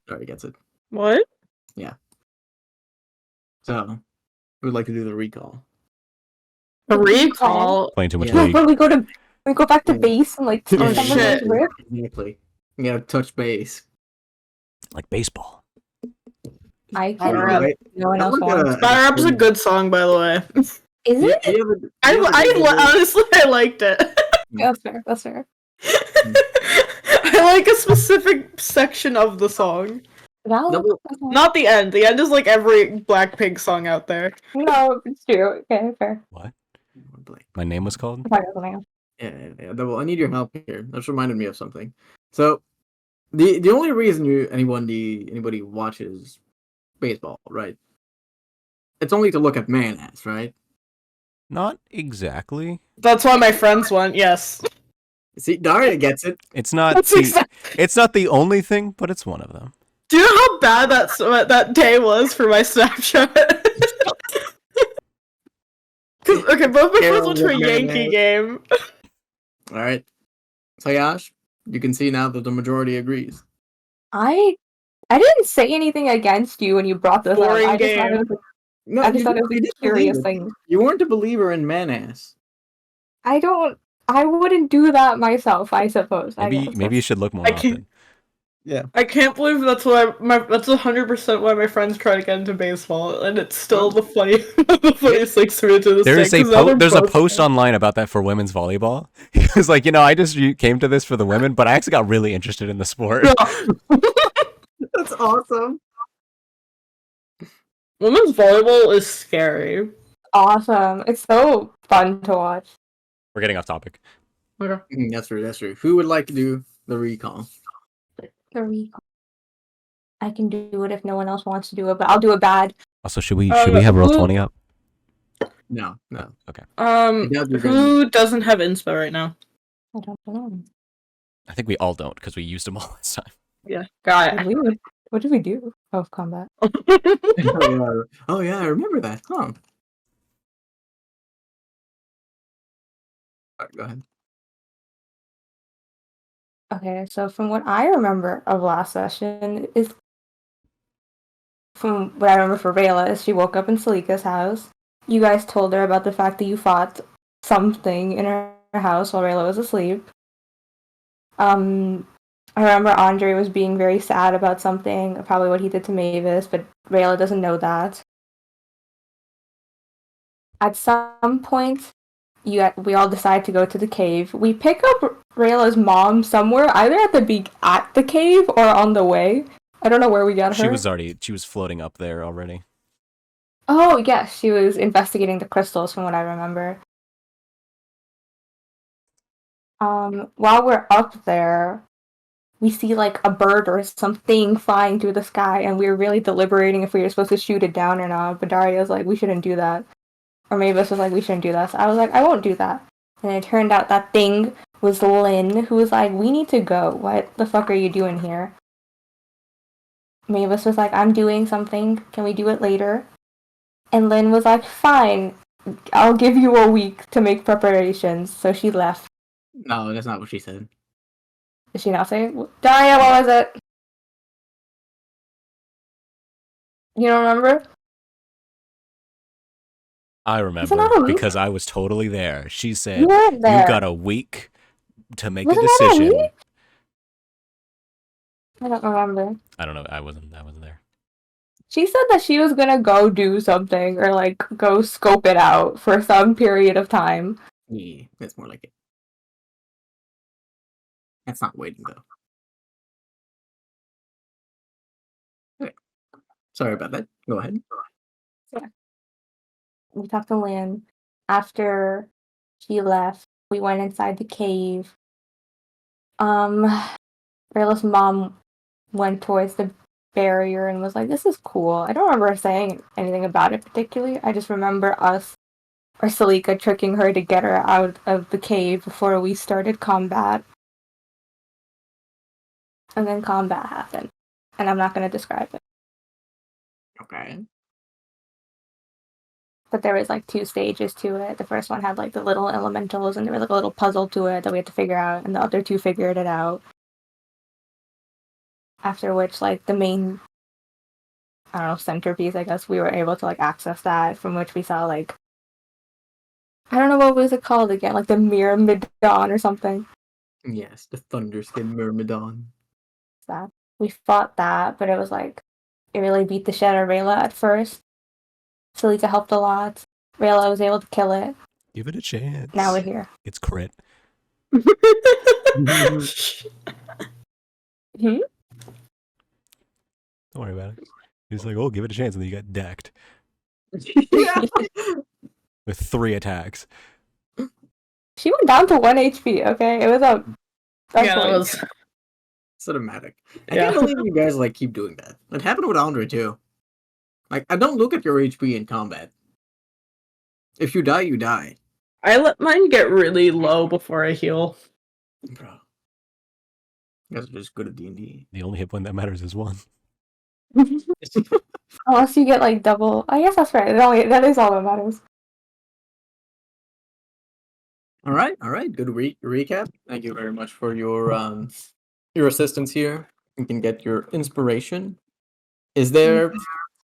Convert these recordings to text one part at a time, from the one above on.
Daria gets it. What? Yeah. So, we would like to do the recall. A recall? Playing too much Yeah. League. When we go back to Yeah. base and like Oh, some of shit. those rips. Exactly. You gotta touch base. Like baseball. I Fire can. Up. Right? No one I'm else like wants. Fire Up's a good song, by the way. Is Yeah, it? Honestly, I liked it. That's fair. That's fair. I like a specific section of the song. Valid. Not the end. The end is like every Blackpink song out there. No, it's true. Okay, fair. What? My name was called? I'm talking about something else. Yeah. Double, I need your help here. That's reminded me of something. So, the only reason anybody watches baseball, right? It's only to look at man-ass, right? Not exactly. That's why my friends went, yes. See, Daria gets it. It's not. That's See, exact- it's not the only thing, but it's one of them. Do you know how bad that day was for my Snapchat? Okay, both my friends went to a Yankee game. All right. So, Yash, you can see now that the majority agrees. I didn't say anything against you when you brought this Boring up. I just thought game. it was No, I just thought it you was a didn't curious believe it. thing. You weren't a believer in man-ass. I wouldn't do that myself, I suppose. I Maybe guess. maybe you should look more I can't- often. Yeah. I can't believe that's 100% why my friends try to get into baseball, and it's still the funniest thing to me to this There's day. there's a post online about that for women's volleyball. He was like, I just came to this for the women, but I actually got really interested in the sport. That's awesome. Women's volleyball is scary. Awesome. It's so fun to watch. We're getting off topic. Okay. That's true. Who would like to do the recall? The recall. I can do it if no one else wants to do it, but I'll do it bad. Also, should we have roll 20 up? No. Okay. Who doesn't have inspo right now? I don't know. I think we all don't because we used them all last time. Yeah, got it. What did we do? Oh, combat. Oh yeah, I remember that. Huh. Alright, go ahead. Okay, so from what I remember of last session from what I remember for Rayla is she woke up in Salika's house. You guys told her about the fact that you fought something in her house while Rayla was asleep. I remember Andre was being very sad about something, probably what he did to Mavis, but Rayla doesn't know that. At some point, we all decide to go to the cave. We pick up Rayla's mom somewhere, either at the cave or on the way. I don't know where we got her. She was floating up there already. Oh, yes, she was investigating the crystals from what I remember. While we're up there, we see like a bird or something flying through the sky, and we were really deliberating if we were supposed to shoot it down or not. But Daria's like, we shouldn't do that. Or Mavis was like, we shouldn't do that. So I was like, I won't do that. And it turned out that thing was Lynn, who was like, we need to go. What the fuck are you doing here? Mavis was like, I'm doing something. Can we do it later? And Lynn was like, fine. I'll give you a week to make preparations. So she left. No, that's not what she said. Did she not say it? Daria, what was it? You don't remember? I remember because I was totally there. She said, you got a week to make a decision. I don't remember. I don't know. I wasn't there. She said that she was gonna go do something or like go scope it out for some period of time. Yeah, that's more like it. That's not waiting though. Okay. Sorry about that. Go ahead. Yeah. We talked to Lynn. After she left, we went inside the cave. Rayla's mom went towards the barrier and was like, this is cool. I don't remember saying anything about it particularly. I just remember us or Salika tricking her to get her out of the cave before we started combat. And then combat happened. And I'm not going to describe it. Okay. But there was like 2 stages to it. The first one had like the little elementals and there was like a little puzzle to it that we had to figure out, and the other 2 figured it out. After which, like, the main, I don't know, centerpiece, I guess, we were able to, like, access that, from which we saw, like, I don't know what was it called again, like the Myrmidon or something. Yes, the Thunderskin Myrmidon. That we fought that, but it was like it really beat the shit out of Rayla at first. Salika helped a lot. Rayla was able to kill it. Give it a chance. Now we're here. It's crit. Hmm? Don't worry about it. He's like, oh, give it a chance, and then you got decked with 3 attacks. She went down to 1 HP, okay? It was a Yeah, that was. Cinematic. I Yeah. can't believe you guys like keep doing that. It happened with Andre too. Like, I don't look at your HP in combat. If you die, you die. I let mine get really low before I heal. Bro. You guys are just good at D&D. The only hit point that matters is 1. Unless you get like double. I guess that's right. That is all that matters. All right. Good recap. Thank you very much for your assistance here. You can get your inspiration. Is there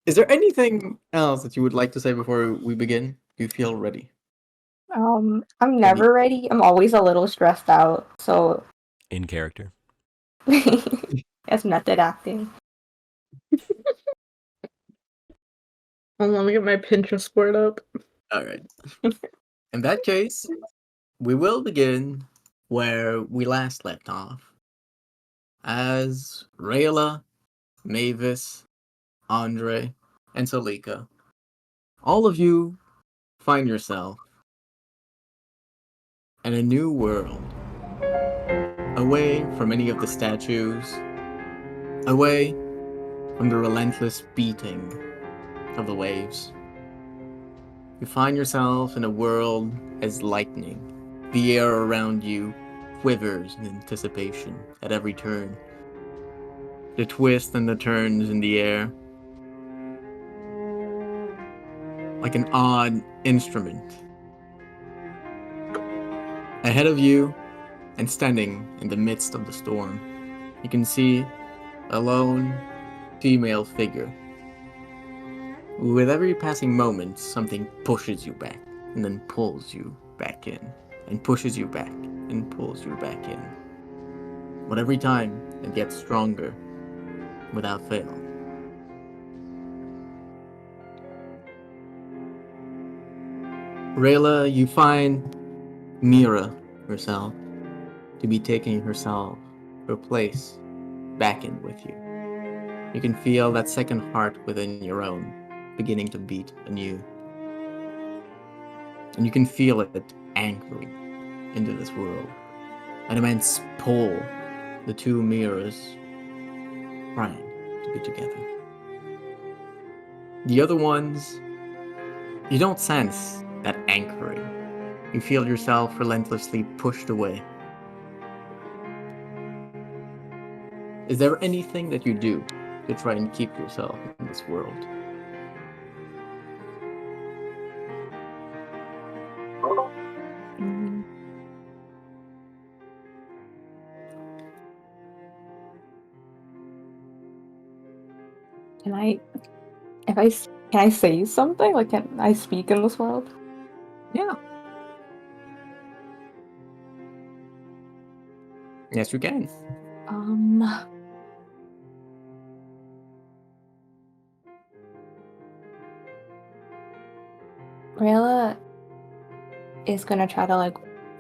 anything else that you would like to say before we begin? Do you feel ready? I'm never ready. I'm always a little stressed out, so In character. it's method acting. Hold on, let me get my Pinterest board up. All right. In that case, we will begin where we last left off. As Rayla, Mavis, Andre, and Salika, all of you find yourself in a new world. Away from any of the statues. Away from the relentless beating of the waves. You find yourself in a world as lightning. The air around you quivers in anticipation at every turn. The twists and the turns in the air, like an odd instrument. Ahead of you, and standing in the midst of the storm, you can see a lone female figure. With every passing moment, something pushes you back, and then pulls you back in, and pushes you back, and pulls you back in. But every time, it gets stronger, without fail. Rayla, you find Mira herself to be taking her place back in with you. You can feel that second heart within your own beginning to beat anew. And you can feel it anchoring into this world. An immense pull, the two mirrors trying to be together. The other ones, you don't sense that anchoring. You feel yourself relentlessly pushed away. Is there anything that you do to try and keep yourself in this world? Can I say something? Like, can I speak in this world? Yeah. Yes, you can. Rayla is gonna try to like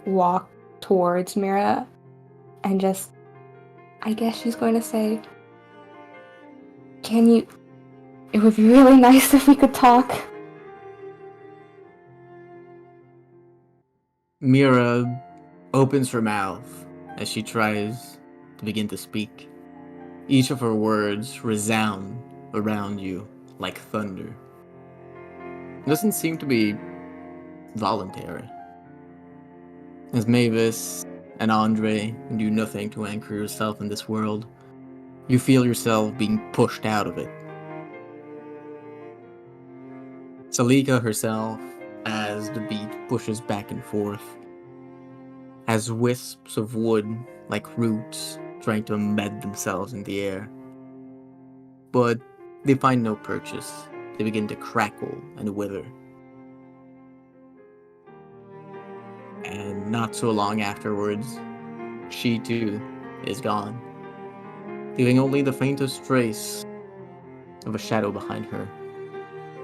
walk towards Mira and just, I guess she's going to say, it would be really nice if we could talk. Mira opens her mouth as she tries to begin to speak. Each of her words resound around you like thunder. It doesn't seem to be voluntary. As Mavis and Andre do nothing to anchor yourself in this world, you feel yourself being pushed out of it. Salika herself, as the beat pushes back and forth, has wisps of wood like roots trying to embed themselves in the air. but they find no purchase. They begin to crackle and wither. And not so long afterwards, she too is gone, leaving only the faintest trace of a shadow behind her,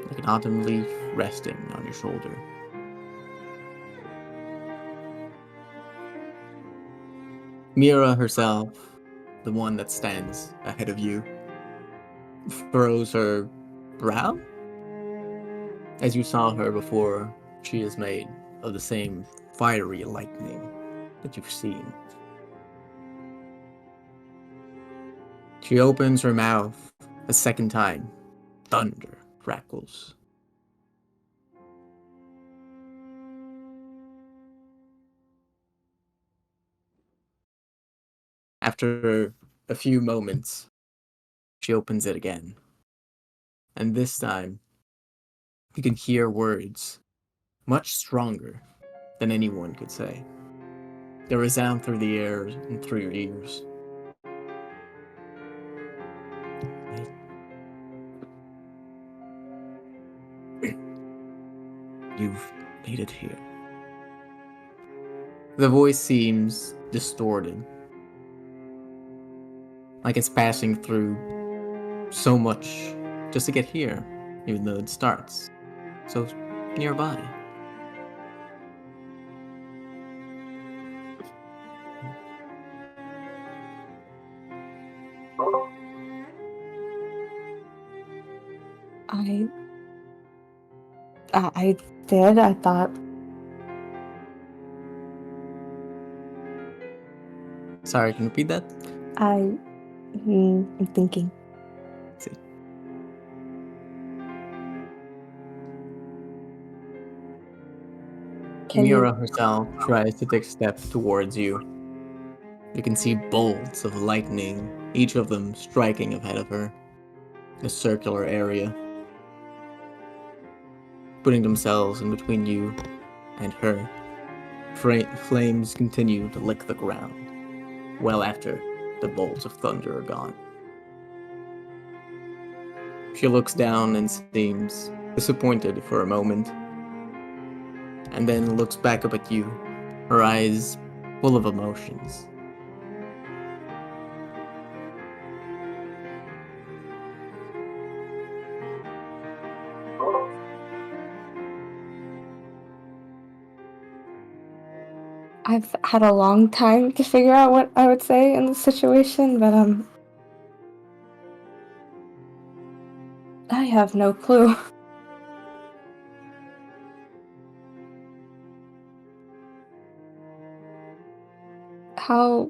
like an autumn leaf resting on your shoulder. Mira herself, the one that stands ahead of you, furrows her brow. As you saw her before, she is made of the same fiery lightning that you've seen. She opens her mouth a second time. Thunder crackles. After a few moments, she opens it again. And this time, you can hear words much stronger than anyone could say. They resound through the air and through your ears. You've made it here. The voice seems distorted, like it's passing through so much just to get here, even though it starts so nearby. I did. I thought. Sorry, can you repeat that? I'm thinking. See. Can Mira you? herself tries to take steps towards you. You can see bolts of lightning, each of them striking ahead of her, a circular area, putting themselves in between you and her. Flames continue to lick the ground, well after the bolts of thunder are gone. She looks down and seems disappointed for a moment, and then looks back up at you, her eyes full of emotions. I've had a long time to figure out what I would say in this situation, but I have no clue. How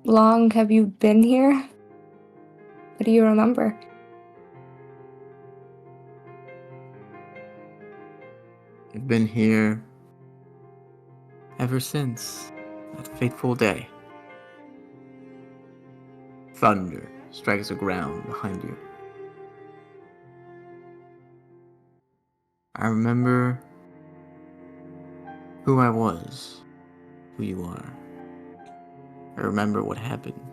long have you been here? What do you remember? I've been here ever since that fateful day. Thunder strikes the ground behind you. I remember who I was, who you are. I remember what happened.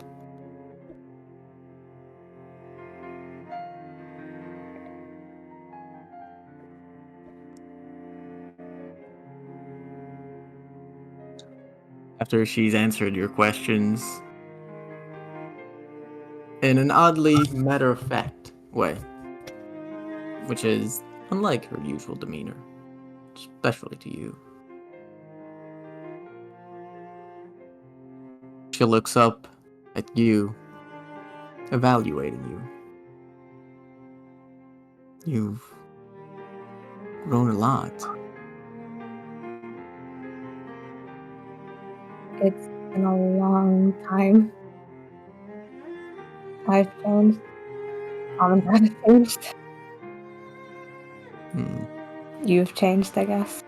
After she's answered your questions in an oddly matter-of-fact way, which is unlike her usual demeanor, especially to you. She looks up at you, evaluating you. You've grown a lot. It's been a long time. I've changed. Mom and Dad have changed. Hmm. You've changed, I guess.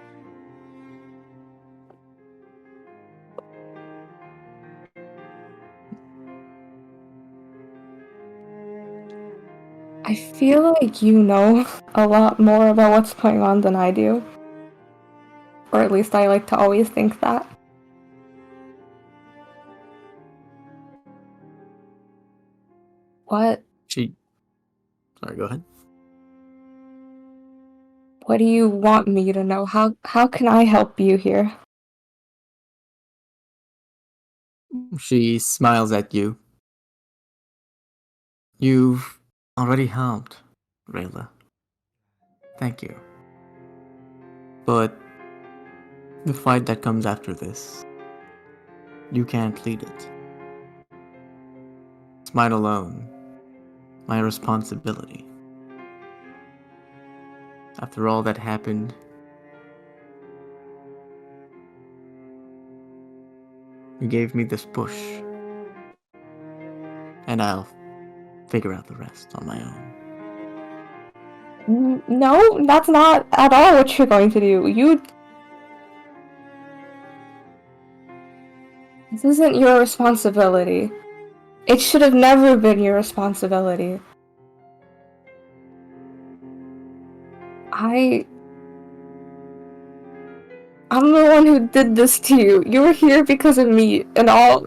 I feel like you know a lot more about what's going on than I do. Or at least I like to always think that. What? She Sorry, go ahead. What do you want me to know? How can I help you here? She smiles at you. You've already helped, Rayla. Thank you. But the fight that comes after this, you can't lead it. It's mine alone. My responsibility. After all that happened, you gave me this push. And I'll figure out the rest on my own. No, that's not at all what you're going to do. This isn't your responsibility. It should have never been your responsibility. I'm the one who did this to you. You were here because of me and all.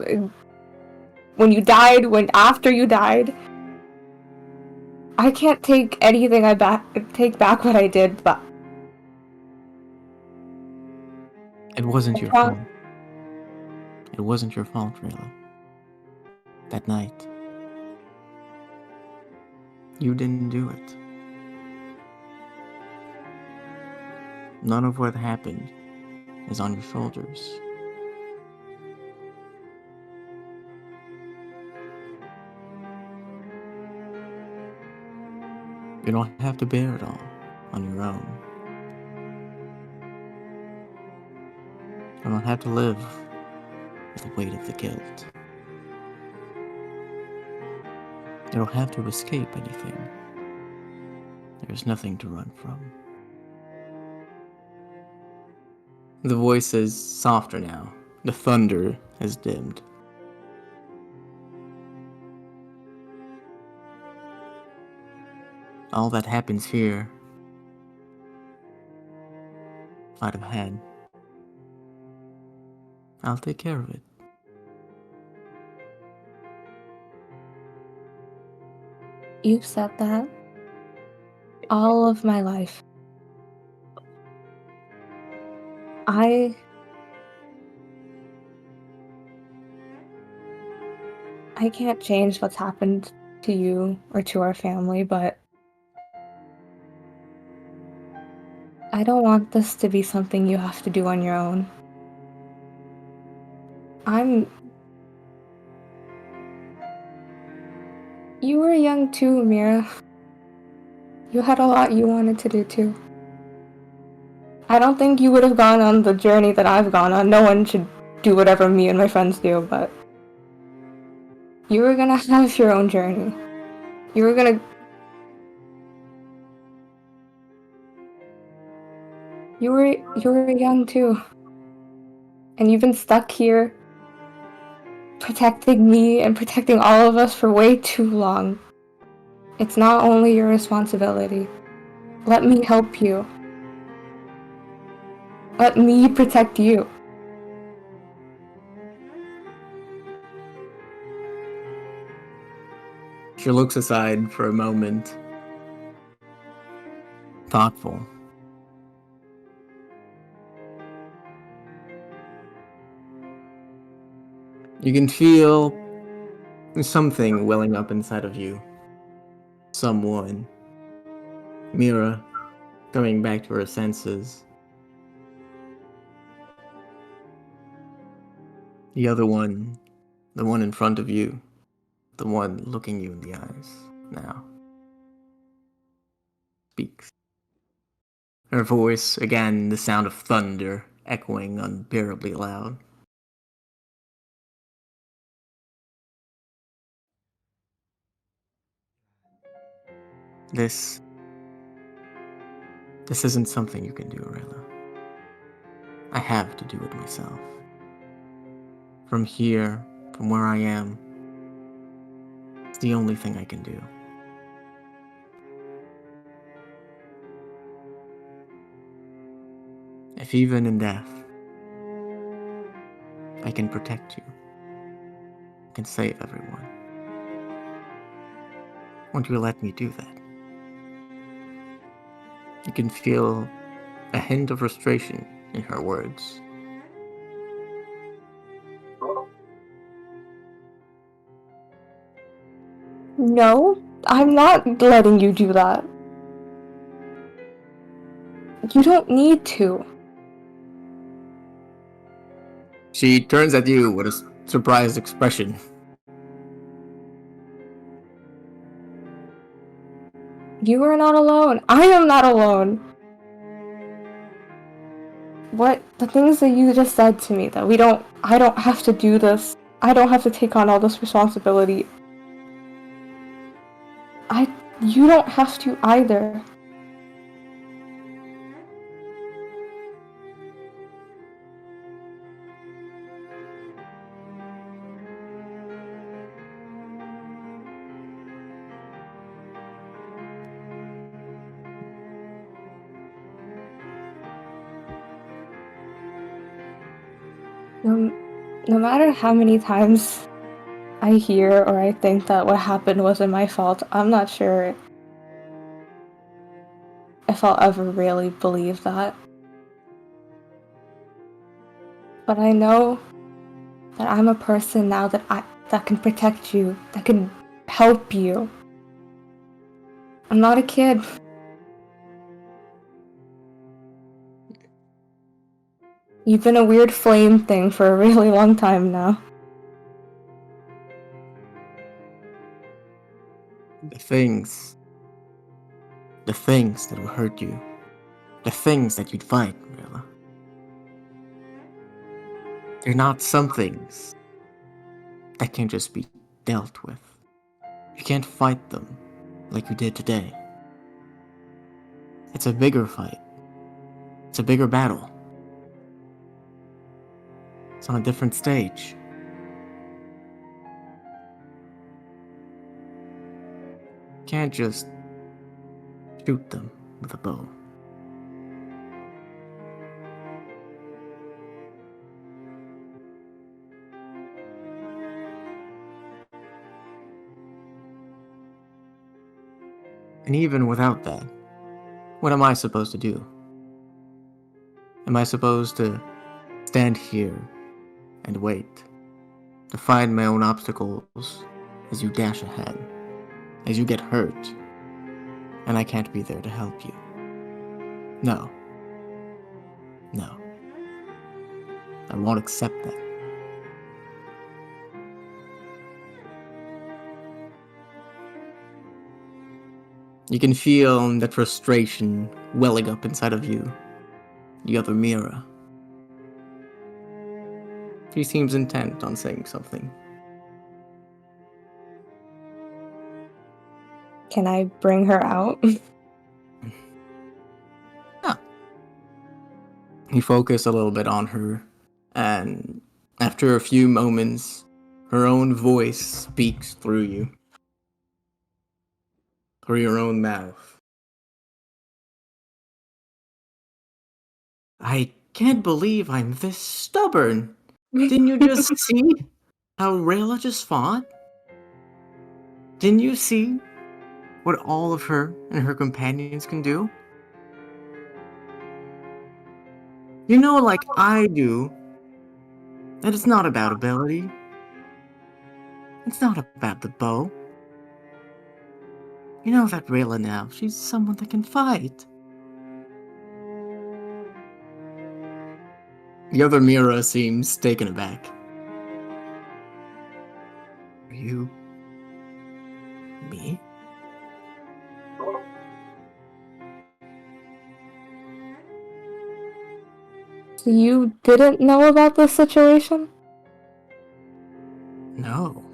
When you died, after you died, I can't take anything take back what I did, but It wasn't I your can't- fault. It wasn't your fault, Rayla. That night. You didn't do it. None of what happened is on your shoulders. You don't have to bear it all on your own. You don't have to live with the weight of the guilt. You don't have to escape anything. There's nothing to run from. The voice is softer now. The thunder has dimmed. All that happens here might have had. I'll take care of it. You've said that all of my life. I can't change what's happened to you or to our family, but I don't want this to be something you have to do on your own. You were young too, Mira. You had a lot you wanted to do too. I don't think you would have gone on the journey that I've gone on. No one should do whatever me and my friends do, but you were gonna have your own journey. You were young too. And you've been stuck here protecting me and protecting all of us for way too long. It's not only your responsibility. Let me help you. Let me protect you. She looks aside for a moment, thoughtful. You can feel something welling up inside of you. Someone. Mira, coming back to her senses. The other one, the one in front of you, the one looking you in the eyes now, speaks. Her voice, again, the sound of thunder echoing unbearably loud. This isn't something you can do, Rayla. I have to do it myself. From here, from where I am, it's the only thing I can do. If even in death, I can protect you, I can save everyone. Won't you let me do that? You can feel a hint of frustration in her words. No, I'm not letting you do that. You don't need to. She turns at you with a surprised expression. You are not alone. I am not alone. What the things that you just said to me that I don't have to do this. I don't have to take on all this responsibility. You don't have to either. No matter how many times I hear or I think that what happened wasn't my fault, I'm not sure if I'll ever really believe that. But I know that I'm a person now that can protect you, that can help you. I'm not a kid. You've been a weird flame thing for a really long time now. The things that will hurt you, the things that you'd fight, Rayla. They're not some things that can just be dealt with. You can't fight them like you did today. It's a bigger fight. It's a bigger battle. It's on a different stage. You can't just shoot them with a bow. And even without that, what am I supposed to do? Am I supposed to stand here and wait to find my own obstacles as you dash ahead, as you get hurt, and I can't be there to help you? No. No. I won't accept that. You can feel that frustration welling up inside of you. The other Mira. She seems intent on saying something. Can I bring her out? Yeah. You focus a little bit on her, and after a few moments, her own voice speaks through you. Through your own mouth. I can't believe I'm this stubborn. Didn't you just see how Rayla just fought? Didn't you see what all of her and her companions can do? You know, like I do, that it's not about ability. It's not about the bow. You know that Rayla now, she's someone that can fight. The other Mira seems taken aback. Are you... me? So you didn't know about this situation? No.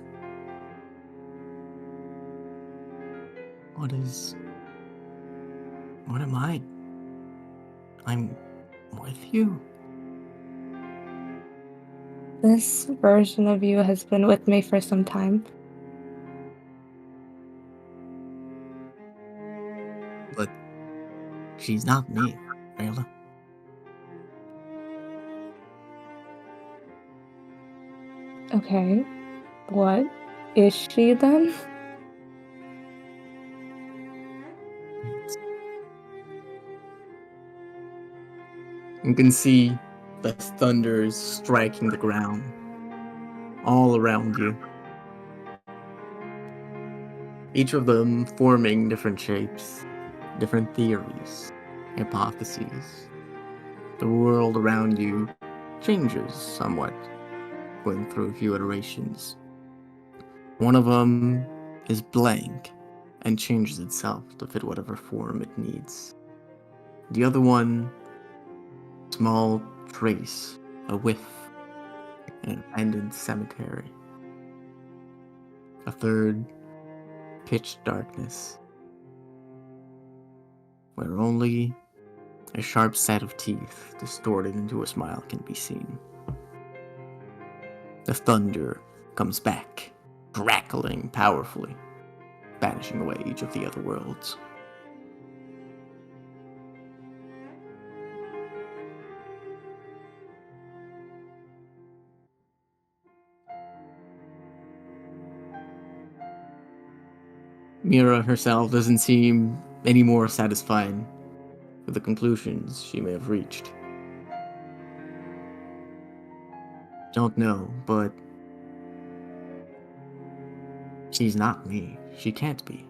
What am I? I'm with you. This version of you has been with me for some time. But she's not me, Rayla. Okay. What is she then? You can see the thunders striking the ground all around you. Each of them forming different shapes, different theories, hypotheses. The world around you changes somewhat, going through a few iterations. One of them is blank and changes itself to fit whatever form it needs. The other one, small trace, a whiff, in an abandoned cemetery. A third, pitch darkness, where only a sharp set of teeth distorted into a smile can be seen. The thunder comes back, crackling powerfully, banishing away each of the other worlds. Mira herself doesn't seem any more satisfied with the conclusions she may have reached. Don't know, but she's not me. She can't be.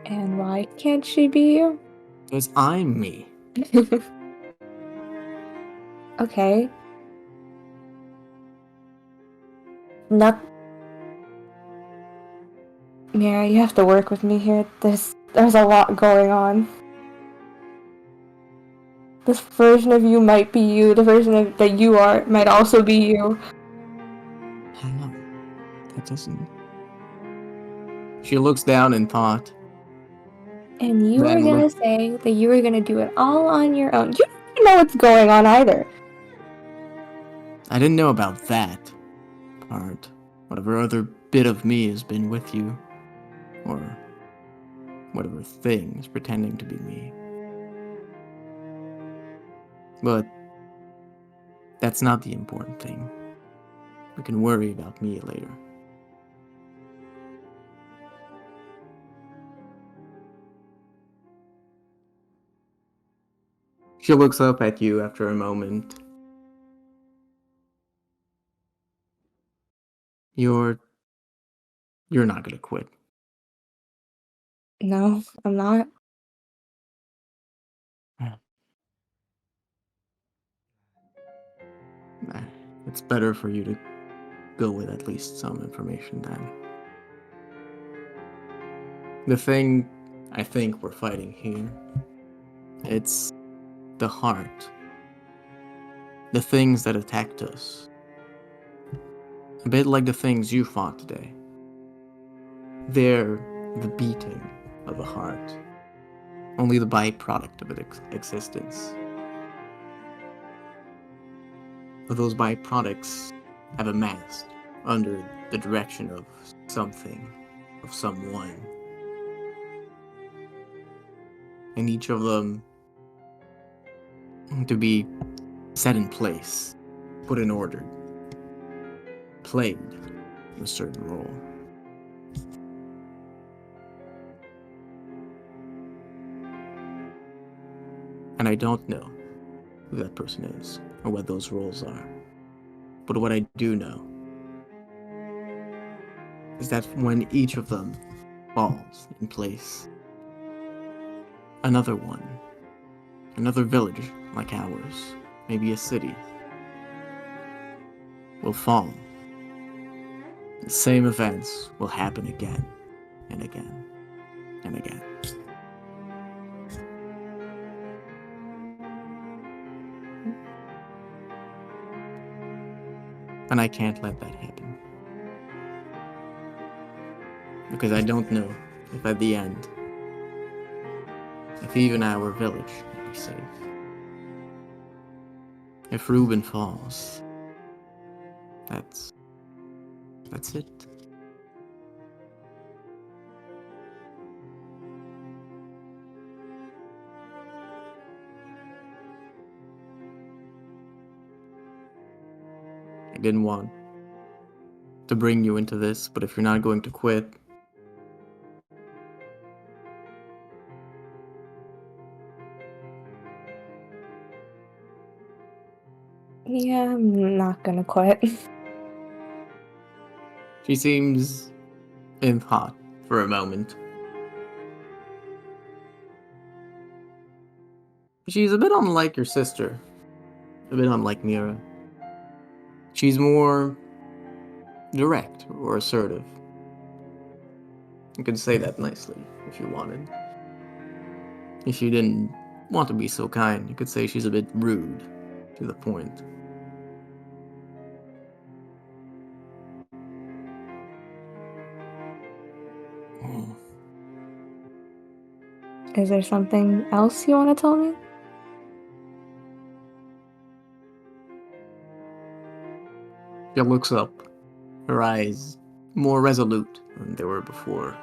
And why can't she be you? Because I'm me. Okay. Not. Mira, you have to work with me here. There's a lot going on. This version of you might be you. The version of that you are might also be you. How? That doesn't. She looks down in thought. And you were Then gonna look- say that you were gonna do it all on your own. You don't even know what's going on either. I didn't know about that part. Whatever other bit of me has been with you. Or whatever thing is pretending to be me. But that's not the important thing. We can worry about me later. She looks up at you after a moment. You're not gonna quit. No, I'm not. It's better for you to go with at least some information then. The thing I think we're fighting here, it's the heart. The things that attacked us. A bit like the things you fought today. They're the beating of a heart. Only the byproduct of its existence. But those byproducts have amassed under the direction of something, of someone. And each of them to be set in place, put in order, played a certain role. And I don't know who that person is or what those roles are. But what I do know is that when each of them falls in place, another one, another village like ours, maybe a city, will fall. The same events will happen again and again and again. And I can't let that happen. Because I don't know if at the end, if even our village will be safe. If Reuben falls, that's it. I didn't want to bring you into this, but if you're not going to quit, Yeah, I'm not gonna quit. She seems in thought for a moment. She's a bit unlike your sister, a bit unlike Mira. She's more direct or assertive. You could say that nicely if you wanted. If you didn't want to be so kind, you could say she's a bit rude, to the point. Oh, Is there something else you want to tell me? she looks up, her eyes more resolute than they were before.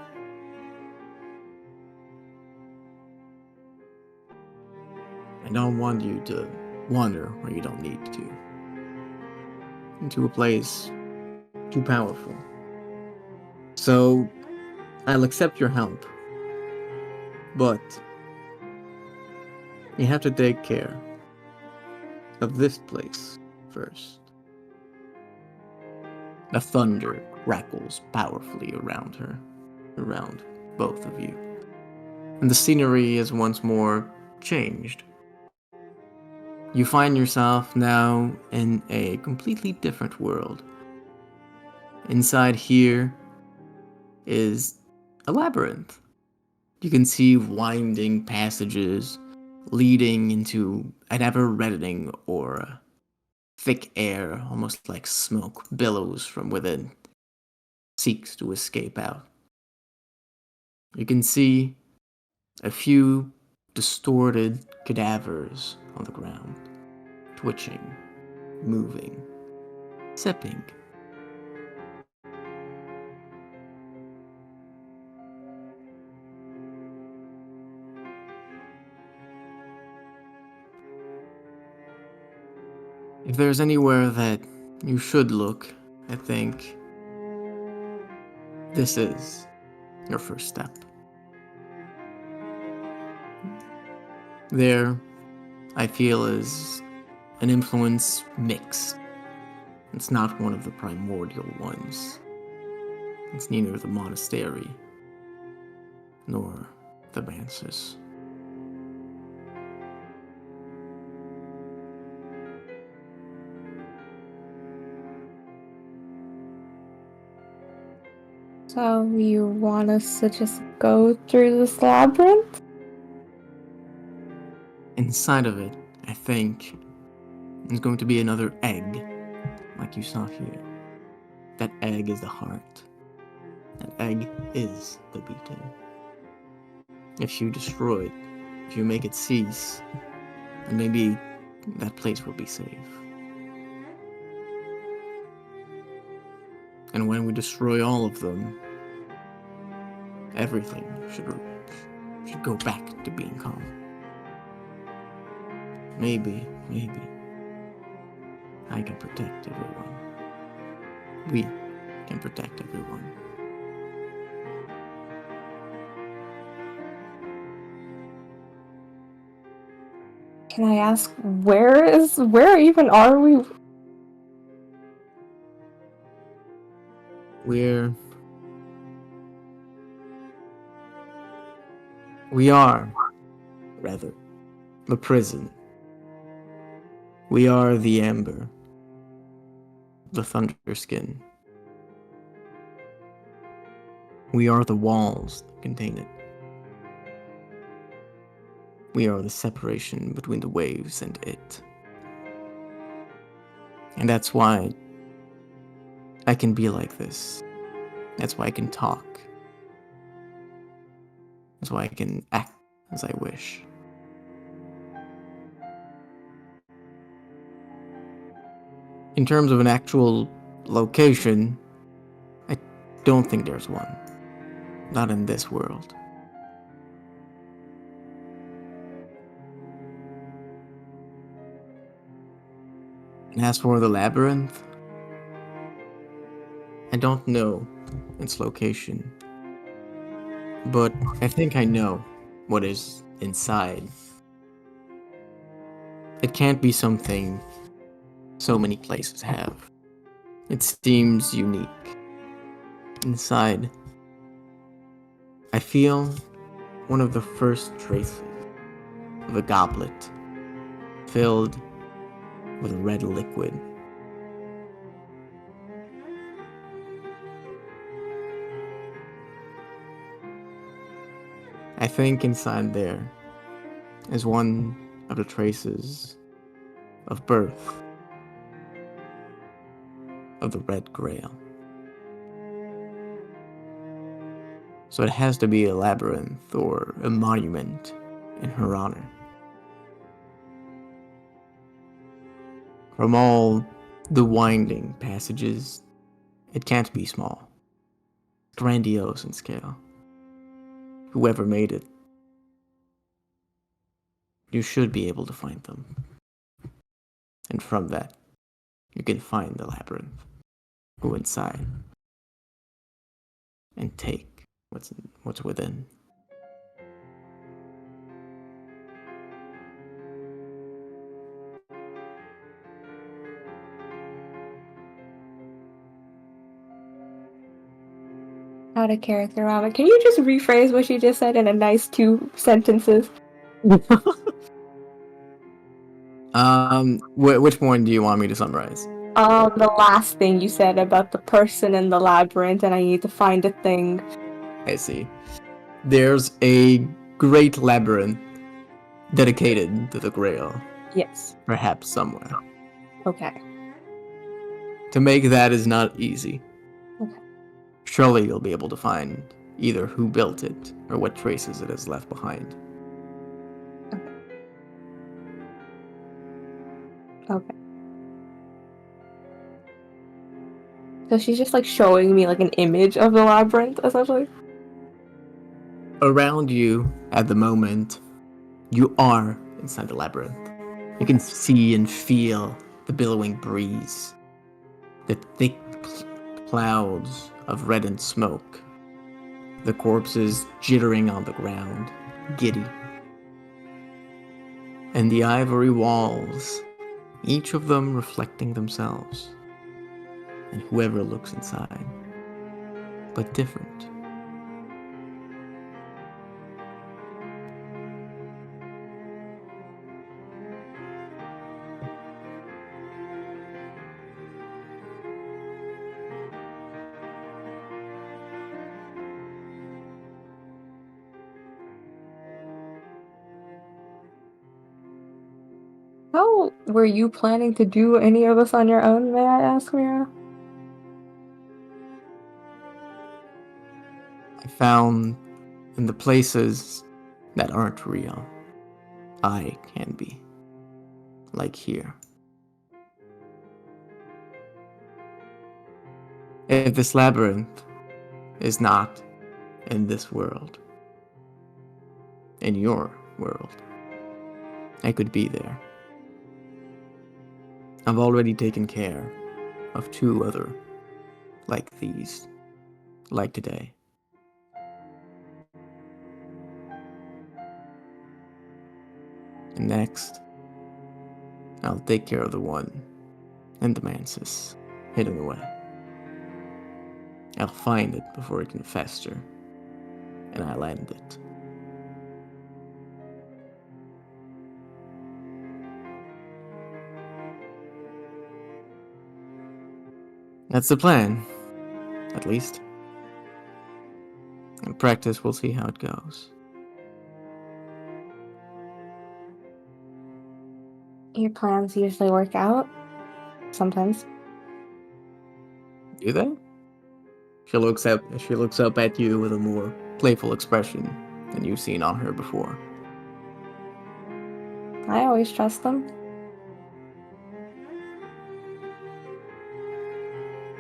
I don't want you to wander where you don't need to. Into a place too powerful. So, I'll accept your help. But, you have to take care of this place first. The thunder crackles powerfully around her, around both of you. And the scenery is once more changed. You find yourself now in a completely different world. Inside here is a labyrinth. You can see winding passages leading into an ever-reddening aura. Thick air, almost like smoke, billows from within, seeks to escape out. You can see a few distorted cadavers on the ground, twitching, moving, sipping. If there's anywhere that you should look, I think this is your first step. There, I feel, is an influence mixed. It's not one of the primordial ones. It's neither the monastery nor the Mansus. So you want us to just go through this labyrinth? Inside of it, I think, is going to be another egg, like you saw here. That egg is the heart. That egg is the beating. If you destroy it, if you make it cease, then maybe that place will be safe. And when we destroy all of them, everything should go back to being calm. Maybe I can protect everyone. We can protect everyone. Can I ask where even are we? We are, rather, the prison. We are the Amber, the Thunderskin. We are the walls that contain it. We are the separation between the waves and it. And that's why I can be like this. That's why I can talk. That's why I can act as I wish. In terms of an actual location, I don't think there's one. Not in this world. And as for the labyrinth, I don't know its location. But I think I know what is inside. It can't be something so many places have. It seems unique. Inside, I feel one of the first traces of a goblet filled with red liquid. I think inside there is one of the traces of birth of the Red Grail. So it has to be a labyrinth or a monument in her honor. From all the winding passages, it can't be small. It's grandiose in scale. Whoever made it, you should be able to find them. And from that, you can find the labyrinth, go inside, and take what's within. Out of character, Mama. Can you just rephrase what she just said in a nice 2 sentences? Which one do you want me to summarize? The last thing you said about the person in the labyrinth, and I need to find a thing. I see. There's a great labyrinth dedicated to the Grail, Yes. perhaps somewhere. Okay. To make that is not easy. Okay. Surely you'll be able to find either who built it or what traces it has left behind. Okay. So she's just like showing me like an image of the labyrinth, essentially. Around you, at the moment, you are inside the labyrinth. You can see and feel the billowing breeze, the thick clouds of reddened smoke, the corpses jittering on the ground, giddy. And the ivory walls, each of them reflecting themselves, and whoever looks inside, but different. How were you planning to do any of us on your own, may I ask, Mira? I found in the places that aren't real, I can be. Like here. If this labyrinth is not in this world, in your world, I could be there. I've already taken care of 2 other like these, like today. And next, I'll take care of the one in the mantis, hidden away. I'll find it before it can fester, and I'll end it. That's the plan, at least. In practice, we'll see how it goes. Your plans usually work out. Sometimes. Do they? She looks up at you with a more playful expression than you've seen on her before. I always trust them.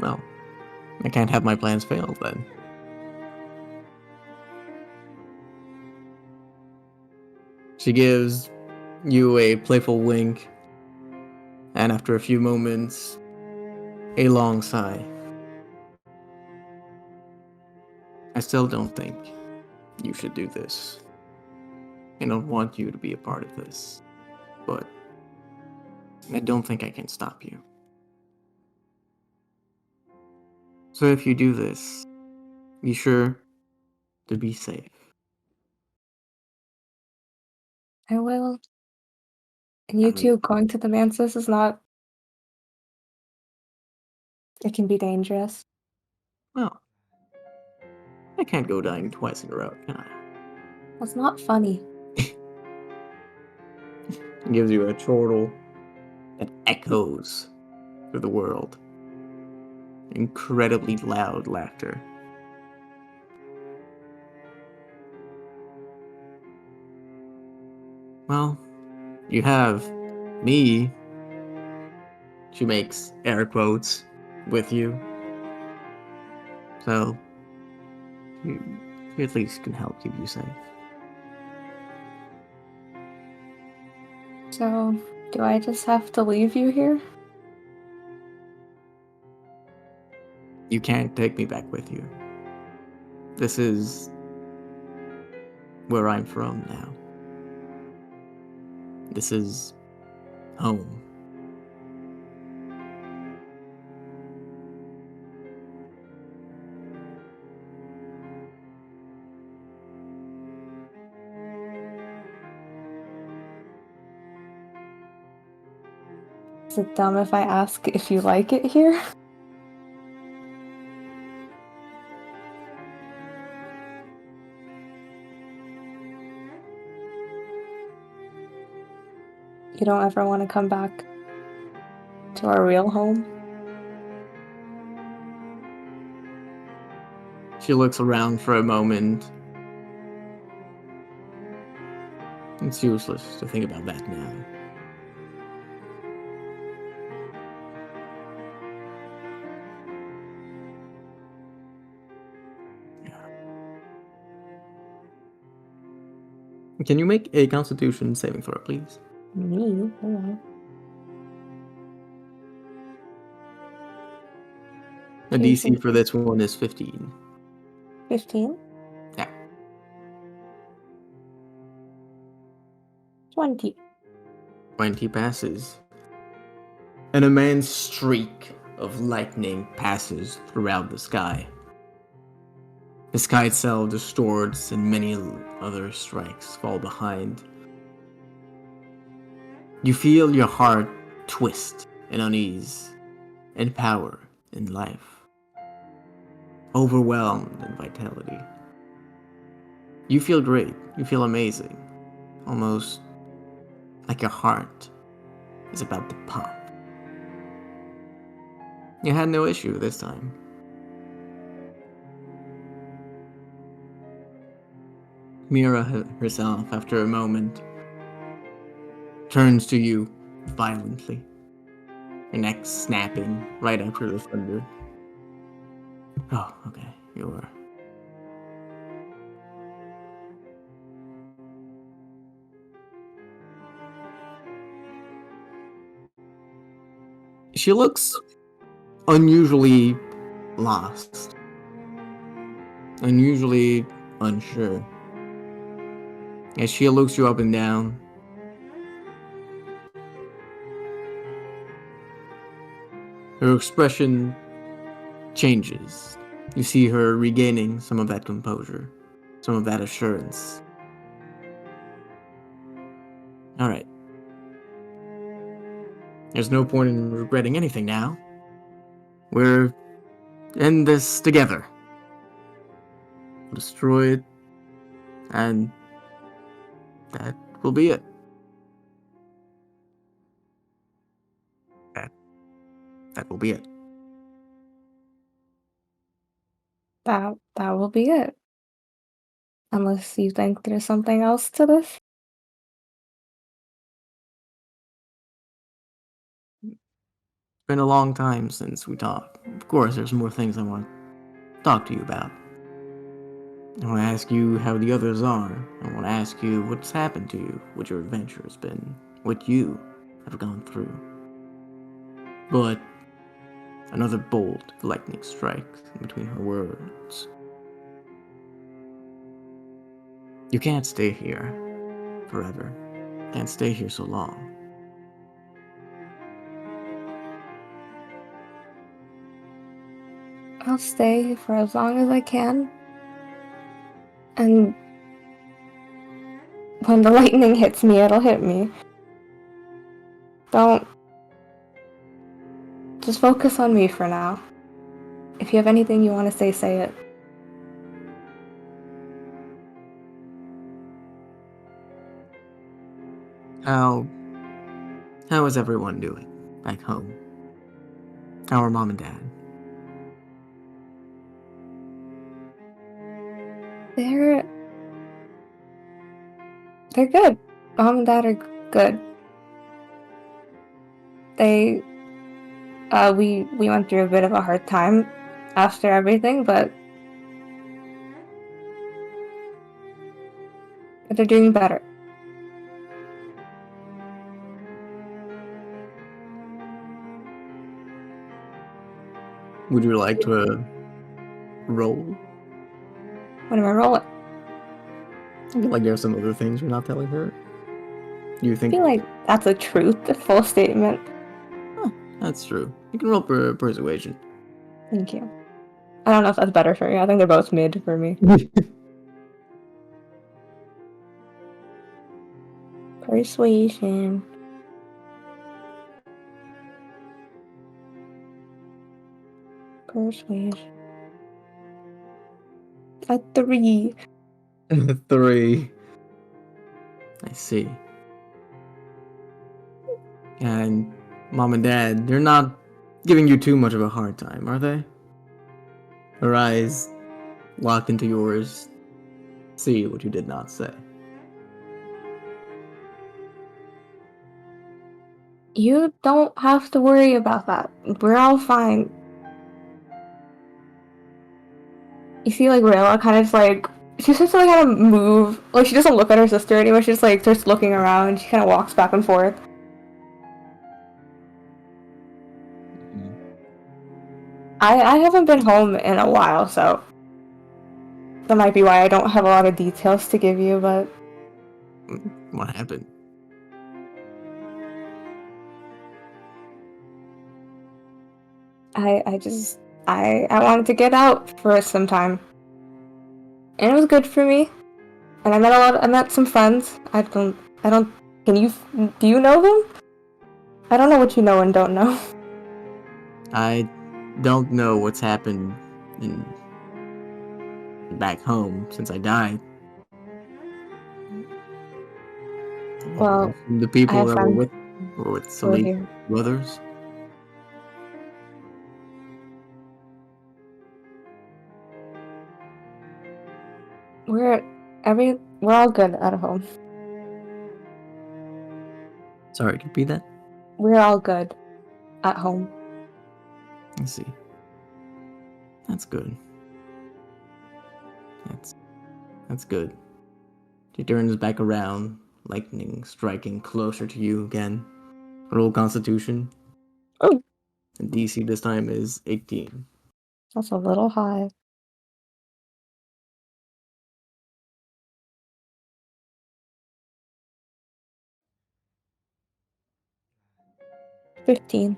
Well, I can't have my plans fail then. She gives you a playful wink, and after a few moments, a long sigh. I still don't think you should do this. I don't want you to be a part of this, but I don't think I can stop you. So if you do this, be sure to be safe. I will. And you I mean- too, going to the Mansis is not. It can be dangerous. Well, I can't go dying twice in a row, can I? That's not funny. It gives you a chortle that echoes through the world. Incredibly loud laughter. Well, you have me, she makes air quotes, with you. So, she at least can help keep you safe. So, do I just have to leave you here? You can't take me back with you. This is where I'm from now. This is home. Is it dumb if I ask if you like it here? You don't ever want to come back to our real home? She looks around for a moment. It's useless to think about that now. Can you make a Constitution saving throw, please? Me? Hello. The DC for this one is 15. 15? Yeah. 20. 20 passes. An immense streak of lightning passes throughout the sky. The sky itself distorts and many other strikes fall behind. You feel your heart twist in unease and power in life. Overwhelmed in vitality. You feel great. You feel amazing. Almost like your heart is about to pop. You had no issue this time. Mira herself, after a moment, turns to you violently, her neck snapping right after the thunder. Oh, okay, you are. She looks unusually lost, unusually unsure. As she looks you up and down, her expression changes. You see her regaining some of that composure, some of that assurance. Alright. There's no point in regretting anything now. We're in this together. We'll destroy it, and that will be it. That will be it. That will be it. Unless you think there's something else to this? It's been a long time since we talked. Of course, there's more things I want to talk to you about. I want to ask you how the others are. I want to ask you what's happened to you, what your adventure has been, what you have gone through. But another bolt of lightning strikes in between her words. You can't stay here forever. Can't stay here so long. I'll stay for as long as I can. And when the lightning hits me, it'll hit me. Don't. Just focus on me for now. If you have anything you want to say it. How is everyone doing back home? How are mom and dad? They're good. Mom and dad are good. We went through a bit of a hard time after everything, but they're doing better. Would you like to roll? What am I rolling? I feel like there are some other things you're not telling her. You I think feel like that's a full statement. that's true? You can roll persuasion. Thank you. I don't know if that's better for you. I think they're both mid for me. Persuasion. A 3. 3. I see. And mom and dad, they're not giving you too much of a hard time, are they? Her eyes locked into yours. See what you did not say. You don't have to worry about that. We're all fine. You see, like, Rayla kind of just, like, she starts to, like, kind of move. Like, she doesn't look at her sister anymore. She just, like, starts looking around. She kind of walks back and forth. I haven't been home in a while, so that might be why I don't have a lot of details to give you, but What happened? I wanted to get out for some time. And it was good for me. And I met some friends. Do you know them? I don't know what you know and don't know. I don't know what's happened in back home since I died. Well, The people have that friends were with who are Salih here. brothers. We're all good at home. Sorry, could you repeat that? We're all good at home. I see. That's good. That's good. She turns back around, lightning striking closer to you again. Roll Constitution. Oh. And DC this time is 18. That's a little high. 15.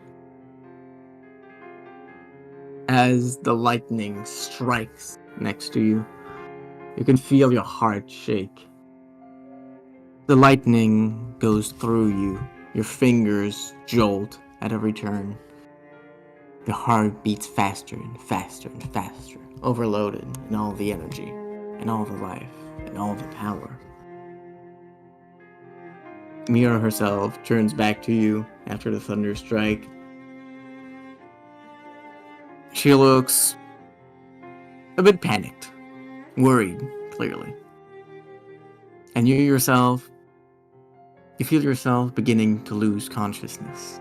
As the lightning strikes next to you, you can feel your heart shake. The lightning goes through you. Your fingers jolt at every turn. Your heart beats faster and faster and faster, overloaded in all the energy, and all the life, and all the power. Mira herself turns back to you after the thunder strike. She looks a bit panicked, worried, clearly. And you feel yourself beginning to lose consciousness.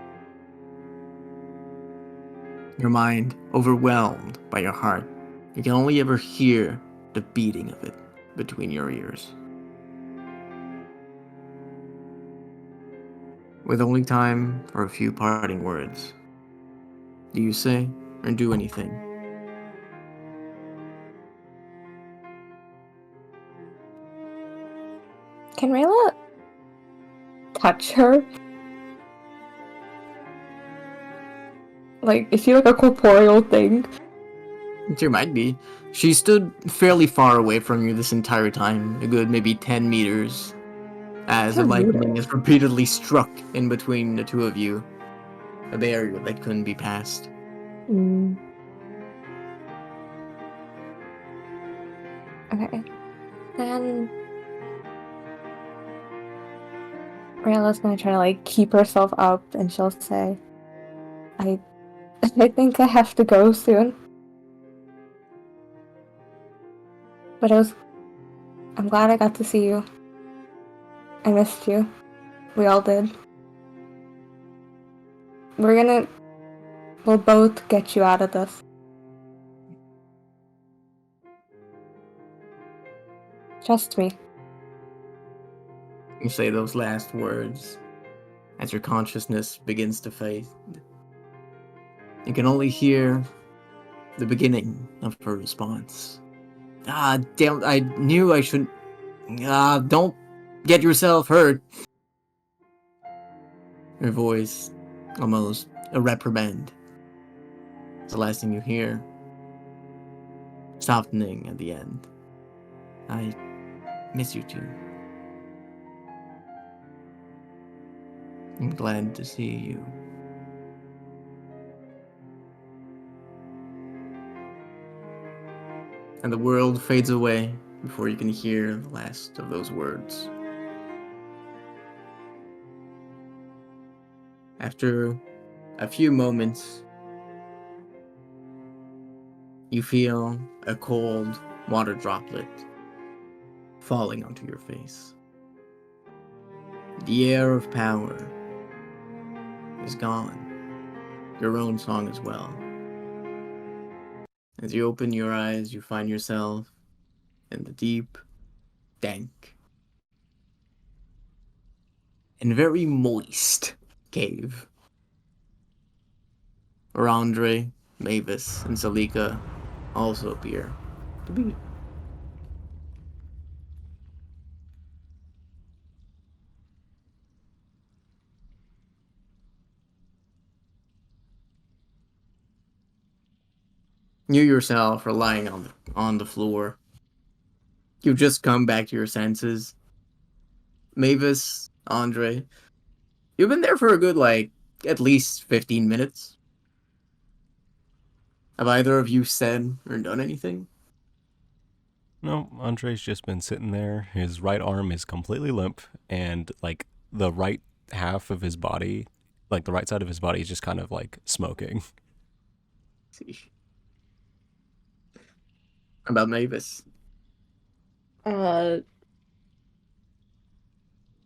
Your mind overwhelmed by your heart. You can only ever hear the beating of it between your ears. With only time for a few parting words, do you say or do anything? Can Rayla touch her? Like, is she like a corporeal thing? She might be. She stood fairly far away from you this entire time, a good maybe 10 meters, as a 10 lightning is repeatedly struck in between the two of you, a barrier that couldn't be passed. Mm. Okay. Then Rayla's gonna try to like keep herself up, and she'll say, I think I have to go soon. But I'm glad I got to see you. I missed you. We all did. We'll both get you out of this. Trust me. You say those last words as your consciousness begins to fade. You can only hear the beginning of her response. Ah, damn, I knew I shouldn't. Ah, don't get yourself hurt. Her voice, almost a reprimand. It's the last thing you hear. Softening at the end. I miss you too. I'm glad to see you. And the world fades away before you can hear the last of those words. After a few moments, you feel a cold water droplet falling onto your face. The air of power is gone. Your own song as well. As you open your eyes, you find yourself in the deep, dank, and very moist cave, where Andre, Mavis, and Salika also appear to be. You yourself are lying on the floor. You've just come back to your senses. Mavis, Andre, you've been there for a good, at least 15 minutes. Have either of you said or done anything? No, Andre's just been sitting there. His right arm is completely limp, and like the right half of his body, like the right side of his body, is just kind of like smoking. See. About Mavis.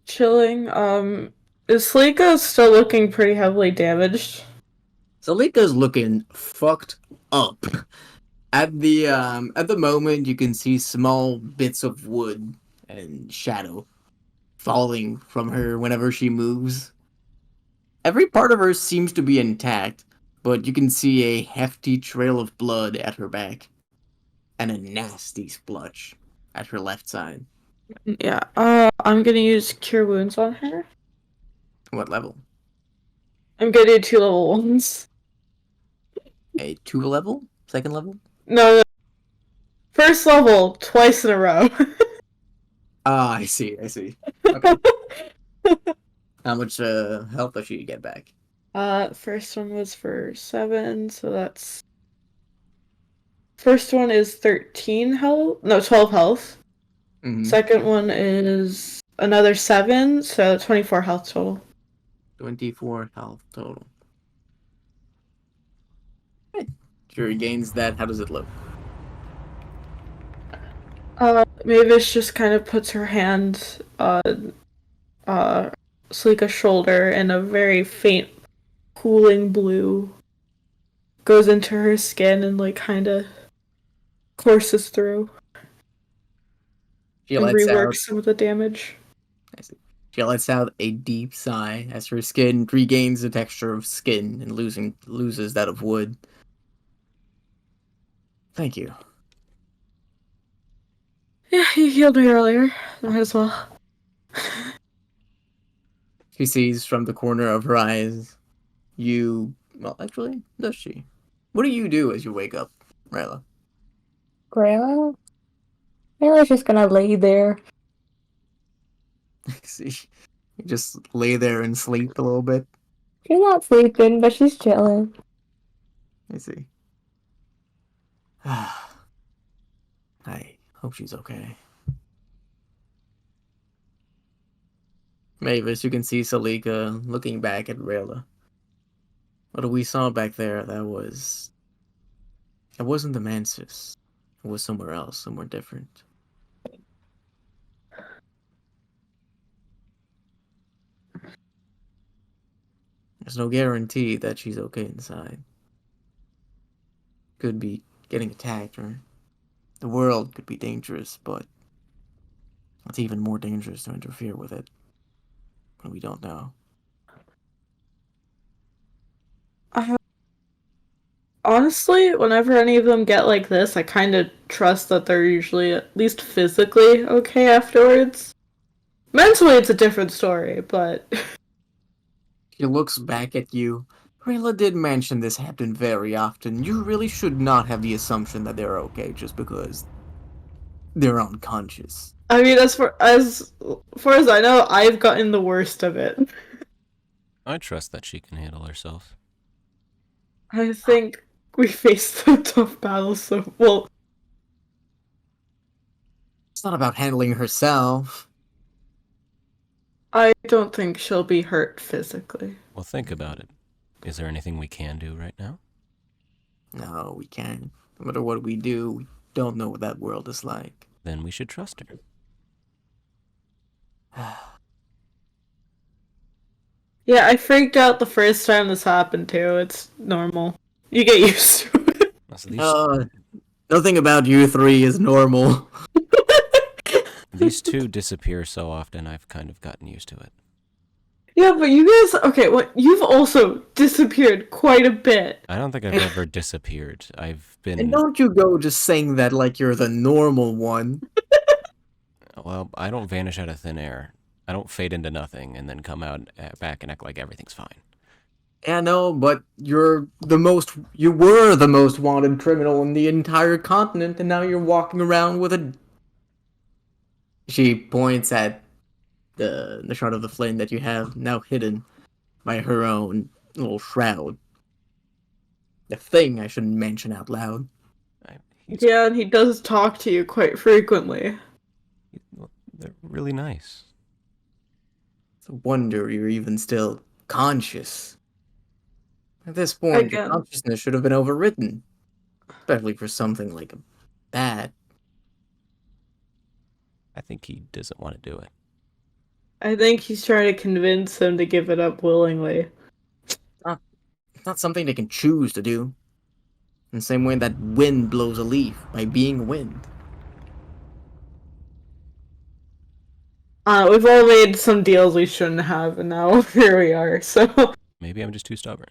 Chilling. Is Sleeka still looking pretty heavily damaged? Salika's looking fucked up. At the moment, you can see small bits of wood and shadow falling from her whenever she moves. Every part of her seems to be intact, but you can see a hefty trail of blood at her back and a nasty splotch at her left side. Yeah. I'm gonna use Cure Wounds on her. What level? I'm gonna do 2 level 1s. A 2 level? Second level? No, first level twice in a row. Ah, I see. Okay. How much health does she get back? First one was for 7, so that's... First one is 13 health. No, 12 health. Mm-hmm. Second one is another 7, so 24 health total. 24 health total. Right. She regains that. How does it look? Mavis just kind of puts her hand on Sleeka's shoulder, and a very faint, cooling blue goes into her skin and like kind of courses through She and lets reworks out. some of the damage. I see. She lets out a deep sigh as her skin regains the texture of skin and loses that of wood. Thank you. Yeah, you healed me earlier. Might as well. She sees from the corner of her eyes. Well, actually, does she? What do you do as you wake up, Ryla? Grandma? Rayla's just gonna lay there. See, you just lay there and sleep a little bit. She's not sleeping, but she's chilling. I see. I hope she's okay. Mavis, you can see Salika looking back at Rayla. What we saw back there, that wasn't the Mantis. It was somewhere else, somewhere different. There's no guarantee that she's okay inside. Could be getting attacked, or the world could be dangerous, but it's even more dangerous to interfere with it when we don't know. Honestly, whenever any of them get like this, I kind of trust that they're usually at least physically okay afterwards. Mentally, it's a different story, but He looks back at you. Rayla did mention this happened very often. You really should not have the assumption that they're okay just because they're unconscious. I mean, as far as I know, I've gotten the worst of it. I trust that she can handle herself. I think we faced some tough battles, so well. It's not about handling herself. I don't think she'll be hurt physically. Well, think about it. Is there anything we can do right now? No, we can't. No matter what we do, we don't know what that world is like. Then we should trust her. Yeah, I freaked out the first time this happened too. It's normal. You get used to it. So Nothing about you three is normal. these two disappear so often, I've kind of gotten used to it. Yeah, but you guys, okay, well, you've also disappeared quite a bit. I don't think I've ever disappeared. I've And been... don't you go just saying that like you're the normal one. Well, I don't vanish out of thin air. I don't fade into nothing and then come out back and act like everything's fine. Yeah, no, but you were the most wanted criminal in the entire continent, and now you're walking around with a... She points at the shard of the flame that you have now hidden by her own little shroud. The thing I shouldn't mention out loud. Yeah, and he does talk to you quite frequently. They're really nice. It's a wonder you're even still conscious. At this point, your Again. consciousness should have been overridden. Especially for something like that. I think he doesn't want to do it. I think he's trying to convince him to give it up willingly. It's not something they can choose to do. In the same way that wind blows a leaf by being wind. We've all made some deals we shouldn't have, and now here we are, so... Maybe I'm just too stubborn.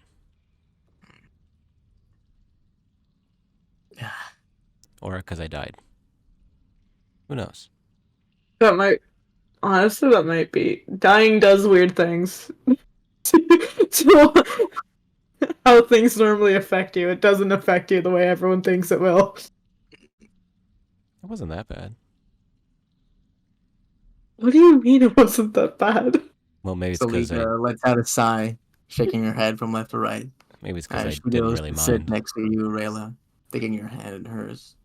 Or because I died. Who knows? Honestly, that might be. Dying does weird things. to how things normally affect you. It doesn't affect you the way everyone thinks it will. It wasn't that bad. What do you mean it wasn't that bad? Well, maybe it's because Salika lets out a sigh, shaking her head from left to right. maybe it's because I She didn't goes really to sit mind. next to you, Rayla, taking your hand in hers.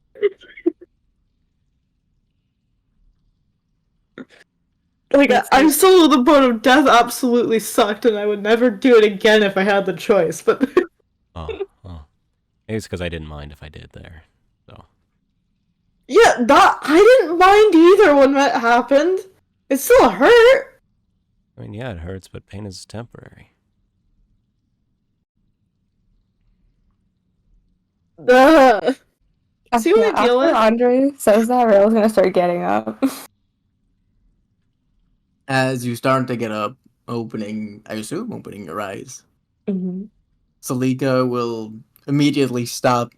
Like, That's I'm it. still at the point of death absolutely sucked, and I would never do it again if I had the choice, but... Oh. Maybe it's because I didn't mind if I did there. So Yeah, I didn't mind either when that happened. It still hurt. I mean, yeah, it hurts, but pain is temporary. See what I deal with? Andre says that, Rayla's gonna start getting up. As you start to get up, opening your eyes, Mm-hmm. Salika will immediately stop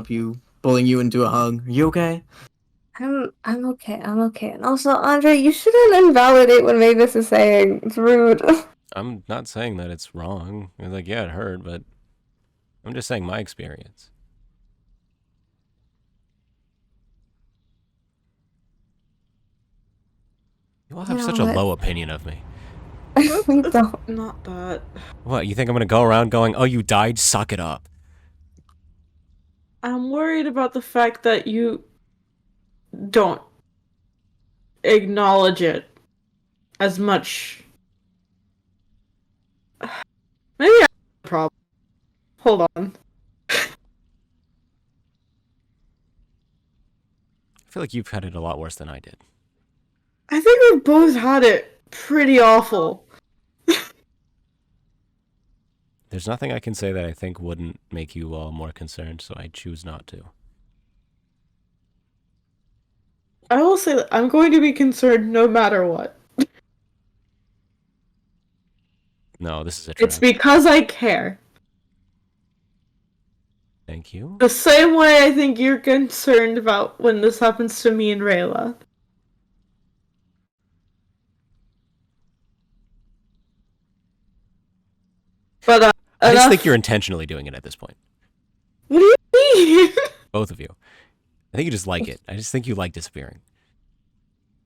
you, pulling you into a hug. Are you okay? I'm okay. I'm okay. And also, Andre, you shouldn't invalidate what Mavis is saying. It's rude. I'm not saying that it's wrong. It's like, yeah, it hurt, but I'm just saying my experience. You all have You such know a what? low opinion of me. We don't. Not that. What, you think I'm gonna go around going, oh, you died? Suck it up. I'm worried about the fact that you don't acknowledge it as much. Maybe I have a problem. Hold on. I feel like you've had it a lot worse than I did. I think we both had it pretty awful. There's nothing I can say that I think wouldn't make you all more concerned, so I choose not to. I will say that I'm going to be concerned no matter what. No, this is a trap. It's because I care. Thank you. The same way I think you're concerned about when this happens to me and Rayla. But I just enough- think you're intentionally doing it at this point. What do you mean? Both of you. I think you just like it. I just think you like disappearing.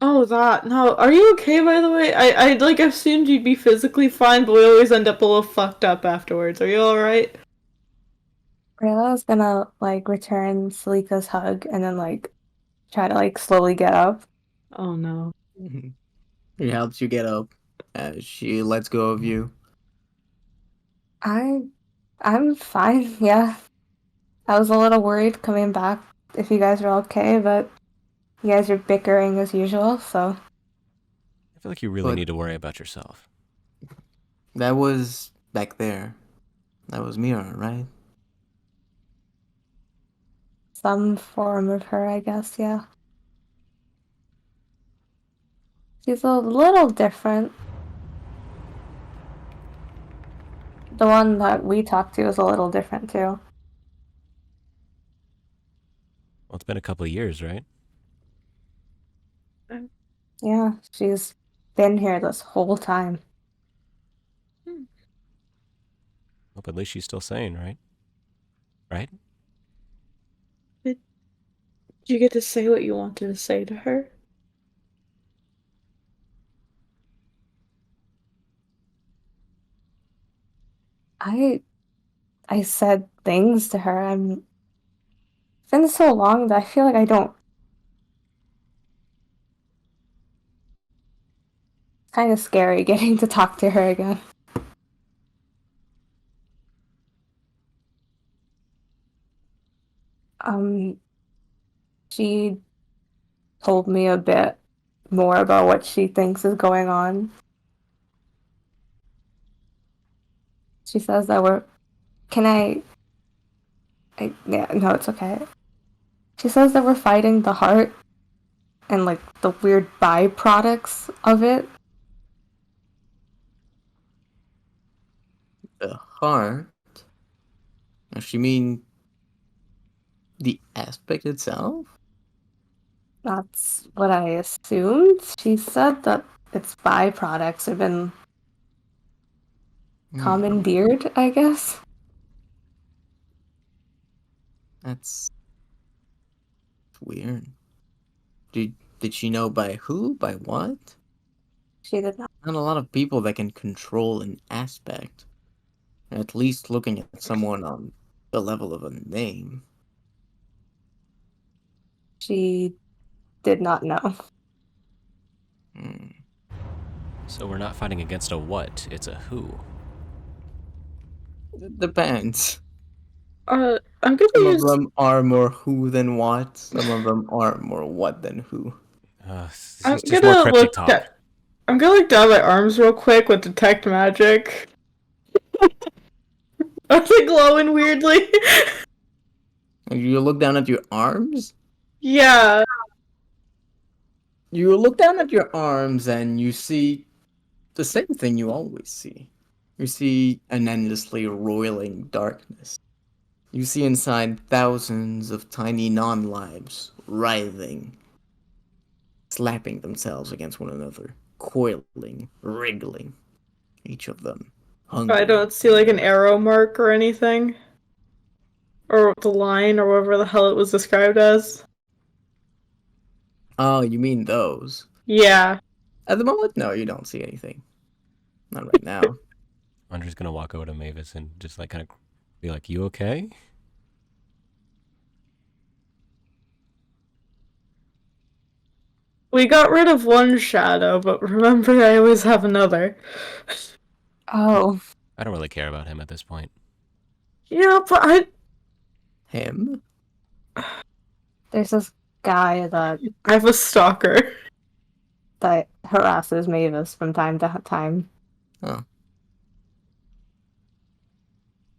Oh, that. No, are you okay, by the way? I like assumed you'd be physically fine, but we always end up a little fucked up afterwards. Are you alright? Rayla's gonna like return Salika's hug and then like try to like slowly get up. Oh no. He helps you get up as she lets go of you. I'm fine, yeah. I was a little worried coming back if you guys are okay, but you guys are bickering as usual, so I feel like you really But- need to worry about yourself. That was back there. That was Mira, right? some form of her, I guess, yeah. She's a little different. The one that we talked to is a little different too. Well, it's been a couple of years, right? Yeah, she's been here this whole time. Hope at least she's still sane, right? Right? Did you get to say what you wanted to say to her? I said things to her. It's been so long that I feel like I don't. It's kind of scary getting to talk to her again. Um, she told me a bit more about what she thinks is going on. She says that we're. Can yeah, no, it's okay. She says that we're fighting the heart and like the weird byproducts of it. The heart? Does she mean the aspect itself? That's what I assumed. She said that its byproducts have been commandeered, I guess. That's weird. Did she know by who? By what? She did not. Not a lot of people that can control an aspect. At least looking at someone on the level of a name. She did not know. Hmm. So we're not fighting against a what, it's a who. It depends. I'm gonna Some of use. them are more who than what. Some of them are more what than who. It's I'm just gonna more cryptic look. talk. I'm gonna look down my arms real quick with detect magic. Are they glowing weirdly? You look down at your arms? Yeah. You look down at your arms and you see the same thing you always see. You see an endlessly roiling darkness. You see inside thousands of tiny non-lives writhing, slapping themselves against one another, coiling, wriggling. Each of them hungry. I don't see like an arrow mark or anything. Or the line or whatever the hell it was described as. Oh, you mean those? Yeah. At the moment, no, you don't see anything. Not right now. Andre's gonna walk over to Mavis and just like kind of be like, "You okay?" We got rid of one shadow, but remember, I always have another. Oh, I don't really care about him at this point. Yeah, but Him? there's this guy that I have a stalker. harasses Mavis from time to time. Oh.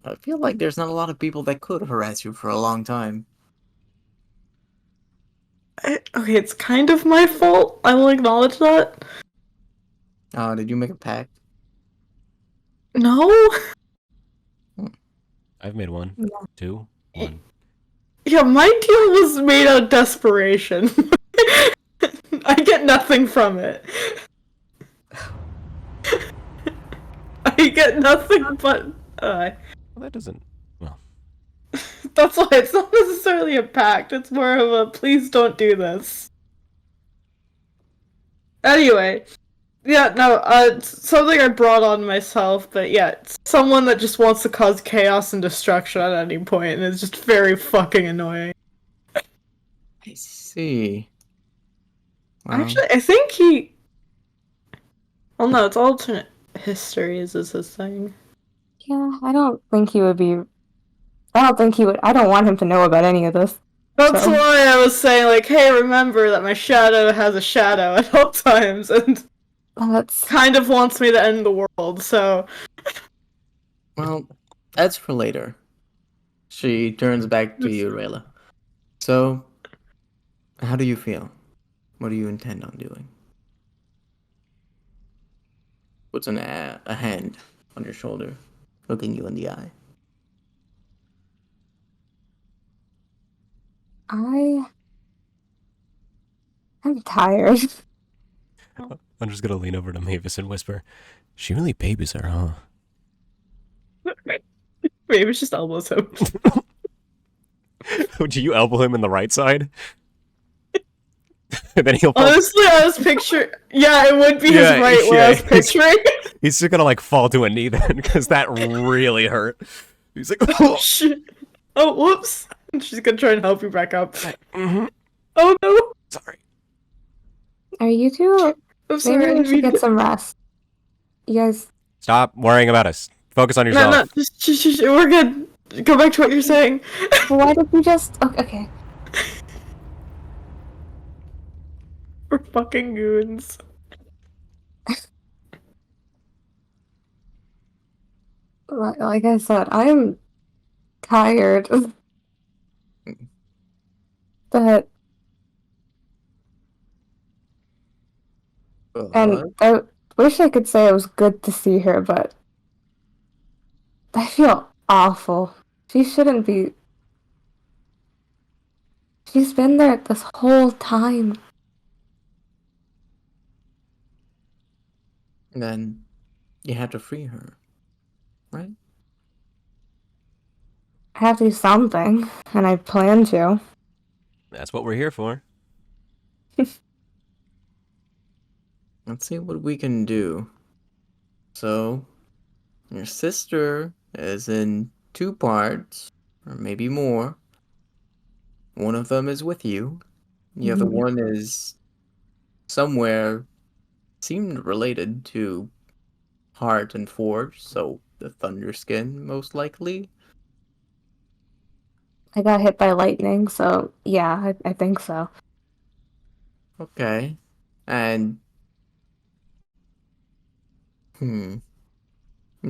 I feel like there's not a lot of people that could harass you for a long time. Okay, it's kind of my fault. I will acknowledge that. Did you make a pact? No? I've made one, Yeah. 2, 1. Yeah, my deal was made out of desperation. I get nothing from it. I get nothing but... Well, that doesn't. That's why it's not necessarily a pact. It's more of a please don't do this. Anyway, yeah, no, it's something I brought on myself, but yeah, it's someone that just wants to cause chaos and destruction at any point, and it's just very fucking annoying. I see. Wow. Actually, I think he. Well, no, it's alternate histories is his thing. Yeah, I don't think he would be. I don't think he would. I don't want him to know about any of this. That's So- why I was saying, like, hey, remember that my shadow has a shadow at all times, and That's kind of wants me to end the world, so. Well, that's for later. She turns back to you, Rayla. So, how do you feel? What do you intend on doing? Puts a hand on your shoulder, looking you in the eye. I'm tired. I'm just gonna lean over to Mavis and whisper, "She really babies her, huh?" Maybe it's just elbows him. Do you elbow him in the right side? And then he'll fall. Honestly, I was picturing. Yeah, it would be Yeah, his right where I was yeah. picturing. He's just gonna like fall to a knee then, because that really hurt. He's like, Oh, "Oh, shit. Oh, whoops. She's gonna try and help you back up. mhm, Oh, no. sorry." Are you two? I'm sorry. I Maybe we didn't should mean get to- some rest. You guys. Stop worrying about us. Focus on No, yourself. no. Just, we're good. Go back to what you're saying. Why did we just? Okay. We're fucking goons. Like I said, I'm tired. But and I wish I could say it was good to see her, but I feel awful. She shouldn't be. She's been there this whole time. Then you have to free her, right? I have to do something, and I plan to. That's what we're here for. Let's see what we can do. So, your sister is in 2 parts, or maybe more. One of them is with you. The other Mhm. one is somewhere seemed related to Heart and Forge, so the Thunderskin, most likely. I got hit by lightning, so yeah, I think so. Okay. And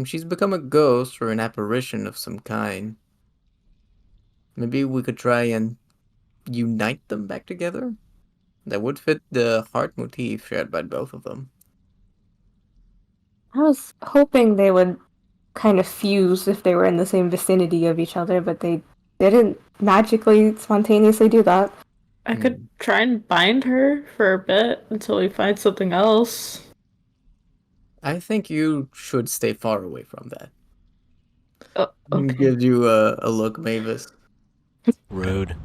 she's become a ghost or an apparition of some kind. Maybe we could try and unite them back together? That would fit the heart motif shared by both of them. I was hoping they would kind of fuse if they were in the same vicinity of each other, but they didn't magically, spontaneously do that. I could try and bind her for a bit until we find something else. I think you should stay far away from that. Okay. Gives you a look, Mavis. Rude.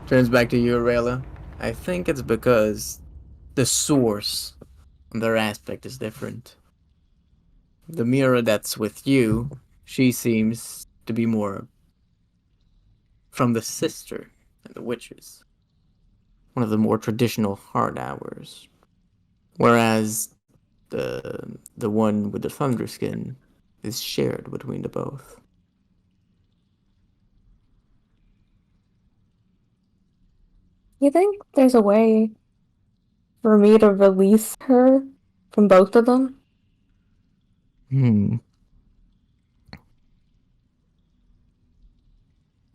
Turns back to you, Aurelia. I think it's because the source their aspect is different. The Mira that's with you, she seems to be more from the sister and the witches. One of the more traditional hard hours. Whereas the one with the thunder skin is shared between the both. You think there's a way for me to release her from both of them?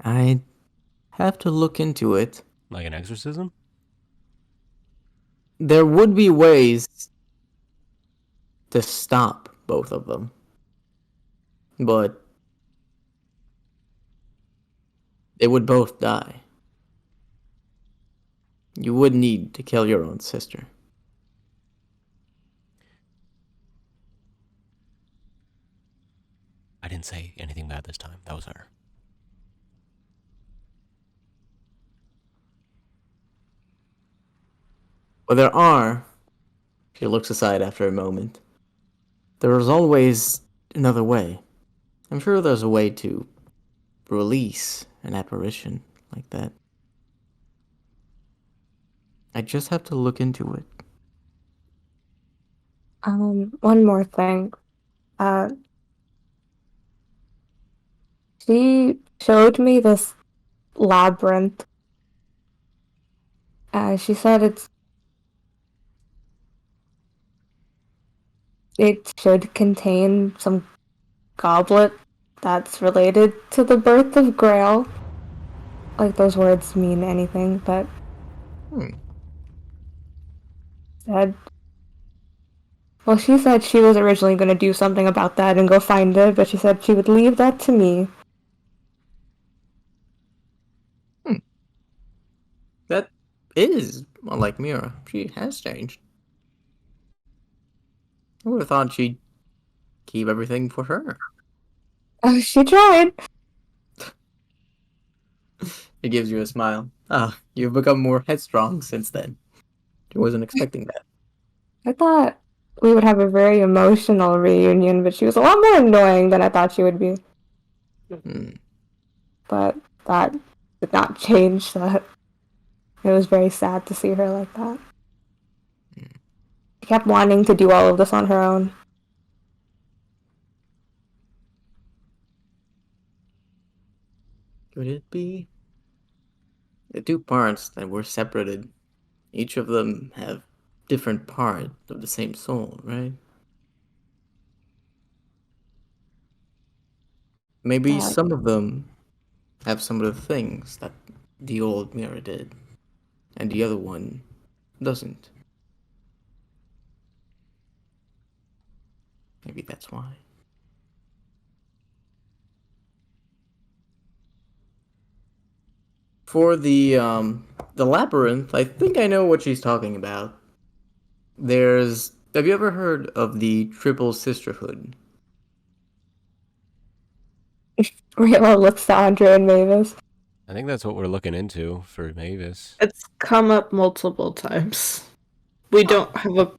I have to look into it. Like an exorcism? There would be ways to stop both of them. But they would both die. You would need to kill your own sister. I didn't say anything bad this time. That was her. But there are, she looks aside after a moment, there is always another way. I'm sure there's a way to release an apparition like that. I just have to look into it. One more thing. Uh, she showed me this labyrinth. She said it should contain some goblet that's related to the birth of Grail. Like those words mean anything, but said. Well, she said she was originally going to do something about that and go find it, but she said she would leave that to me. That is unlike Mira. She has changed. I would have thought she'd keep everything for her. Oh, she tried. It gives you a smile. Ah, you've become more headstrong since then. I wasn't expecting that. I thought we would have a very emotional reunion, but she was a lot more annoying than I thought she would be. But that did not change that. It was very sad to see her like that. She kept wanting to do all of this on her own. Could it be? The two parts that were separated, each of them have different part of the same soul, right? Maybe some of them have some of the things that the old Mira did, and the other one doesn't. Maybe that's why. For the labyrinth, I think I know what she's talking about. Have you ever heard of the Triple Sisterhood? Rayla looks to Andre and Mavis. I think that's what we're looking into for Mavis. It's come up multiple times. We don't have a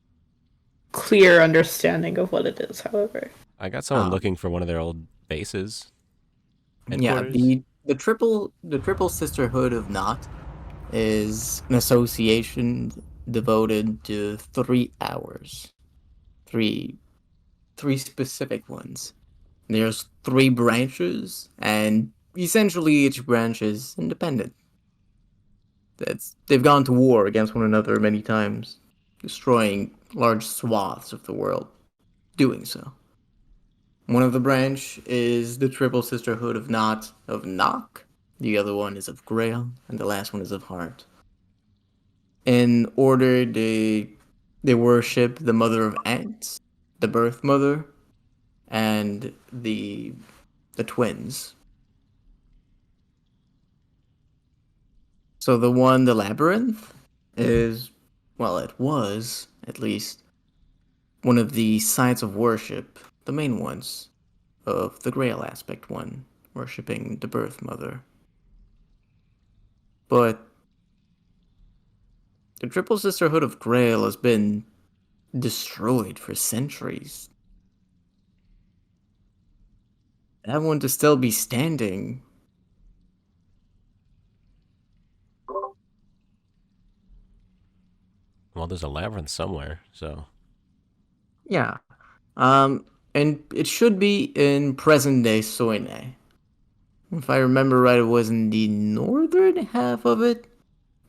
clear understanding of what it is, however. I got someone looking for one of their old bases. Yeah, Headquarters. the triple sisterhood of Not is an association devoted to 3 hours, three specific ones. There's 3 branches, and essentially each branch is independent. They've gone to war against one another many times, destroying large swaths of the world. Doing so. One of the branch is the Triple Sisterhood of Nock. The other one is of Grail, and the last one is of Heart. In order, they worship the Mother of Ants, the Birth Mother, and the twins. So the Labyrinth, is, well, it was at least one of the sites of worship, the main ones, of the Grail aspect one, worshipping the Birth Mother. But the Triple Sisterhood of Grail has been destroyed for centuries. That one to still be standing. Well, there's a labyrinth somewhere, so Yeah. And it should be in present day Soine. If I remember right, it was in the northern half of it.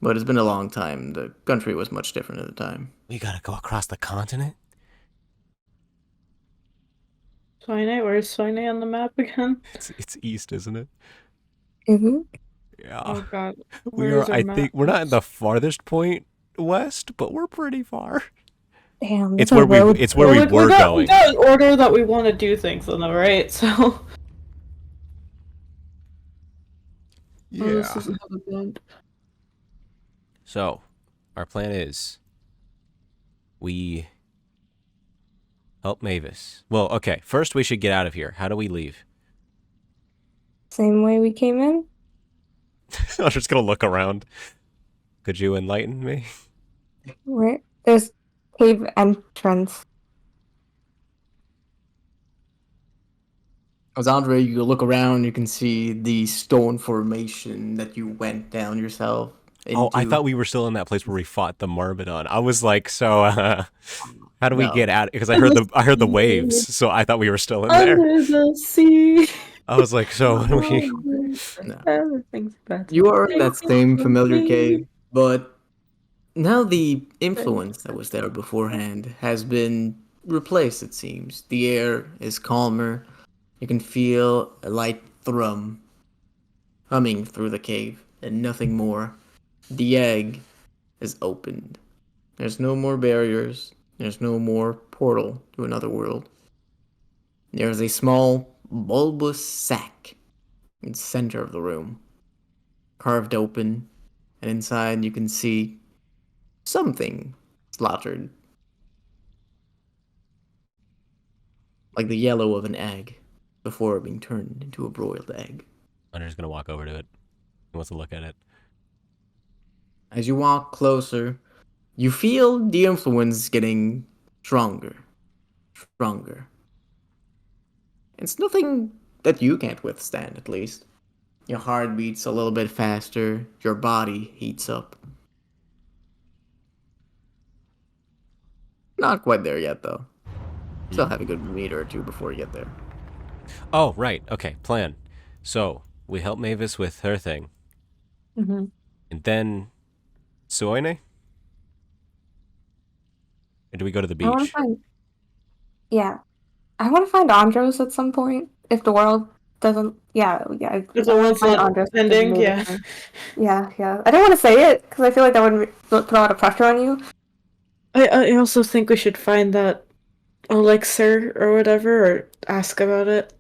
But it's been a long time. The country was much different at the time. we gotta go across the continent. Soine, where's Soine on the map again? It's east, isn't it? Mm-hmm. Yeah. Oh god. We Where's are. our I map? think we're not in the farthest point west, but we're pretty far. Damn, It's there's a where road. It's where we Well, were got, going. We got an order that we want to do things in, though, right? So. Oh, this doesn't have a blunt. So, our plan is we help Mavis. Well, okay. First, we should get out of here. How do we leave? Same way we came in? I'm just gonna look around. Could you enlighten me? Where? There's cave entrance. As Andre, you look around, you can see the stone formation that you went down yourself. Oh, I into. thought we were still in that place where we fought the Myrmidon. I was like, so how do we No. get out? Because I heard the waves, so I thought we were still in there. Under the sea. I was like, so when we No. Everything's better. You are in that same familiar cave, but now the influence that was there beforehand has been replaced, it seems. The air is calmer. You can feel a light thrum humming through the cave, and nothing more. The egg is opened. There's no more barriers. There's no more portal to another world. There's a small, bulbous sack in the center of the room, carved open, and inside you can see something slaughtered. Like the yellow of an egg before being turned into a broiled egg. I'm just gonna walk over to it. He wants to look at it. As you walk closer, you feel the influence getting stronger. Stronger. It's nothing that you can't withstand, at least. Your heart beats a little bit faster, your body heats up. Not quite there yet, though. Still have a good meter or two before you get there. Oh, right. Okay, plan. So we help Mavis with her thing, Mm-hmm. and then Suoine? Or do we go to the I want beach? to find. Yeah. I want to find Andros at some point. If the world doesn't. Yeah. If the world's find not Andros ending, moving yeah. on. Yeah. I don't want to say it because I feel like that would put a lot of pressure on you. I also think we should find that elixir or whatever, or ask about it.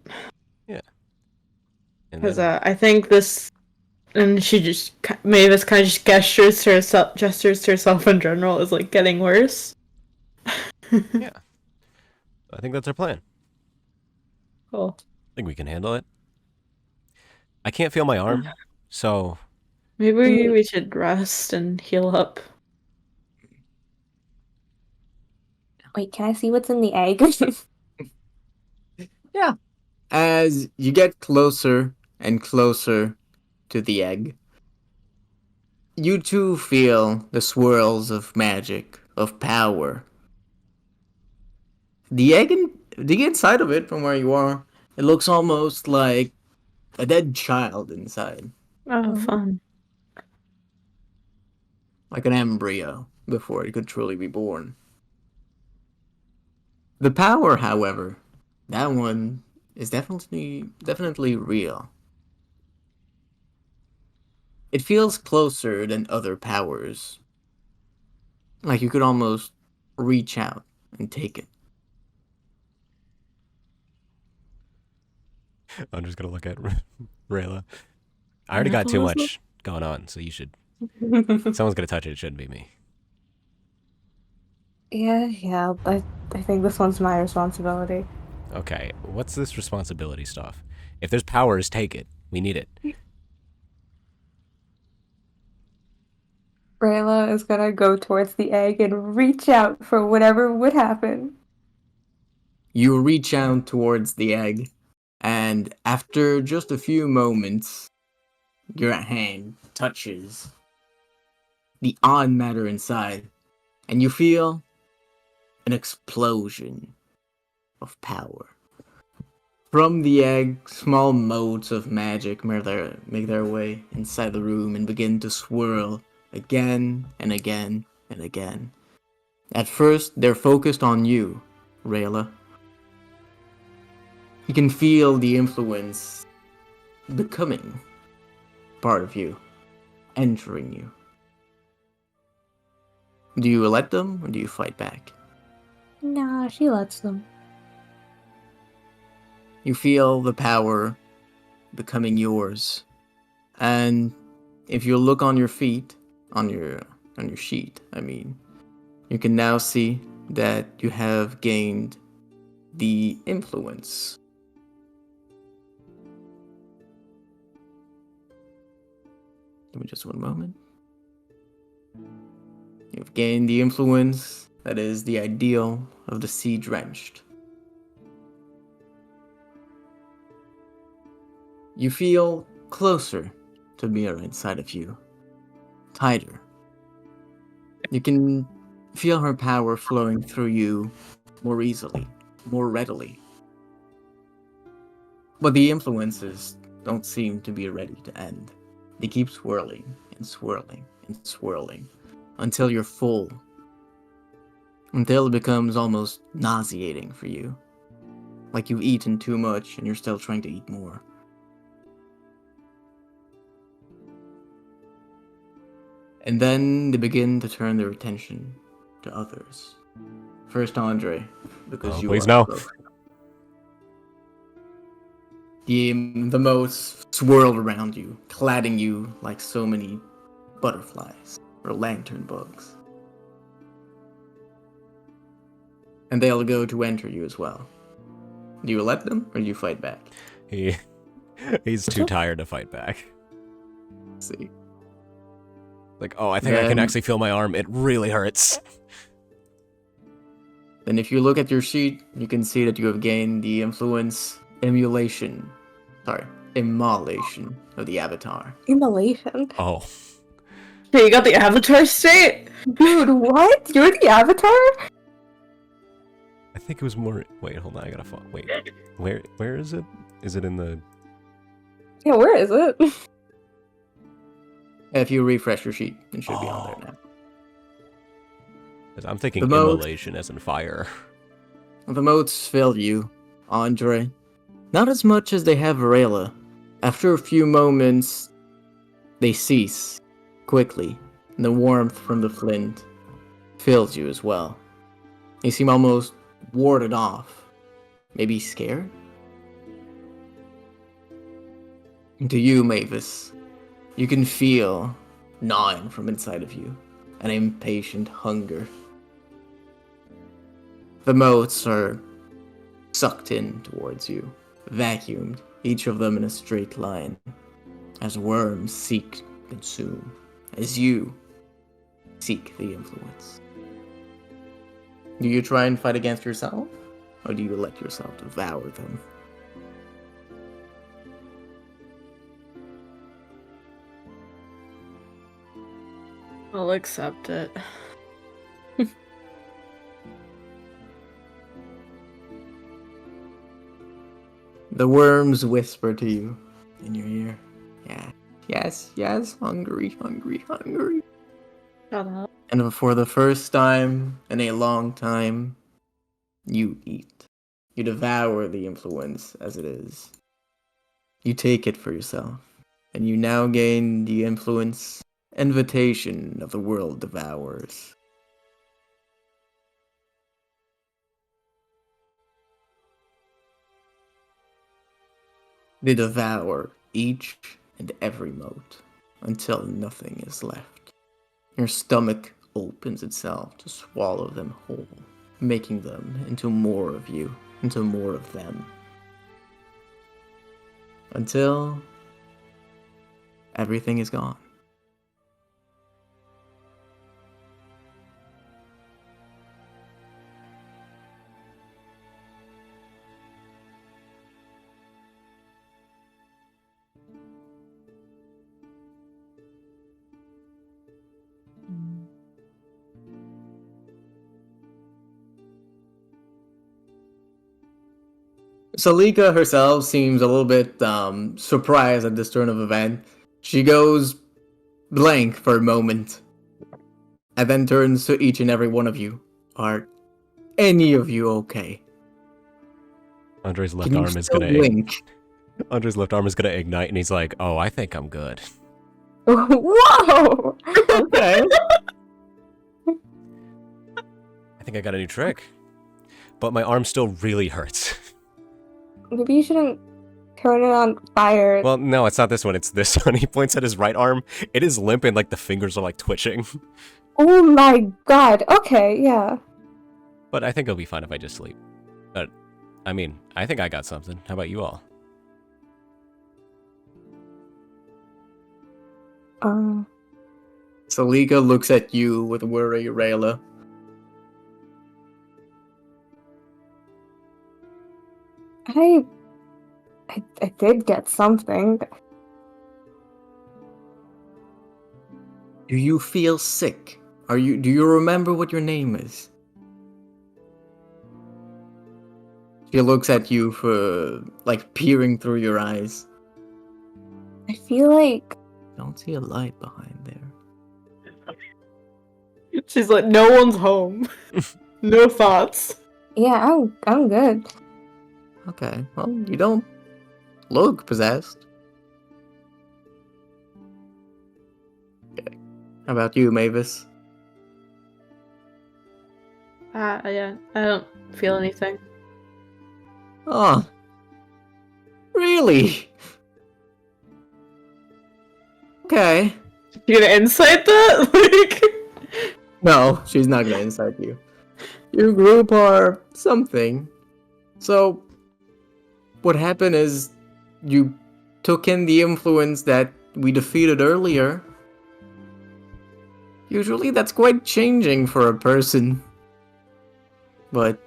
And Because then, I think this, and she just Mavis kind of just gestures to herself in general is like getting worse. yeah, I think that's our plan. Cool. I think we can handle it. I can't feel my arm, so Maybe we should rest and heal up. Wait, can I see what's in the egg? As you get closer and closer to the egg, you too feel the swirls of magic, of power. The inside of it, from where you are, it looks almost like a dead child inside, Oh, fun. like an embryo before it could truly be born. The power, however, that one is definitely real. It feels closer than other powers. Like you could almost reach out and take it. I'm just gonna look at Rayla. I already got too much going on, so you should. Someone's gonna touch it. It shouldn't be me. Yeah. I think this one's my responsibility. Okay, what's this responsibility stuff? If there's powers, take it. We need it. Rayla is gonna go towards the egg and reach out for whatever would happen. You reach out towards the egg, and after just a few moments, your hand touches the odd matter inside, and you feel an explosion of power. From the egg, small motes of magic make their way inside the room and begin to swirl again and again and again. At first, they're focused on you, Rayla. You can feel the influence becoming part of you, entering you. Do you let them, or do you fight back? Nah, she lets them. You feel the power becoming yours. And if you look on your feet, on your sheet, you can now see that you have gained the influence. Give me just one moment. You've gained the influence that is the ideal of the sea drenched. You feel closer to Mira inside of you, tighter. You can feel her power flowing through you more easily, more readily. But the influences don't seem to be ready to end. They keep swirling and swirling and swirling until you're full, until it becomes almost nauseating for you, like you've eaten too much and you're still trying to eat more. And then they begin to turn their attention to others. First, Andre, because you please are no. broken. The motes swirled around you, cladding you like so many butterflies or lantern bugs. And they'll go to enter you as well. Do you let them, or do you fight back? He's too tired to fight back. Let's see. Like, oh, I think I can Then- actually feel my arm. It really hurts. Then if you look at your sheet, you can see that you have gained the influence immolation of the avatar. Immolation. Oh, Yeah, you got the avatar state? Dude, what? You're the avatar? I think it was more. Wait, hold on. I gotta find. Wait, where is it? Is it in the? Yeah, where is it? If you refresh your sheet, it should be on there now. 'Cause I'm thinking The mode- immolation as in fire. The motes fill you, Andre. Not as much as they have Varela. After a few moments, they cease quickly, and the warmth from the flint fills you as well. You seem almost warded off. Maybe scared? To you, Mavis, you can feel gnawing from inside of you, an impatient hunger. The motes are sucked in towards you, vacuumed, each of them in a straight line, as worms seek to consume, as you seek the influence. Do you try and fight against yourself, or do you let yourself devour them? I'll accept it. The worms whisper to you in your ear. Yeah. Yes, hungry. Shut up. And for the first time in a long time, you eat. You devour the influence as it is. You take it for yourself, and you now gain the influence, invitation of the world devourers. They devour each and every mote until nothing is left. Your stomach opens itself to swallow them whole, making them into more of you, into more of them. Until everything is gone. Salika herself seems a little bit surprised at this turn of event. She goes blank for a moment, and then turns to each and every one of you. Are any of you okay? Andre's left Can you arm is still gonna blink? Andre's left arm is gonna ignite, and he's like, "Oh, I think I'm good." Whoa! Okay. I think I got a new trick, but my arm still really hurts. Maybe you shouldn't turn it on fire. Well, no, it's not this one. It's this one. He points at his right arm. It is limp, and like the fingers are like twitching. Oh my god. Okay, yeah. But I think it'll be fine if I just sleep. But I mean, I think I got something. How about you all? Salika looks at you with worry, Rayla. I did get something. Do you feel sick? Do you remember what your name is? She looks at you for like peering through your eyes. I feel like Don't see a light behind there. She's like, no one's home. No thoughts. yeah, I'm good. Okay, well, you don't look possessed. Okay. How about you, Mavis? Yeah, I don't feel anything. Oh, really? Okay. You gonna insight that? Like, No, she's not gonna incite you. Your group are something. So, what happened is you took in the influence that we defeated earlier. Usually that's quite changing for a person. But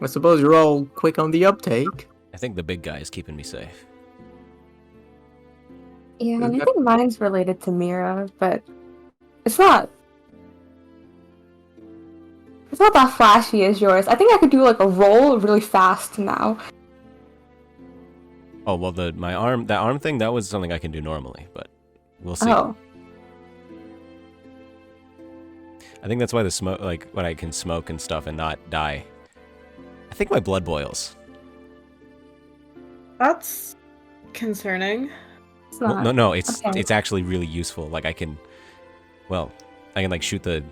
I suppose you're all quick on the uptake. I think the big guy is keeping me safe. Yeah, and I think mine's related to Mira, but it's not that flashy as yours. I think I could do like a roll really fast now. Oh well, that arm thing, that was something I can do normally, but we'll see. Oh. I think that's why the smoke, like when I can smoke and stuff and not die. I think my blood boils. that's concerning. It's Well, not. no, it's Okay. it's actually really useful. Like I can like shoot the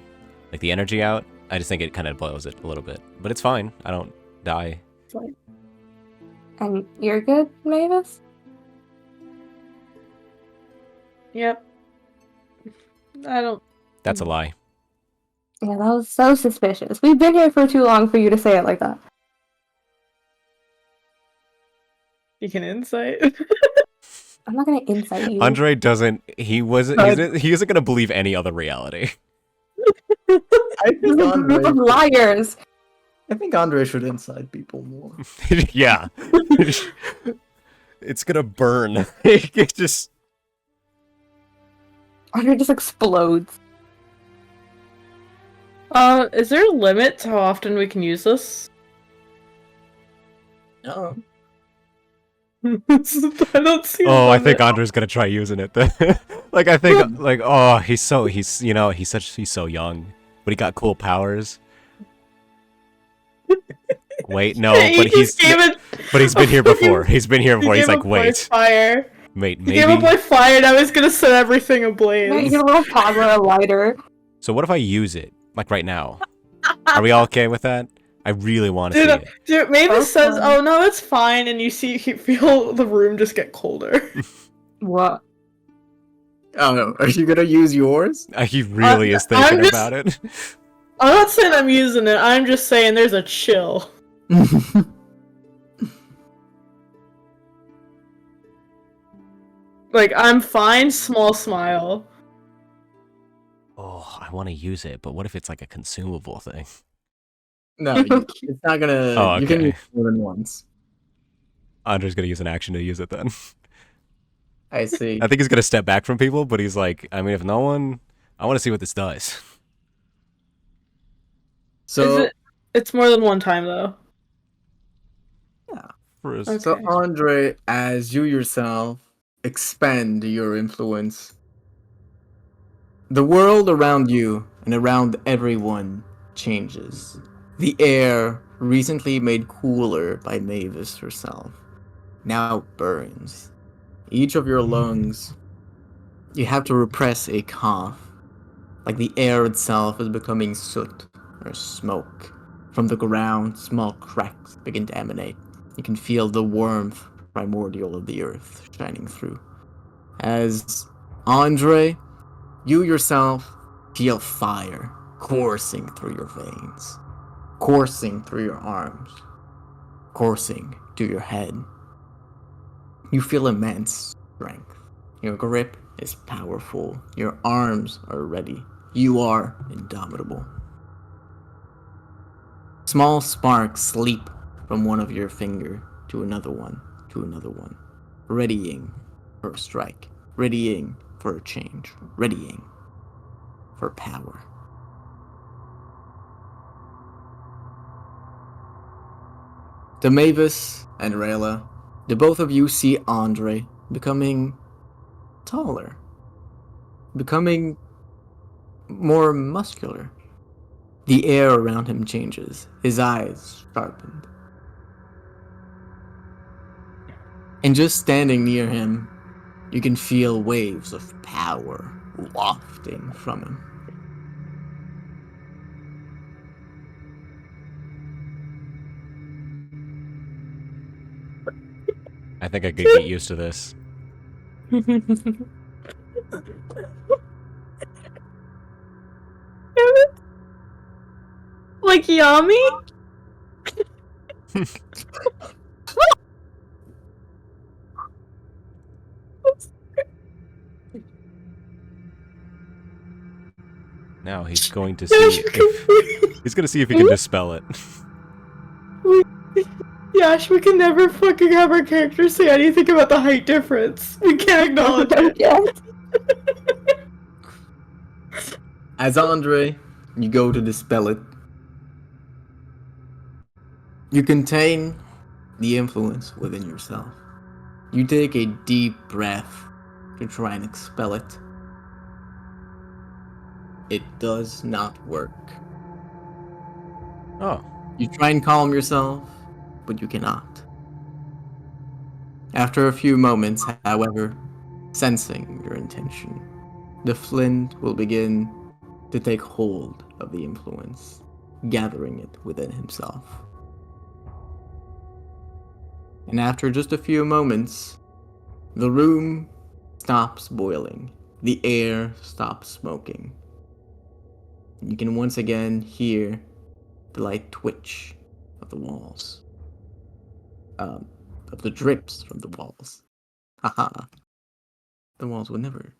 energy out. I just think it kind of boils it a little bit, but it's fine. I don't die. And you're good, Mavis? Yep. I don't. That's a lie. Yeah, that was so suspicious. We've been here for too long for you to say it like that. You can insight. I'm not gonna insight you. Andre doesn't. He isn't gonna believe any other reality. I This is a group of liars. Andre should incite people more. Yeah. It's gonna burn. It just. Andre just explodes. Is there a limit to how often we can use this? No. I don't see. a Oh, I limit. think Andre's gonna try using it. Like I think, like oh, he's so young, but he got cool powers. Wait, no, He but just gave it- he's been here before. He's been here before. he He's gave like, a boy wait, fire. wait, He gave a maybe. boy fire, and I was gonna set everything ablaze. You get a little toddler, a lighter. So what if I use it like right now? Are we all okay with that? I really want to see it. Dude, Mavis That's says, fine. "Oh no, it's fine," and you feel the room just get colder. What? Oh no, are you gonna use yours? He really is I'm thinking just- about it. I'm not saying I'm using it. I'm just saying there's a chill. Like I'm fine. Small smile. Oh, I want to use it, but what if it's like a consumable thing? No, it's not gonna. Oh, You can okay. use it more than once. Andre's gonna use an action to use it then. I see. I think he's gonna step back from people, but he's like, I mean, if no one, I want to see what this does. So It's more than one time though. For us. Okay. So Andre, as you yourself expand your influence, the world around you and around everyone changes. The air, recently made cooler by Mavis herself, now burns. Each of your lungs, you have to repress a cough, like the air itself is becoming soot or smoke. From the ground, small cracks begin to emanate. You can feel the warmth primordial of the earth shining through. As Andre, you yourself feel fire coursing through your veins, coursing through your arms, coursing to your head. You feel immense strength. Your grip is powerful. Your arms are ready. You are indomitable. Small sparks leap from one of your finger to another one, readying for a strike, readying for a change, readying for power. To Mavis and Rayla, the both of you see Andre becoming taller, becoming more muscular. The air around him changes, his eyes sharpened. And just standing near him, you can feel waves of power wafting from him. I think I could get used to this. Like Yami? Now he's going to see if he can dispel it. Yash, we can never fucking have our characters say anything about the height difference. We can't acknowledge it. Yeah. As Andre, you go to dispel it. You contain the influence within yourself. You take a deep breath to try and expel it. It does not work. Oh, You try and calm yourself, but you cannot. After a few moments, however, sensing your intention, the flint will begin to take hold of the influence, gathering it within himself. And after just a few moments, the room stops boiling, the air stops smoking. You can once again hear the light twitch of the walls. Of the drips from the walls. Haha. The walls would never.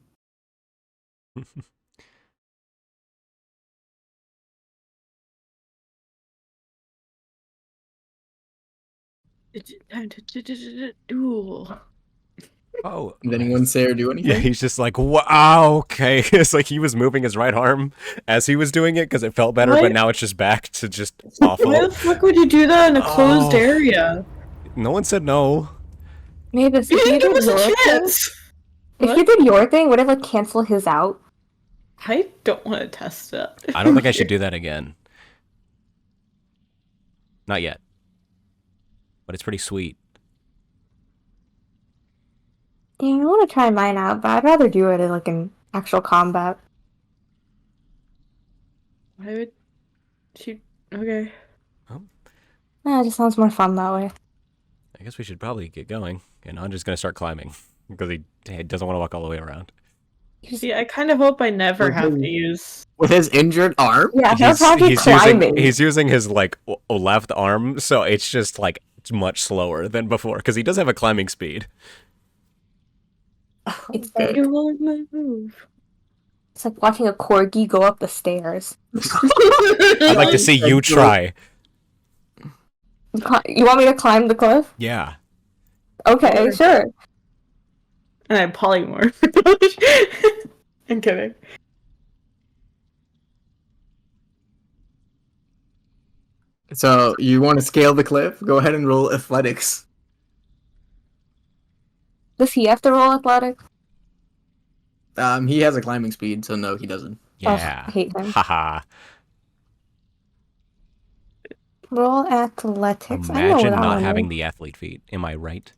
Duel. oh. Did anyone say or do anything? Yeah, he's just like, wow, okay. It's like he was moving his right arm as he was doing it because it felt better, What? but now it's just back to just awful. Why the fuck would you do that in a closed Oh. area? No one said no. Mavis, You if you didn't give did us a your thing, chance! if you did your thing, would it like cancel his out? I don't want to test it. I don't think I should do that again. Not yet. But it's pretty sweet. Yeah, I want to try mine out, but I'd rather do it in like an actual combat. Why would she? Okay. It just sounds more fun that way. I guess we should probably get going. And Andre's going to start climbing because he doesn't want to walk all the way around. See, I kind of hope I never have to use. With his injured arm? Yeah, he'll probably climbing. He's using his like left arm, so it's just like it's much slower than before because he does have a climbing speed. It's Okay. You won't move. It's like watching a corgi go up the stairs. I'd like to see you try. You want me to climb the cliff? Yeah. Okay, sure. And I polymorph. I'm kidding. So, you want to scale the cliff? Go ahead and roll athletics. Does he have to roll athletics? He has a climbing speed, so no, he doesn't. Yeah. I hate him. Haha. Roll athletics. I know what Imagine I not wanna having do. the athlete feat. Am I right?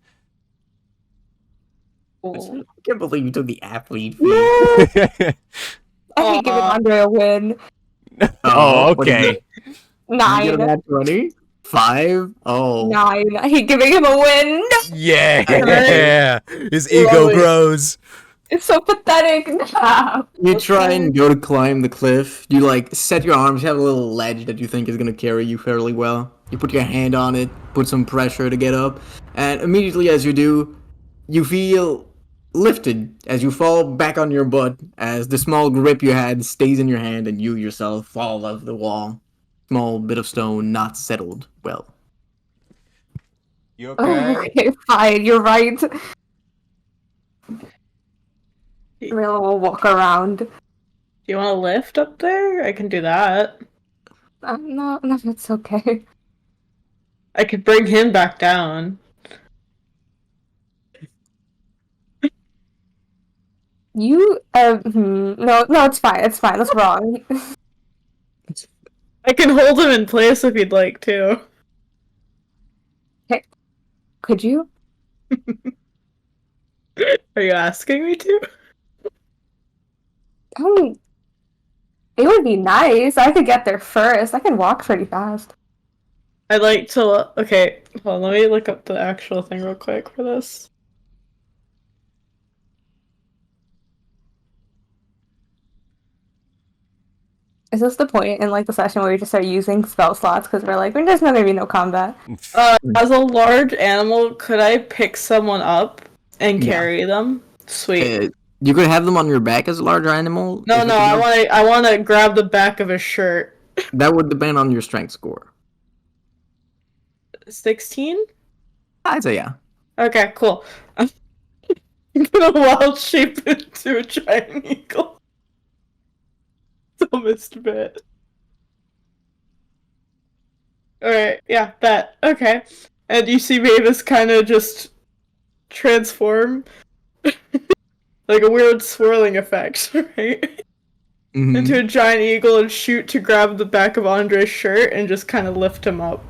I can't believe you took the athlete feat. I hate giving Aw. Andre a win. Oh, what did you okay. get? Did you get a 9. nat 20? 5? Oh. 9. I hate giving him a win. Yeah. His ego Lovely. grows. It's so pathetic. No. You try and go to climb the cliff. You like set your arms. You have a little ledge that you think is gonna carry you fairly well. You put your hand on it, put some pressure to get up, and immediately as you do, you feel lifted as you fall back on your butt as the small grip you had stays in your hand and you yourself fall off the wall. Small bit of stone not settled well. You Okay, fine. You're right. Rayla will walk around. Do you want to lift up there? I can do that. No, it's okay. I could bring him back down. You, no, it's fine. It's fine. That's wrong. I can hold him in place if you'd like to. Could you? Are you asking me to? It would be nice. I could get there first. I can walk pretty fast. I'd like to. Okay, hold on, let me look up the actual thing real quick for this. Is this the point in like the session where we just start using spell slots because we're like, there's not gonna be no combat? As a large animal, could I pick someone up and Yeah. carry them? Sweet. You could have them on your back as a larger animal. No, if no, you I want. I want to grab the back of his shirt. That would depend on your strength score. 16? I'd say yeah. Okay, cool. I'm gonna wild shape into a giant eagle. Dumbest bit. Alright, yeah, that. Okay. And you see Mavis kind of just transform. Like a weird swirling effect, right? Mhm. Into a giant eagle and shoot to grab the back of Andre's shirt and just kind of lift him up.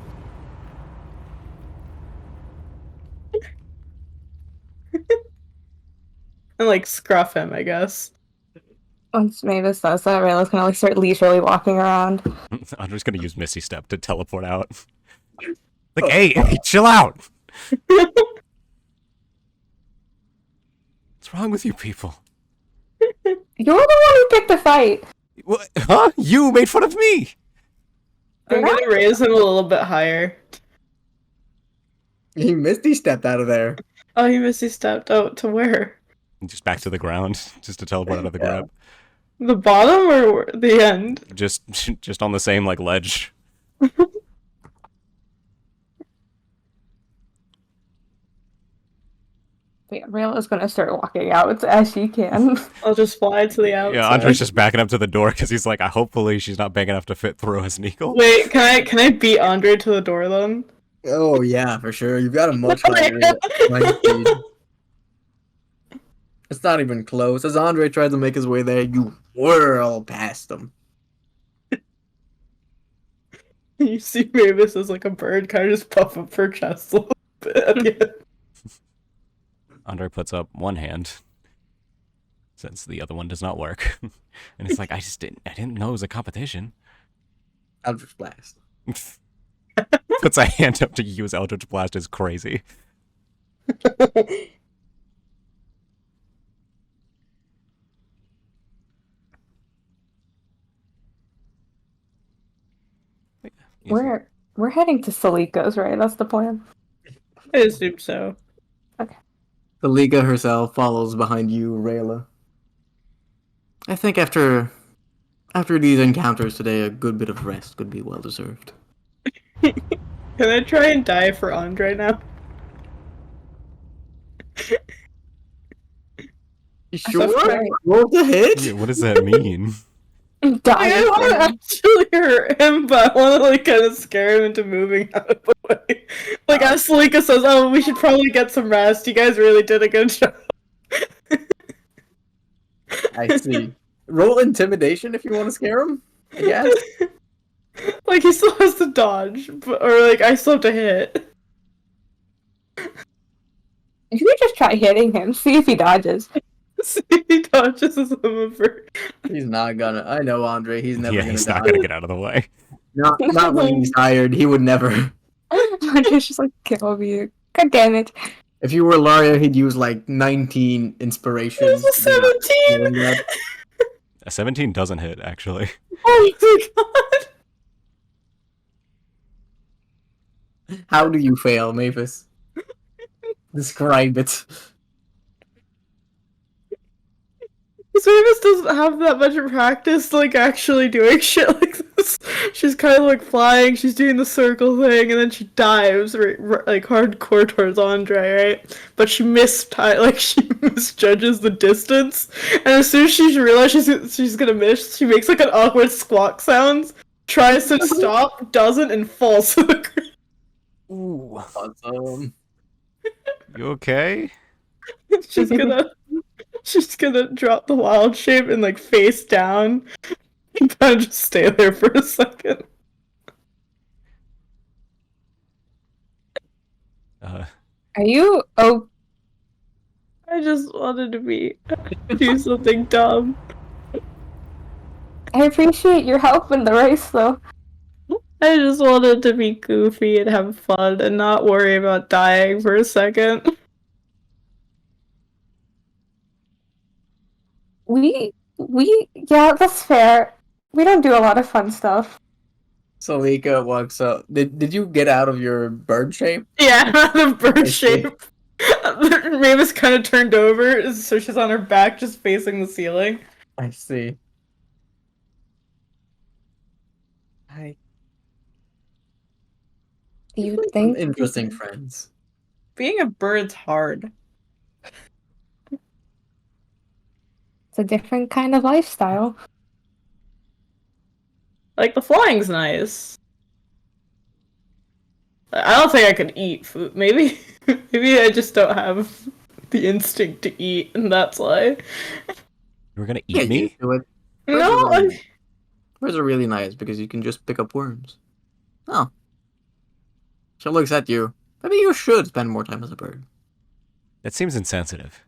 And like scruff him, I guess. Once Mavis does that, Rayla's gonna like start leisurely walking around. I'm just gonna use Misty Step to teleport out. Like, hey, chill out. What's wrong with you people? You're the one who picked the fight. What? Huh? You made fun of me. I'm Did I? gonna raise him a little bit higher. He Misty stepped out of there. Oh, he Misty stepped out to where? Just back to the ground, just to teleport out of the Yeah. grab. The bottom or the end? Just on the same like ledge. Yeah, Rayla's gonna start walking out as she can. I'll just fly to the outside. Yeah, Andre's just backing up to the door because he's like, hopefully she's not big enough to fit through as an eagle. Wait, can I beat Andre to the door then? Oh yeah, for sure. You've got a much higher flying speed. It's not even close. As Andre tried to make his way there, you whirl past him. You see Mavis as like a bird kind of just puff up her chest a little bit. Andre puts up one hand since the other one does not work, and it's like, I didn't know it was a competition. Eldritch Blast. Puts a hand up to use Eldritch Blast is crazy. We're heading to Salika's, right? That's the plan. I assume so. The Liga herself follows behind you, Rayla. I think after these encounters today, a good bit of rest could be well deserved. Can I try and die for Andre now? You sure? That's right. Roll the hit? Yeah, what does that mean? Like, I don't want to actually hurt him, but I want to like kind of scare him into moving out of the way. Like as Salika says, "Oh, we should probably get some rest. You guys really did a good job." I see. Roll intimidation if you want to scare him. Yes. Like he still has to dodge, or like I still have to hit. You could just try hitting him, see if he dodges. See if he dodges as I'm a bird. He's not gonna. I know Andre. He's never Yeah, gonna he's die. not gonna get out of the way. Not when he's tired. He would never. Andre's just like, kill me. God damn it. If you were Laria, he'd use like 19 inspirations. It was a 17! A 17 doesn't hit, actually. Oh my god! How do you fail, Mavis? Describe it. Because Mavis doesn't have that much practice, like, actually doing shit like this. She's kind of, like, flying, she's doing the circle thing, and then she dives, like, hardcore towards Andre, right? But she she misjudges the distance, and as soon as she realizes she's gonna miss, she makes, like, an awkward squawk sound, tries to stop, doesn't, and falls to the ground. Ooh. Awesome. You okay? She's gonna drop the wild shape and like face down and kind of just stay there for a second. Uh, Are you oh I just wanted to do something dumb. I appreciate your help in the race though. I just wanted to be goofy and have fun and not worry about dying for a second. Yeah, that's fair. We don't do a lot of fun stuff. Salika walks up. Did you get out of your bird shape? Yeah, out of bird I see. shape. Mavis kind of turned over, so she's on her back just facing the ceiling. I see. I You some think interesting friends. Being a bird's hard. it's a different kind of lifestyle? Like, the flying's nice. I don't think I could eat food. Maybe I just don't have the instinct to eat, and that's why. you were gonna eat me? You do it. No, Birds are really nice because you can just pick up worms. Oh. She looks at you. Maybe you should spend more time as a bird. That seems insensitive.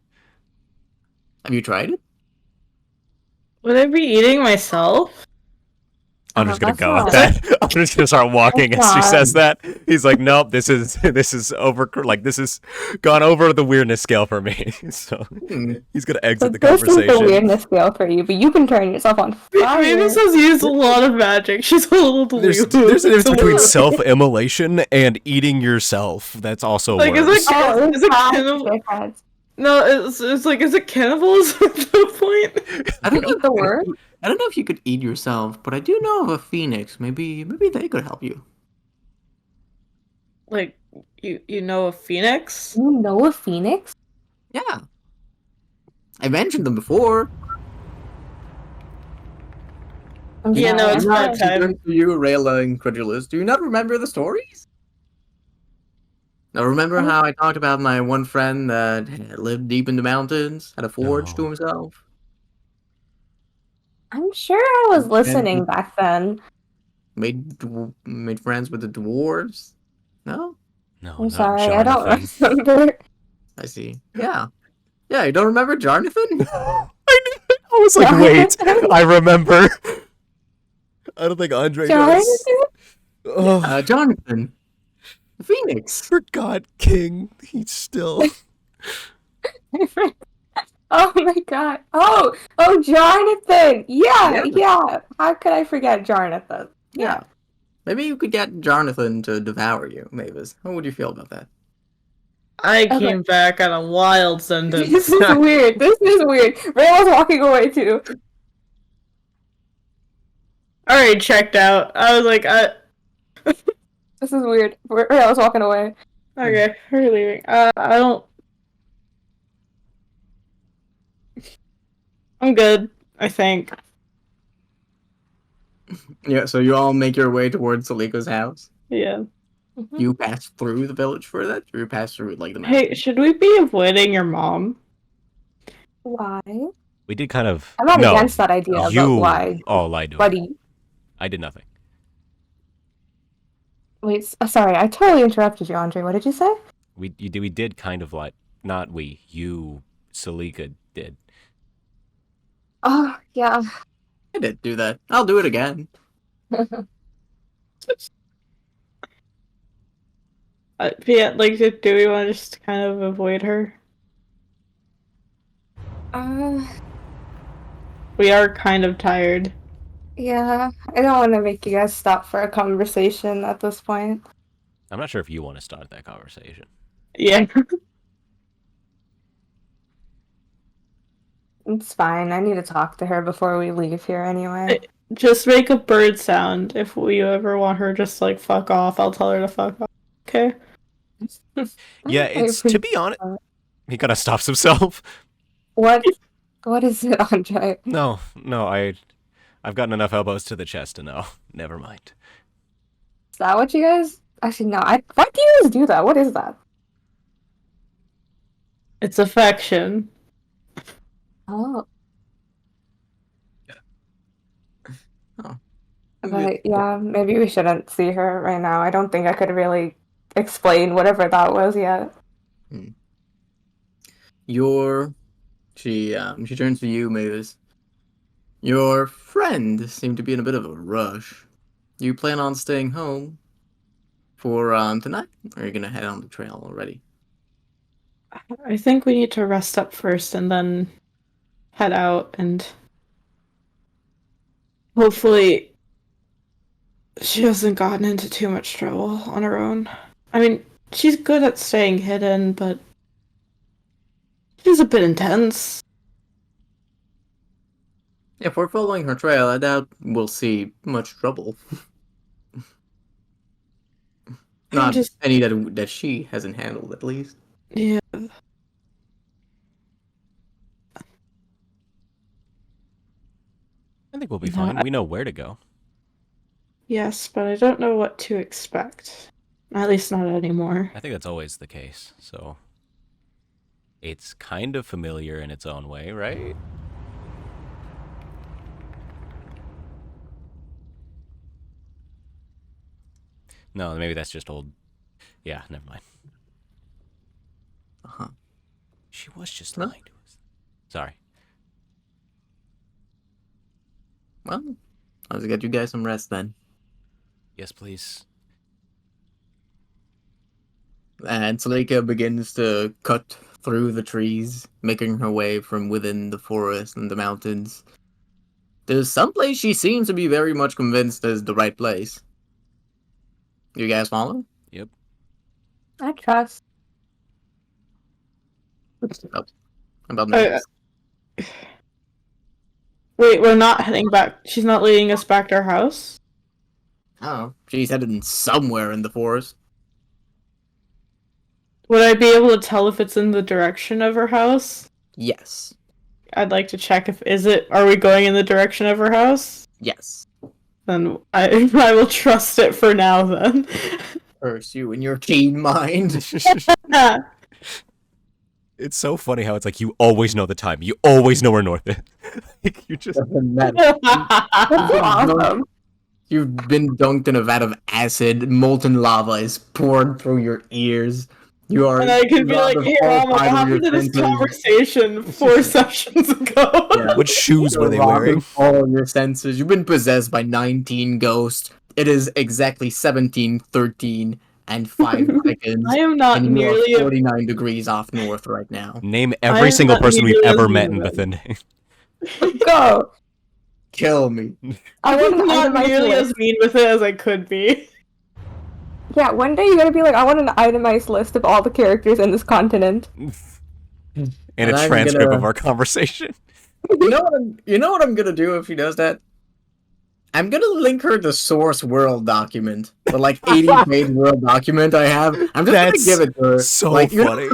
Have you tried it? would I be eating myself? I'm just gonna that's go not- with that. I'm just gonna start walking as she That's says that. He's like, nope, this is over. Like this has gone over the weirdness scale for me. So Hmm. he's gonna So exit the this is the conversation. weirdness scale for you, but you can turn yourself on fire. Mavis has used a lot of magic. She's a little There's delulu. a difference between Delulu. self-immolation and eating yourself. That's also Like, is worse. it- Oh, Is it it's cannibal- different. No, it's like, is it cannibalism at that point? I don't Eat the word? I don't know if you could eat yourself, but I do know of a phoenix. Maybe they could help you. Like, you know a phoenix? You know a phoenix? Yeah. I mentioned them before. I'm Yeah, no, sorry, it's I'm not not- time. To you, Rayla Incredulous. Do you not remember the stories? Now remember how I talked about my one friend that lived deep in the mountains, had a forge to No. himself? I'm sure I was listening back then. Made friends with the dwarves? No? No, I'm not sorry, I don't Jonathan. remember. I see. Yeah. Yeah, you don't remember Jonathan? I was like, wait, I remember. I don't think Andre does. Oh, Jonathan. The Phoenix. forgot King. He's still. Oh my god. Oh, Jonathan. Yeah. How could I forget Jonathan? Yeah. Maybe you could get Jonathan to devour you, Mavis. How would you feel about that? I came back on a wild sentence. This is weird. Ray was walking away too. Alright, checked out. I was like, This is weird. Ray was walking away. okay, we're leaving. I don't. I'm good, I think. Yeah, so you all make your way towards Salika's house. Yeah. Mhm. You pass through the village for that, or you pass through like the Hey, mountain? should we be avoiding your mom? Why? We did kind of. I'm not No, against that idea, but you why? all lied to her. Buddy. I did nothing. Wait, sorry, I totally interrupted you, Andre. What did you say? We did kind of lie. Not we. You, Salika did. Oh, yeah. I did do that. I'll do it again. Yeah, like, do we want to just kind of avoid her? Uh, We are kind of tired. yeah. I don't want to make you guys stop for a conversation at this point. I'm not sure if you want to start that conversation. Yeah. It's fine. I need to talk to her before we leave here anyway. Just make a bird sound. If we ever want her just like fuck off, I'll tell her to fuck off. Okay? Yeah, it's to be honest. He kind of stops himself. What is it, Andre? No, I've gotten enough elbows to the chest to know. Never mind. Is that what you guys? Actually, no. Why do you guys do that? What is that? It's affection. Oh, Oh. but yeah, maybe we shouldn't see her right now. I don't think I could really explain whatever that was yet. She turns to you, Mavis. Your friend seemed to be in a bit of a rush. You plan on staying home for tonight, or are you gonna head on the trail already? I think we need to rest up first and then head out and hopefully she hasn't gotten into too much trouble on her own. I mean, she's good at staying hidden, but she's a bit intense. If we're following her trail, I doubt we'll see much trouble. Not just- any that she hasn't handled, at least. Yeah. I think we'll be No, fine. We know where to go. Yes, but I don't know what to expect. At least not anymore. I think that's always the case. So it's kind of familiar in its own way, right? No, maybe that's just old. Yeah, never mind. Uh-huh. She was just No. lying to us. Sorry. Well, I'll get you guys some rest then. Yes, please. And Salika begins to cut through the trees, making her way from within the forest and the mountains. There's some place she seems to be very much convinced is the right place. You guys follow? Yep. I trust. About Uh, that. Wait, we're not heading back. She's not leading us back to our house? Oh, she's headed somewhere in the forest. Would I be able to tell if it's in the direction of her house? Yes. I'd like to check if are we going in the direction of her house? Yes. Then I will trust it for now then. Curse you in your keen mind. It's so funny how it's like you always know the time. You always know where north is. Like, you just That's awesome. You've been dunked in a vat of acid. Molten lava is poured through your ears. You are. And I could be like, hey Mom, what happened to this conversation 4 sessions ago? Yeah. What shoes were they You're robbed wearing? of all your senses. You've been possessed by 19 ghosts. It is exactly 17, 13, and 5 seconds. I am not And you nearly are a 49 degrees off north right now. Name I every am single not person we've nearly ever as met in human. Bethune. Go. Kill me. I want I'm an not itemized nearly list. as mean with it as I could be. Yeah, one day you're gonna be like, I want an itemized list of all the characters in this continent. And And a I'm transcript gonna- of our conversation. You know what I'm gonna do if she does that? I'm gonna link her the source world document, the like 80-page world document I have. I'm just That's gonna give it to her. so like, funny.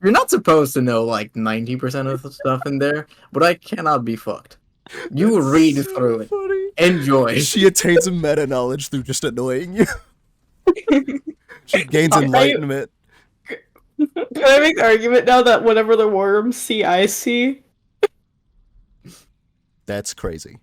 You're not supposed to know like 90% of the stuff in there, but I cannot be fucked. You That's read so through it. funny. Enjoy. She attains a meta knowledge through just annoying you. She gains Are you- enlightenment. Can I make the argument now that whenever the worms see, I see? That's crazy.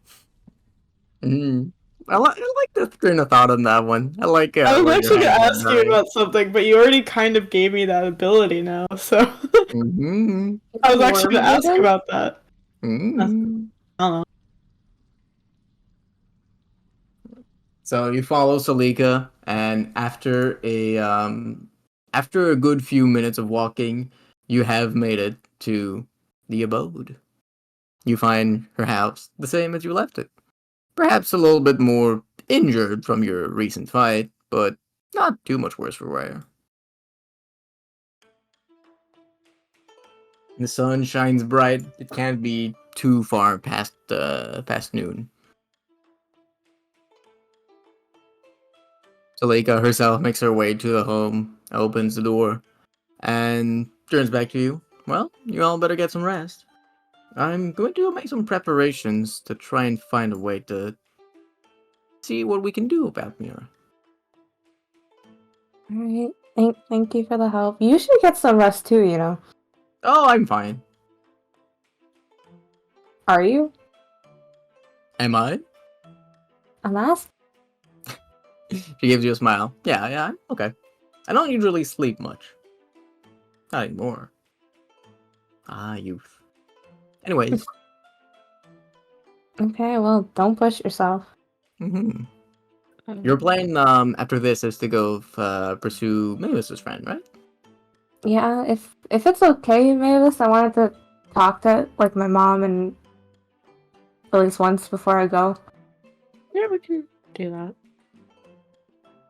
Mm. I like the train of thought on that one. I like. I was where actually you're gonna heading ask there, you right? about something, but you already kind of gave me that ability now, so Mhm. I was actually gonna ask Worm about that. Mhm. I don't know. So you follow Salika, and after a good few minutes of walking, you have made it to the abode. You find her house the same as you left it. Perhaps a little bit more injured from your recent fight, but not too much worse for wear. The sun shines bright. It can't be too far past noon. Salika herself makes her way to the home, opens the door, and turns back to you. Well, you all better get some rest. I'm going to make some preparations to try and find a way to see what we can do about Mira. Alright. Thank you for the help. You should get some rest too, you know. Oh, I'm fine. Are you? Am I? I'm asking. She gives you a smile. Yeah, I'm okay. I don't usually sleep much. Not anymore. Ah, youth. Anyways. Okay, well, don't push yourself. hmm Your plan after this is to go pursue Mavis's friend, right? Yeah, if it's okay, Mavis, I wanted to talk to like my mom and at least once before I go. Yeah, we can do that.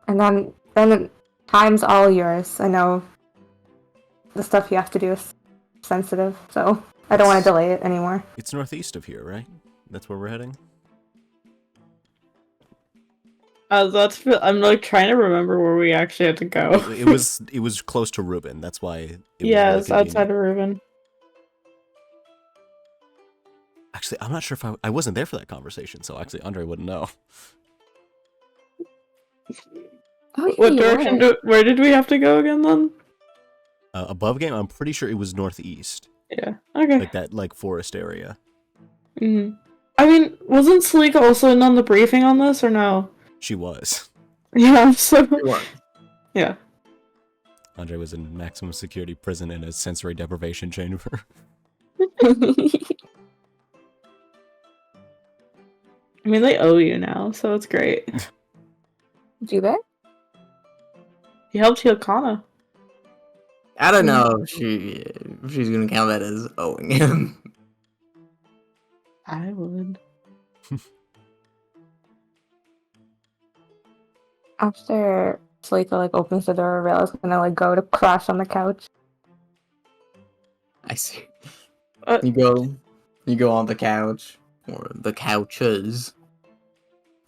And then time's all yours. I know the stuff you have to do is sensitive, so I don't want to delay it anymore. It's northeast of here, right? That's where we're heading. I'm like trying to remember where we actually had to go. It was close to Reuben. That's why. It was Yeah, really it's outside convenient. of Reuben. Actually, I'm not sure if I wasn't there for that conversation, so actually Andre wouldn't know. Oh, yeah, What you direction? were. Where did we have to go again then? Above game, I'm pretty sure it was northeast, Yeah. Okay. like that, like forest area. hmm I mean, wasn't Salika also in on the briefing on this or no? She was. Yeah. So. You are. Yeah. Andre was in maximum security prison in a sensory deprivation chamber. I mean, they owe you now, so it's great. Do they? He helped heal Kana. I don't know if she's gonna count that as owing him. I would. After Salika like opens the door, Rayla's gonna like go to crash on the couch. I see. Uh, You go on the couch or the couches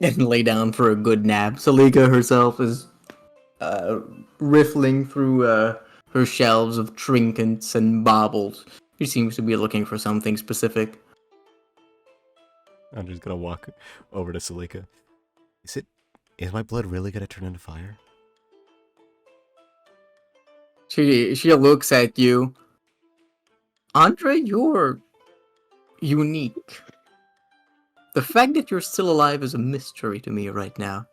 and lay down for a good nap. Salika herself is riffling through her shelves of trinkets and baubles. She seems to be looking for something specific. Andre's gonna walk over to Salika. Is my blood really gonna turn into fire? She looks at you. Andre, you're unique. The fact that you're still alive is a mystery to me right now.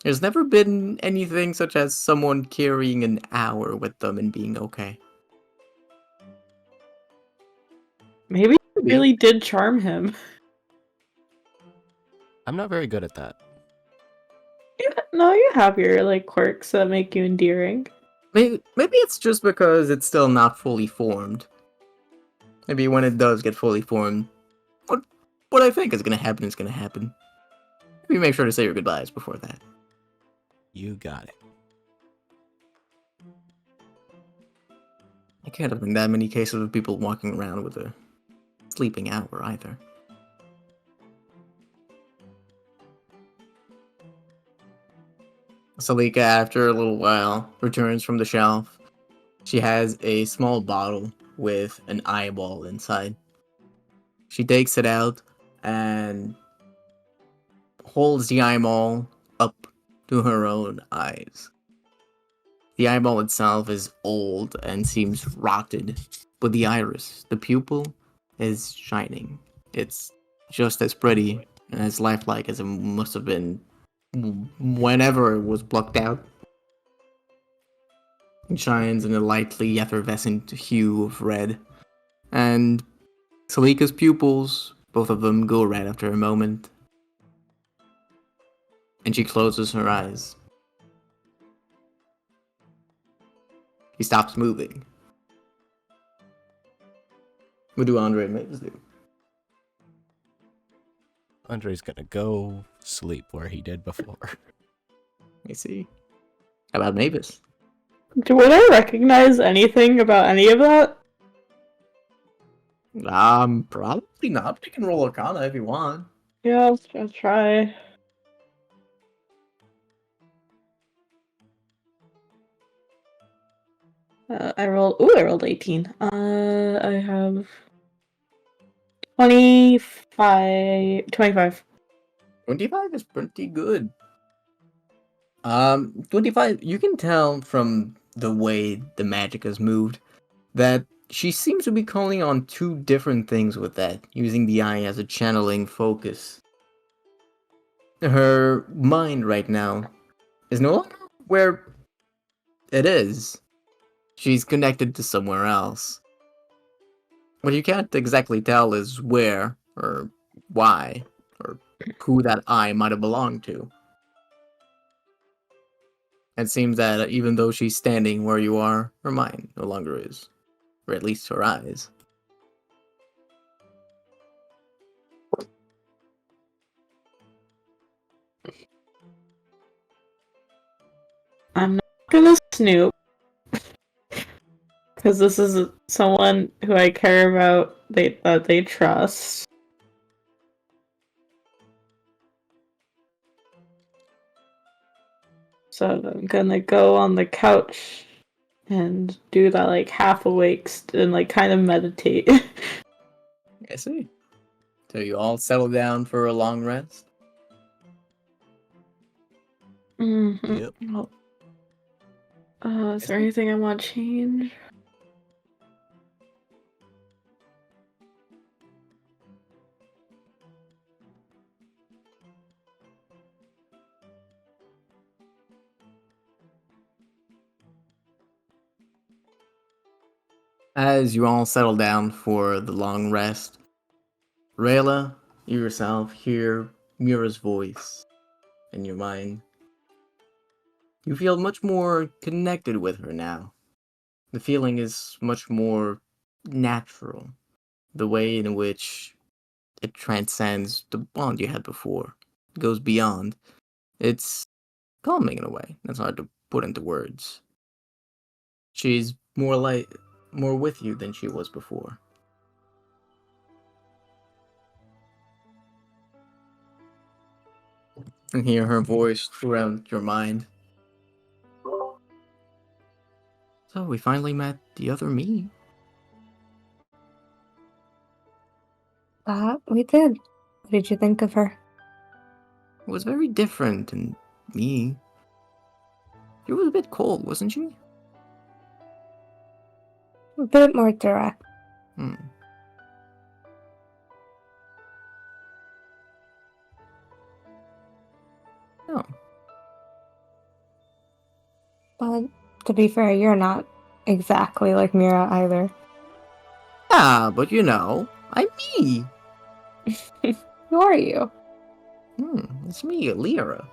There's never been anything such as someone carrying an hour with them and being okay. maybe it really did charm him. I'm not very good at that. No, you have your like quirks that make you endearing. Maybe it's just because it's still not fully formed. Maybe when it does get fully formed, what I think is gonna happen is gonna happen. Maybe make sure to say your goodbyes before that. You got it. I can't have been that many cases of people walking around with a sleeping hour either. Salika, after a little while, returns from the shelf. She has a small bottle with an eyeball inside. She takes it out and holds the eyeball up to her own eyes. The eyeball itself is old and seems rotted, but the iris, the pupil, is shining. It's just as pretty and as lifelike as it must have been whenever it was plucked out. It shines in a lightly effervescent hue of red, and Salika's pupils, both of them, go red after a moment, and she closes her eyes. He stops moving. What do Andre and Mavis do? Andre's gonna go sleep where he did before. Let me see. How about Mavis? Would I recognize anything about any of that? Probably not. You can roll Arcana if you want. Yeah, I'll try. I rolled 18. I have 25. 25 is pretty good. 25, you can tell from the way the magic has moved that she seems to be calling on two different things with that, using the eye as a channeling focus. Her mind right now is no longer where it is. She's connected to somewhere else. What you can't exactly tell is where, or why, or who that eye might have belonged to. It seems that even though she's standing where you are, her mind no longer is. Or at least her eyes. I'm not gonna snoop. Because this is someone who I care about, that they trust. So I'm gonna go on the couch and do that like half awake and like kind of meditate. I see. So you all settle down for a long rest? Mm-hmm. Yep. Is there anything I want to change? As you all settle down for the long rest, Rayla, you yourself hear Mira's voice in your mind. You feel much more connected with her now. The feeling is much more natural. The way in which it transcends the bond you had before. It goes beyond. It's calming in a way. That's hard to put into words. She's more with you than she was before. And hear her voice throughout your mind. So we finally met the other me. We did. What did you think of her? It was very different than me. She was a bit cold, wasn't she? A bit more direct. Hmm. No. But to be fair, you're not exactly like Mira either. Ah, but you know, I'm me. Who are you? It's me, Lyra.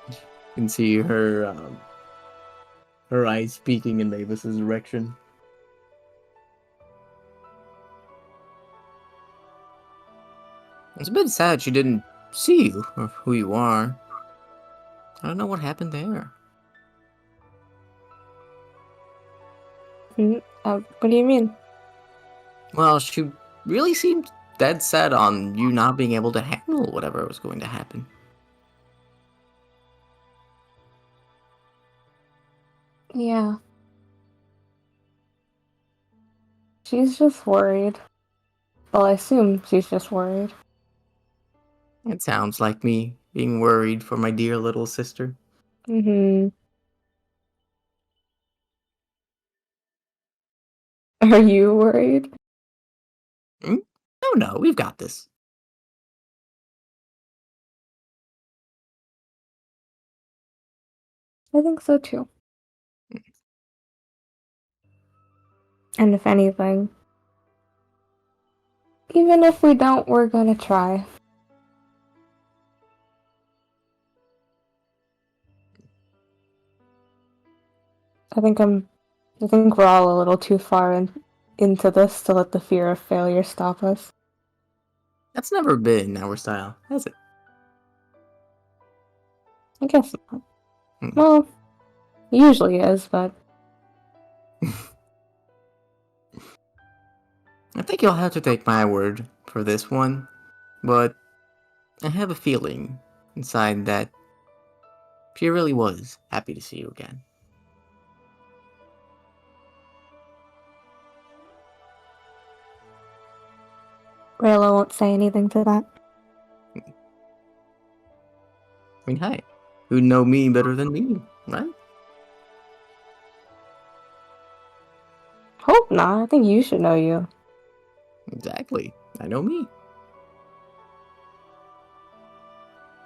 You can see her eyes peeking in Mavis's direction. It's a bit sad she didn't see you or who you are. I don't know what happened there. What do you mean? Well, she really seemed dead set on you not being able to handle whatever was going to happen. Yeah. She's just worried. Well, I assume she's just worried. It sounds like me being worried for my dear little sister. Mm-hmm. Are you worried? Hmm? Oh no, we've got this. I think so too. And if anything, even if we don't, we're gonna try. I think we're all a little too far into this to let the fear of failure stop us. That's never been our style, has it? I guess not. Hmm. Well, it usually is, but I think you'll have to take my word for this one, but I have a feeling inside that she really was happy to see you again. Rayla won't say anything to that. I mean, hey, who'd know me better than me, right? Hope not. I think you should know you. Exactly. I know me.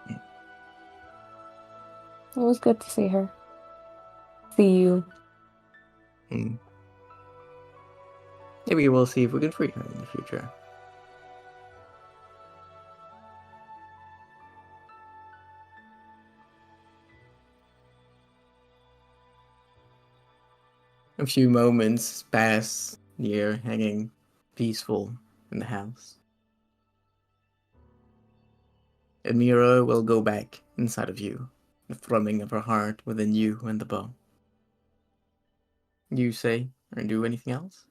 It was good to see her. See you. Hmm. Maybe we'll see if we can free her in the future. A few moments pass, you're hanging peaceful in the house. Amira will go back inside of you, the thrumming of her heart within you and the bow. You say or do anything else?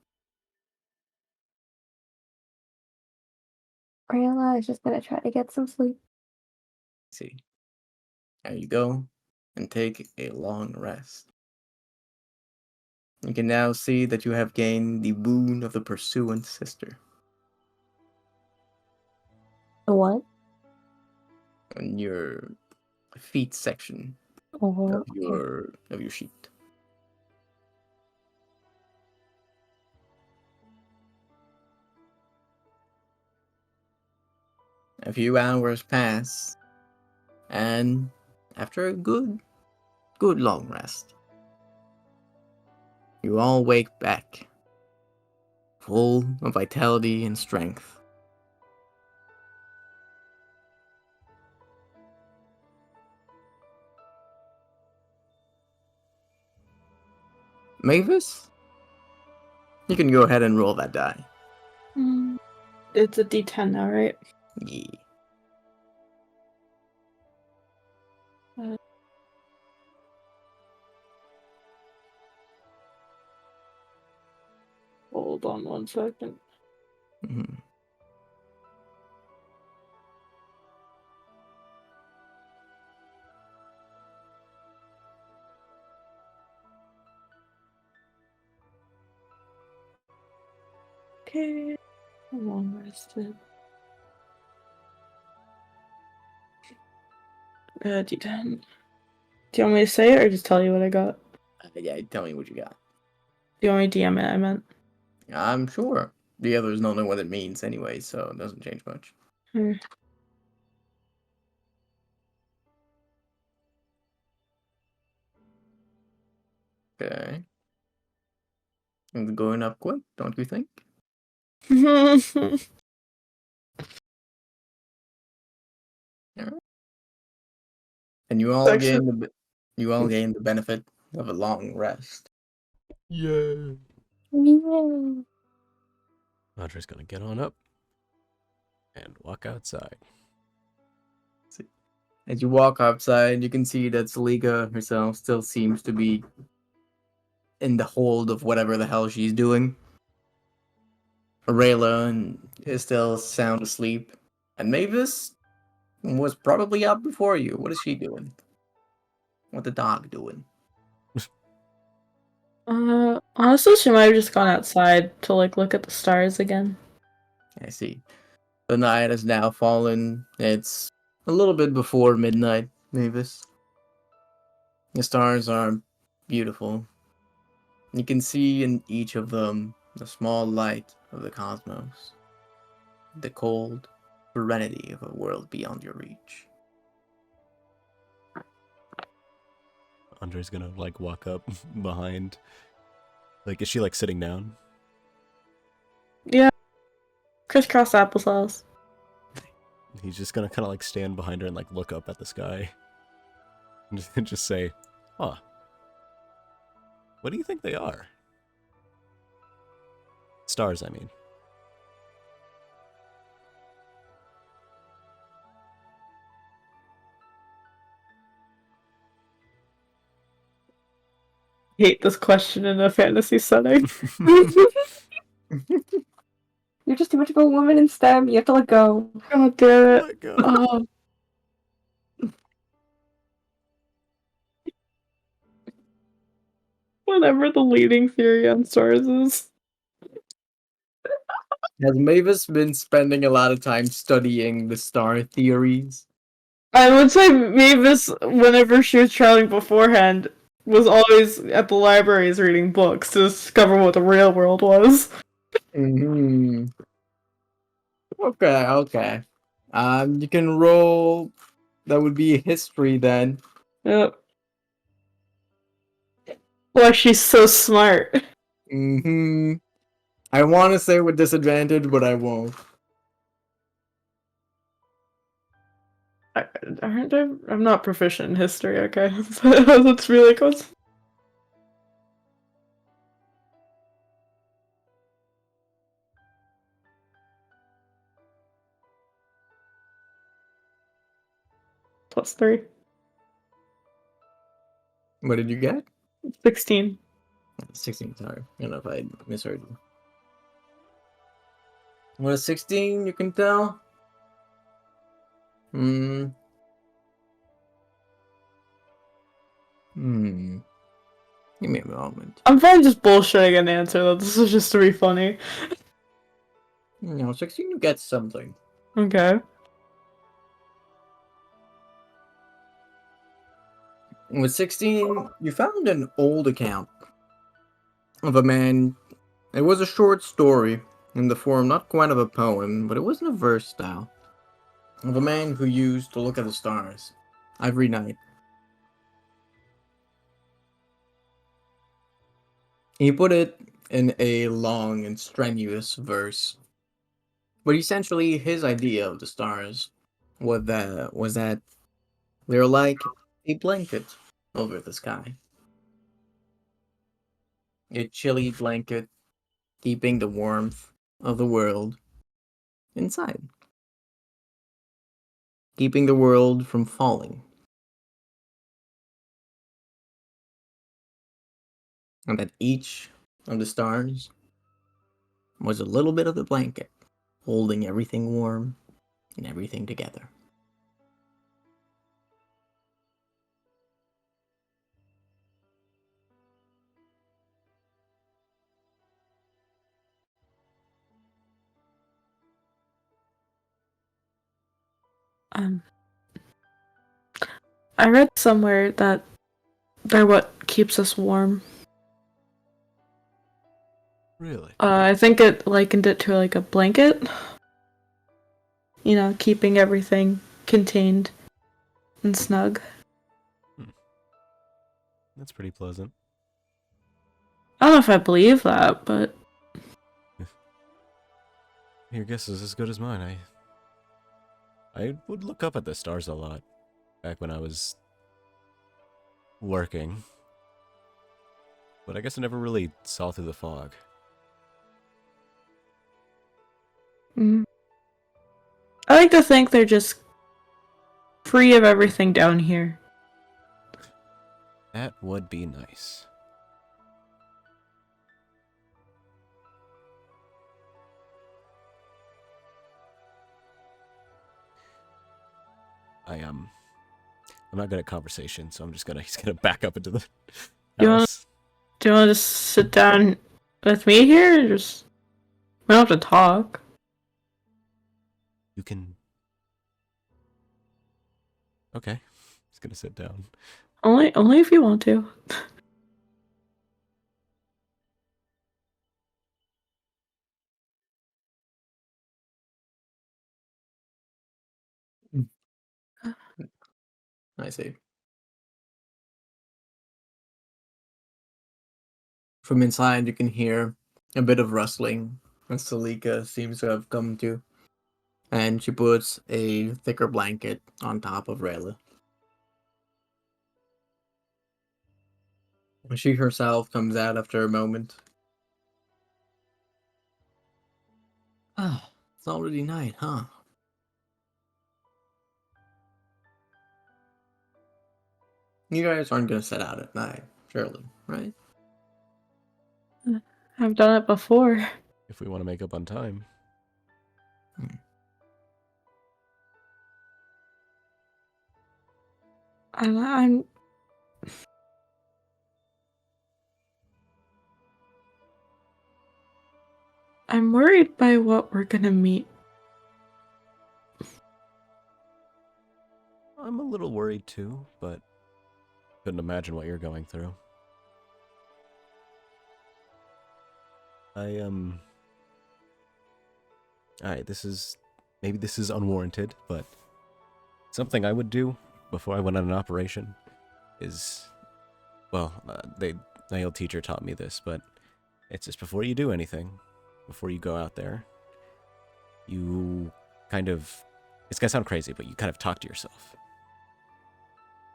Rayla is just gonna try to get some sleep. See. Now you go and take a long rest. You can now see that you have gained the boon of the pursuant sister What? on your feet section Oh, of your sheet. A few hours pass, and after a good long rest, you all wake back, full of vitality and strength. Mavis, you can go ahead and roll that die. It's a D10 now, right? Yeah. Hold on 1 second. Mhm. Okay. Long rested. D10. Do you want me to say it or just tell you what I got? Yeah, tell me what you got. Do you want me to DM it? I meant. I'm sure. The others don't know what it means anyway, so it doesn't change much. Hmm. Okay. It's going up quick, don't you think? Yeah. And you all Actually- gain the benefit of a long rest. Yeah. yeah. Andre's gonna get on up and walk outside. As you walk outside, you can see that Salika herself still seems to be in the hold of whatever the hell she's doing. Rayla is still sound asleep. And Mavis was probably up before you. What is she doing? What the dog doing? Honestly, she might have just gone outside to look at the stars again. I see. The night has now fallen. It's a little bit before midnight, Mavis. The stars are beautiful. You can see in each of them the small light of the cosmos, the cold serenity of a world beyond your reach. Andre's gonna like walk up behind. Like, is she like sitting down? Yeah. Crisscross applesauce. He's just gonna kind of like stand behind her and like look up at the sky. And just say, huh. What do you think they are? Stars, I mean. Hate this question in a fantasy setting. You're just too much of a woman in STEM. You have to let go. God damn it. Let go. Um, whatever the leading theory on stars is. Has Mavis been spending a lot of time studying the star theories? I would say Mavis, whenever she was traveling beforehand, was always at the libraries reading books to discover what the real world was. Hmm. Okay. You can roll. That would be history then. Yep. Why she's so smart. I want to say with disadvantage, but I won't. Aren't I? I'm not proficient in history, okay? Let's really go. +3. What did you get? 16. 16, sorry. I don't know if I misheard you. What is 16, you can tell? Give me a moment. I'm fine just bullshitting an answer, though. This is just to be funny. 16, you get something. Okay. With 16, you found an old account of a man. It was a short story in the form not quite of a poem, but it was in a verse style. Of a man who used to look at the stars every night. He put it in a long and strenuous verse. But essentially, his idea of the stars was that they're like a blanket over the sky. A chilly blanket keeping the warmth of the world inside. Keeping the world from falling. And that each of the stars was a little bit of the blanket, holding everything warm and everything together. I read somewhere that they're what keeps us warm. Really? I think it likened it to like a blanket. You know, keeping everything contained and snug. That's pretty pleasant. I don't know if I believe that, but Your guess is as good as mine. I would look up at the stars a lot back when I was working. But I guess I never really saw through the fog. I like to think they're just free of everything down here. That would be nice. I'm not good at conversation, so he's gonna back up into the You wanna- house. Do you want to just sit down with me here? Or just we don't have to talk. You can Okay. Just gonna sit down. Only if you want to. I see. From inside, you can hear a bit of rustling, and Salika seems to have come to, and she puts a thicker blanket on top of Rayla. She herself comes out after a moment. Ah, it's already night, huh? You guys aren't gonna set out at night, surely, right? I've done it before. If we want to make up on time. I'm I'm worried by what we're gonna meet. I'm a little worried too, but couldn't imagine what you're going through. Alright, maybe this is unwarranted, but something I would do before I went on an operation is, well, my old teacher taught me this, but it's just before you do anything, before you go out there, you kind of, it's gonna sound crazy, but you kind of talk to yourself.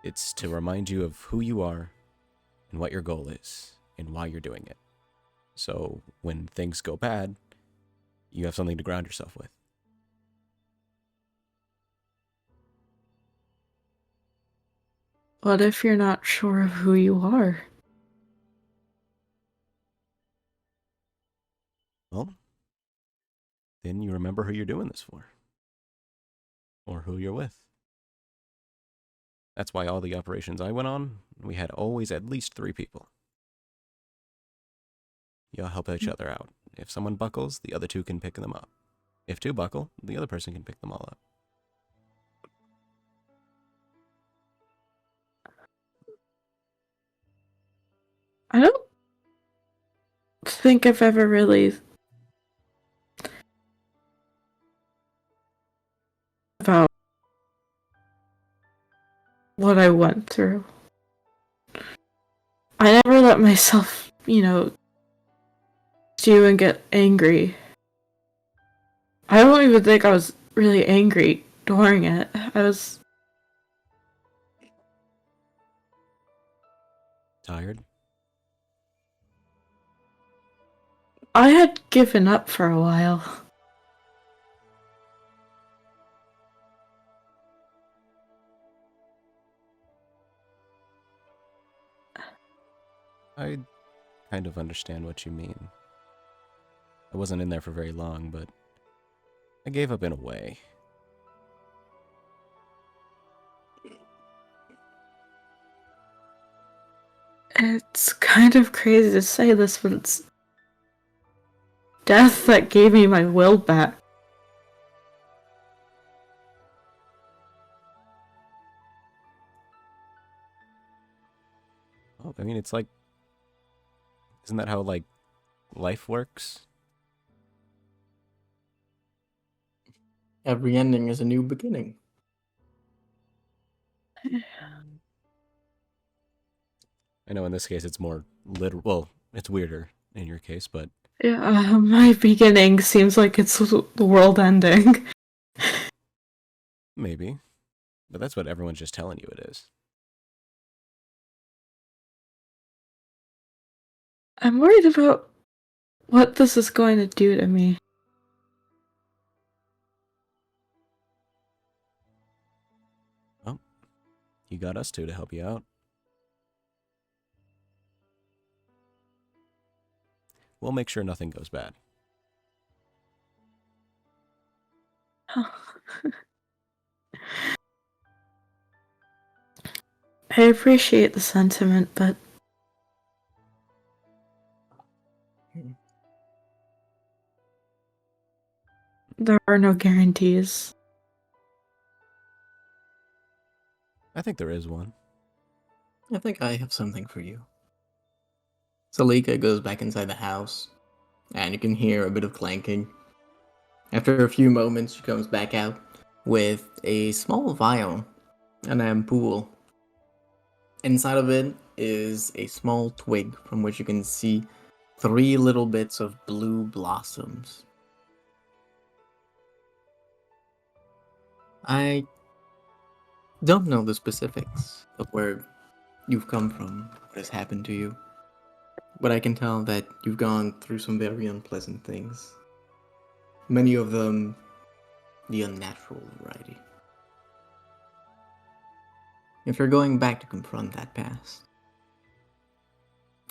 It's to remind you of who you are and what your goal is and why you're doing it. So when things go bad, you have something to ground yourself with. What if you're not sure of who you are? Well, then you remember who you're doing this for. Or who you're with. That's why all the operations I went on, we had always at least 3 people. You all help each other out. If someone buckles, the other 2 can pick them up. If 2 buckle, the other person can pick them all up. I don't think I've ever really about what I went through. I never let myself, stew and get angry. I don't even think I was really angry during it. Tired? I had given up for a while. I kind of understand what you mean. I wasn't in there for very long, but I gave up in a way. It's kind of crazy to say this, but it's death that gave me my will back. Well, I mean, it's like, isn't that how, like, life works? Every ending is a new beginning. I know in this case it's more literal. Well, it's weirder in your case, but Yeah, my beginning seems like it's the world ending. maybe. But that's what everyone's just telling you it is. I'm worried about what this is going to do to me. Well, you got us 2 to help you out. We'll make sure nothing goes bad. I appreciate the sentiment, but there are no guarantees. I think there is one. I think I have something for you. Salika goes back inside the house, and you can hear a bit of clanking. After a few moments, she comes back out with a small vial, an ampoule. Inside of it is a small twig from which you can see 3 little bits of blue blossoms. I don't know the specifics of where you've come from, what has happened to you, but I can tell that you've gone through some very unpleasant things. Many of them the unnatural variety. If you're going back to confront that past,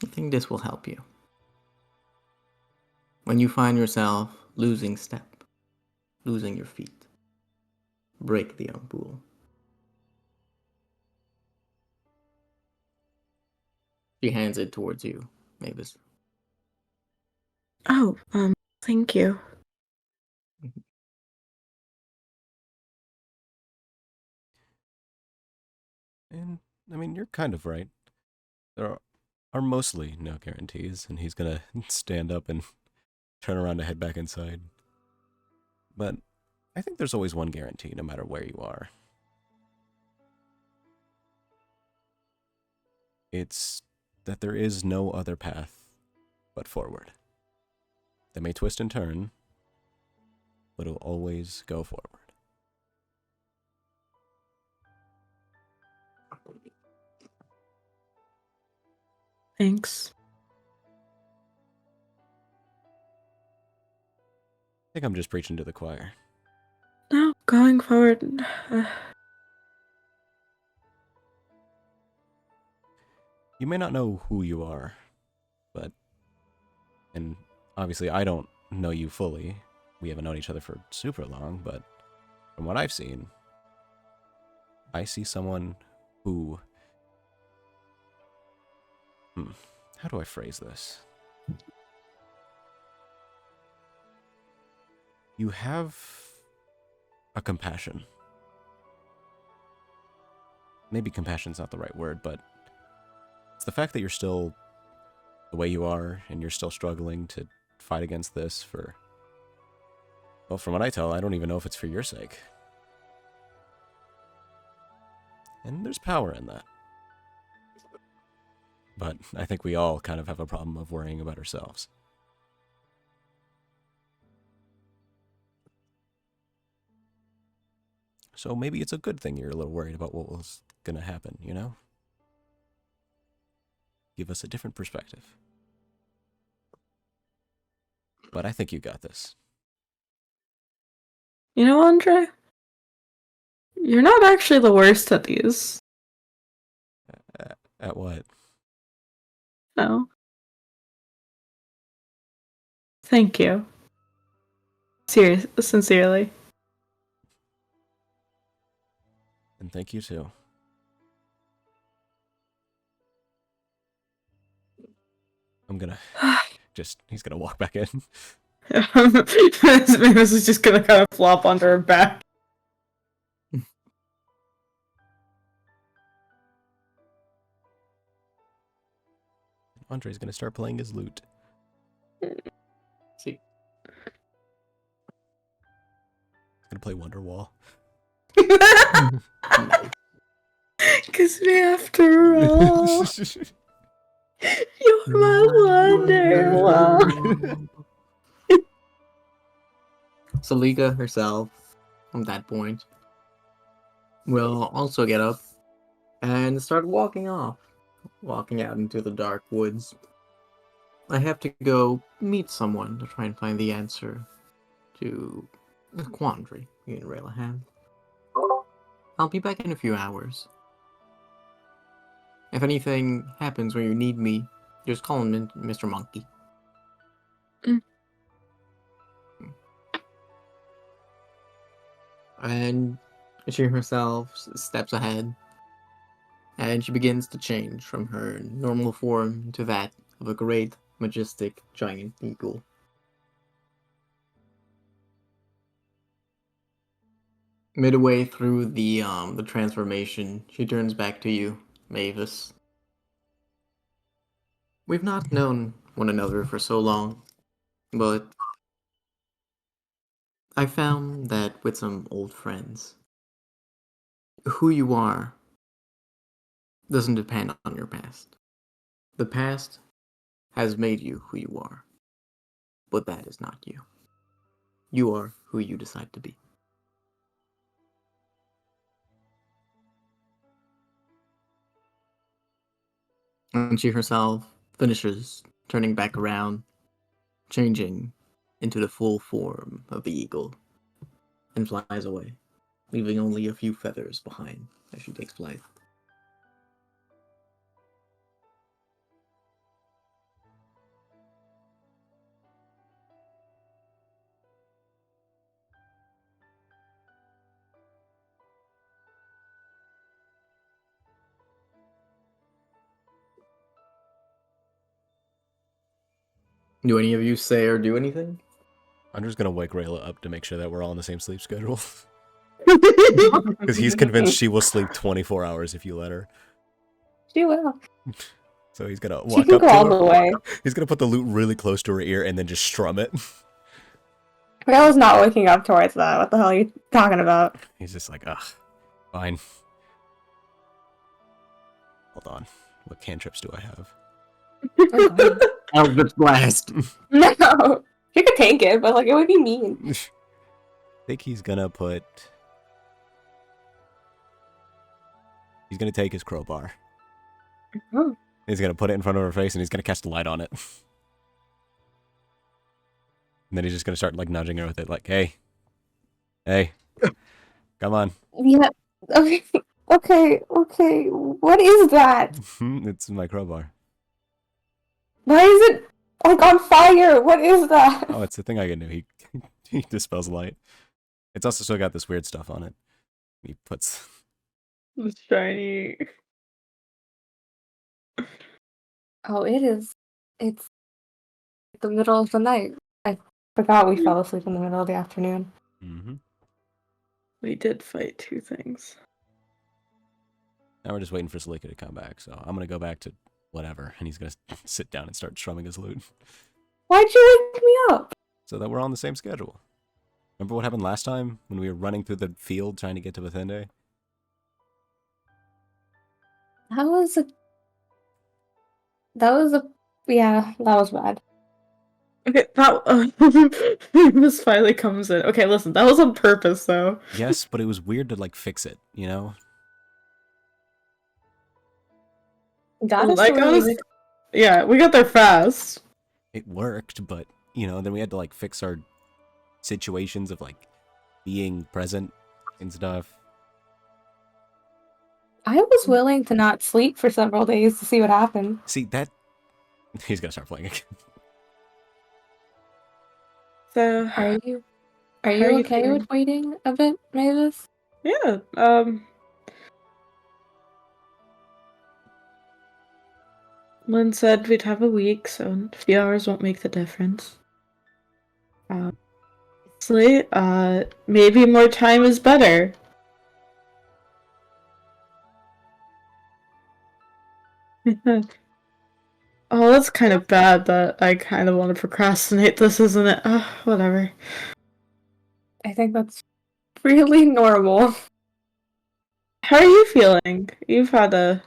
I think this will help you. When you find yourself losing step, losing your feet, break the ampoule. She hands it towards you, Mavis. Oh, thank you. And I mean, you're kind of right. There are mostly no guarantees, and he's gonna stand up and turn around to head back inside. But I think there's always one guarantee, no matter where you are. It's that there is no other path but forward. They may twist and turn, but it'll always go forward. Thanks. I think I'm just preaching to the choir. No, going forward. You may not know who you are, but... And obviously I don't know you fully. We haven't known each other for super long, but from what I've seen, I see someone who... How do I phrase this? You have a compassion. Maybe compassion's not the right word, but it's the fact that you're still the way you are and you're still struggling to fight against this for... Well, from what I tell, I don't even know if it's for your sake. And there's power in that. But I think we all kind of have a problem of worrying about ourselves. So maybe it's a good thing you're a little worried about what was going to happen, you know? Give us a different perspective. But I think you got this. You know, Andre? You're not actually the worst at these. At what? No. Thank you. Sincerely. And thank you too. I'm gonna he's gonna walk back in. Mavis is just gonna kind of flop onto her back. Andre's gonna start playing his lute. See. He's gonna play Wonderwall. Kiss me after all. You're my Wonderwall. Salika herself, from that point, will also get up and start walking out into the dark woods. I have to go meet someone to try and find the answer to the quandary me and Rayla have. I'll be back in a few hours. If anything happens where you need me, just call him Mr. Monkey. And she herself steps ahead, and she begins to change from her normal form to that of a great, majestic, giant eagle. Midway through the transformation, she turns back to you, Mavis. We've not known one another for so long, but I found that with some old friends, who you are doesn't depend on your past. The past has made you who you are, but that is not you. You are who you decide to be. And she herself finishes turning back around, changing into the full form of the eagle, and flies away, leaving only a few feathers behind as she takes flight. Do any of you say or do anything? I'm just gonna wake Rayla up to make sure that we're all on the same sleep schedule. Because he's convinced she will sleep 24 hours if you let her. She will. So he's gonna She walk can up go to all her. the way. He's gonna put the lute really close to her ear and then just strum it. Rayla's not waking up towards that. What the hell are you talking about? He's just like, ugh, fine. Hold on. What cantrips do I have? Eldritch Blast! No. You could take it, but like it would be mean. I think he's gonna put... He's gonna take his crowbar. Oh. He's gonna put it in front of her face and he's gonna cast a light on it. And then he's just gonna start like nudging her with it, like, hey. Hey. Come on. Yeah. Okay. Okay. What is that? It's my crowbar. Why is it like on fire? What is that? Oh, it's the thing I can do. He dispels light. It's also still got this weird stuff on it. He puts... The shiny. Oh, it is. It's the middle of the night. I forgot we fell asleep in the middle of the afternoon. Mm-hmm. We did fight two things. Now we're just waiting for Salika to come back, so I'm gonna go back to whatever, and he's gonna sit down and start strumming his lute. Why'd you wake me up? So that we're on the same schedule. Remember what happened last time when we were running through the field trying to get to Bethende? That was a. Yeah, that was bad. Okay, that Miss finally comes in. Okay, listen, that was on purpose, though. Yes, but it was weird to like fix it, you know? Got us Like, to where we were- yeah, we got there fast. It worked, but you know, then we had to like fix our situations of like being present and stuff. I was willing to not sleep for several days to see what happened. See that he's gonna start playing again. So, Are you How are you okay feeling? with waiting a bit, Mavis? yeah, Lynn said we'd have a week, so a few hours won't make the difference. Honestly, maybe more time is better. Oh, that's kind of bad that I kind of want to procrastinate this, isn't it? Whatever. I think that's really normal. How are you feeling? You've had a...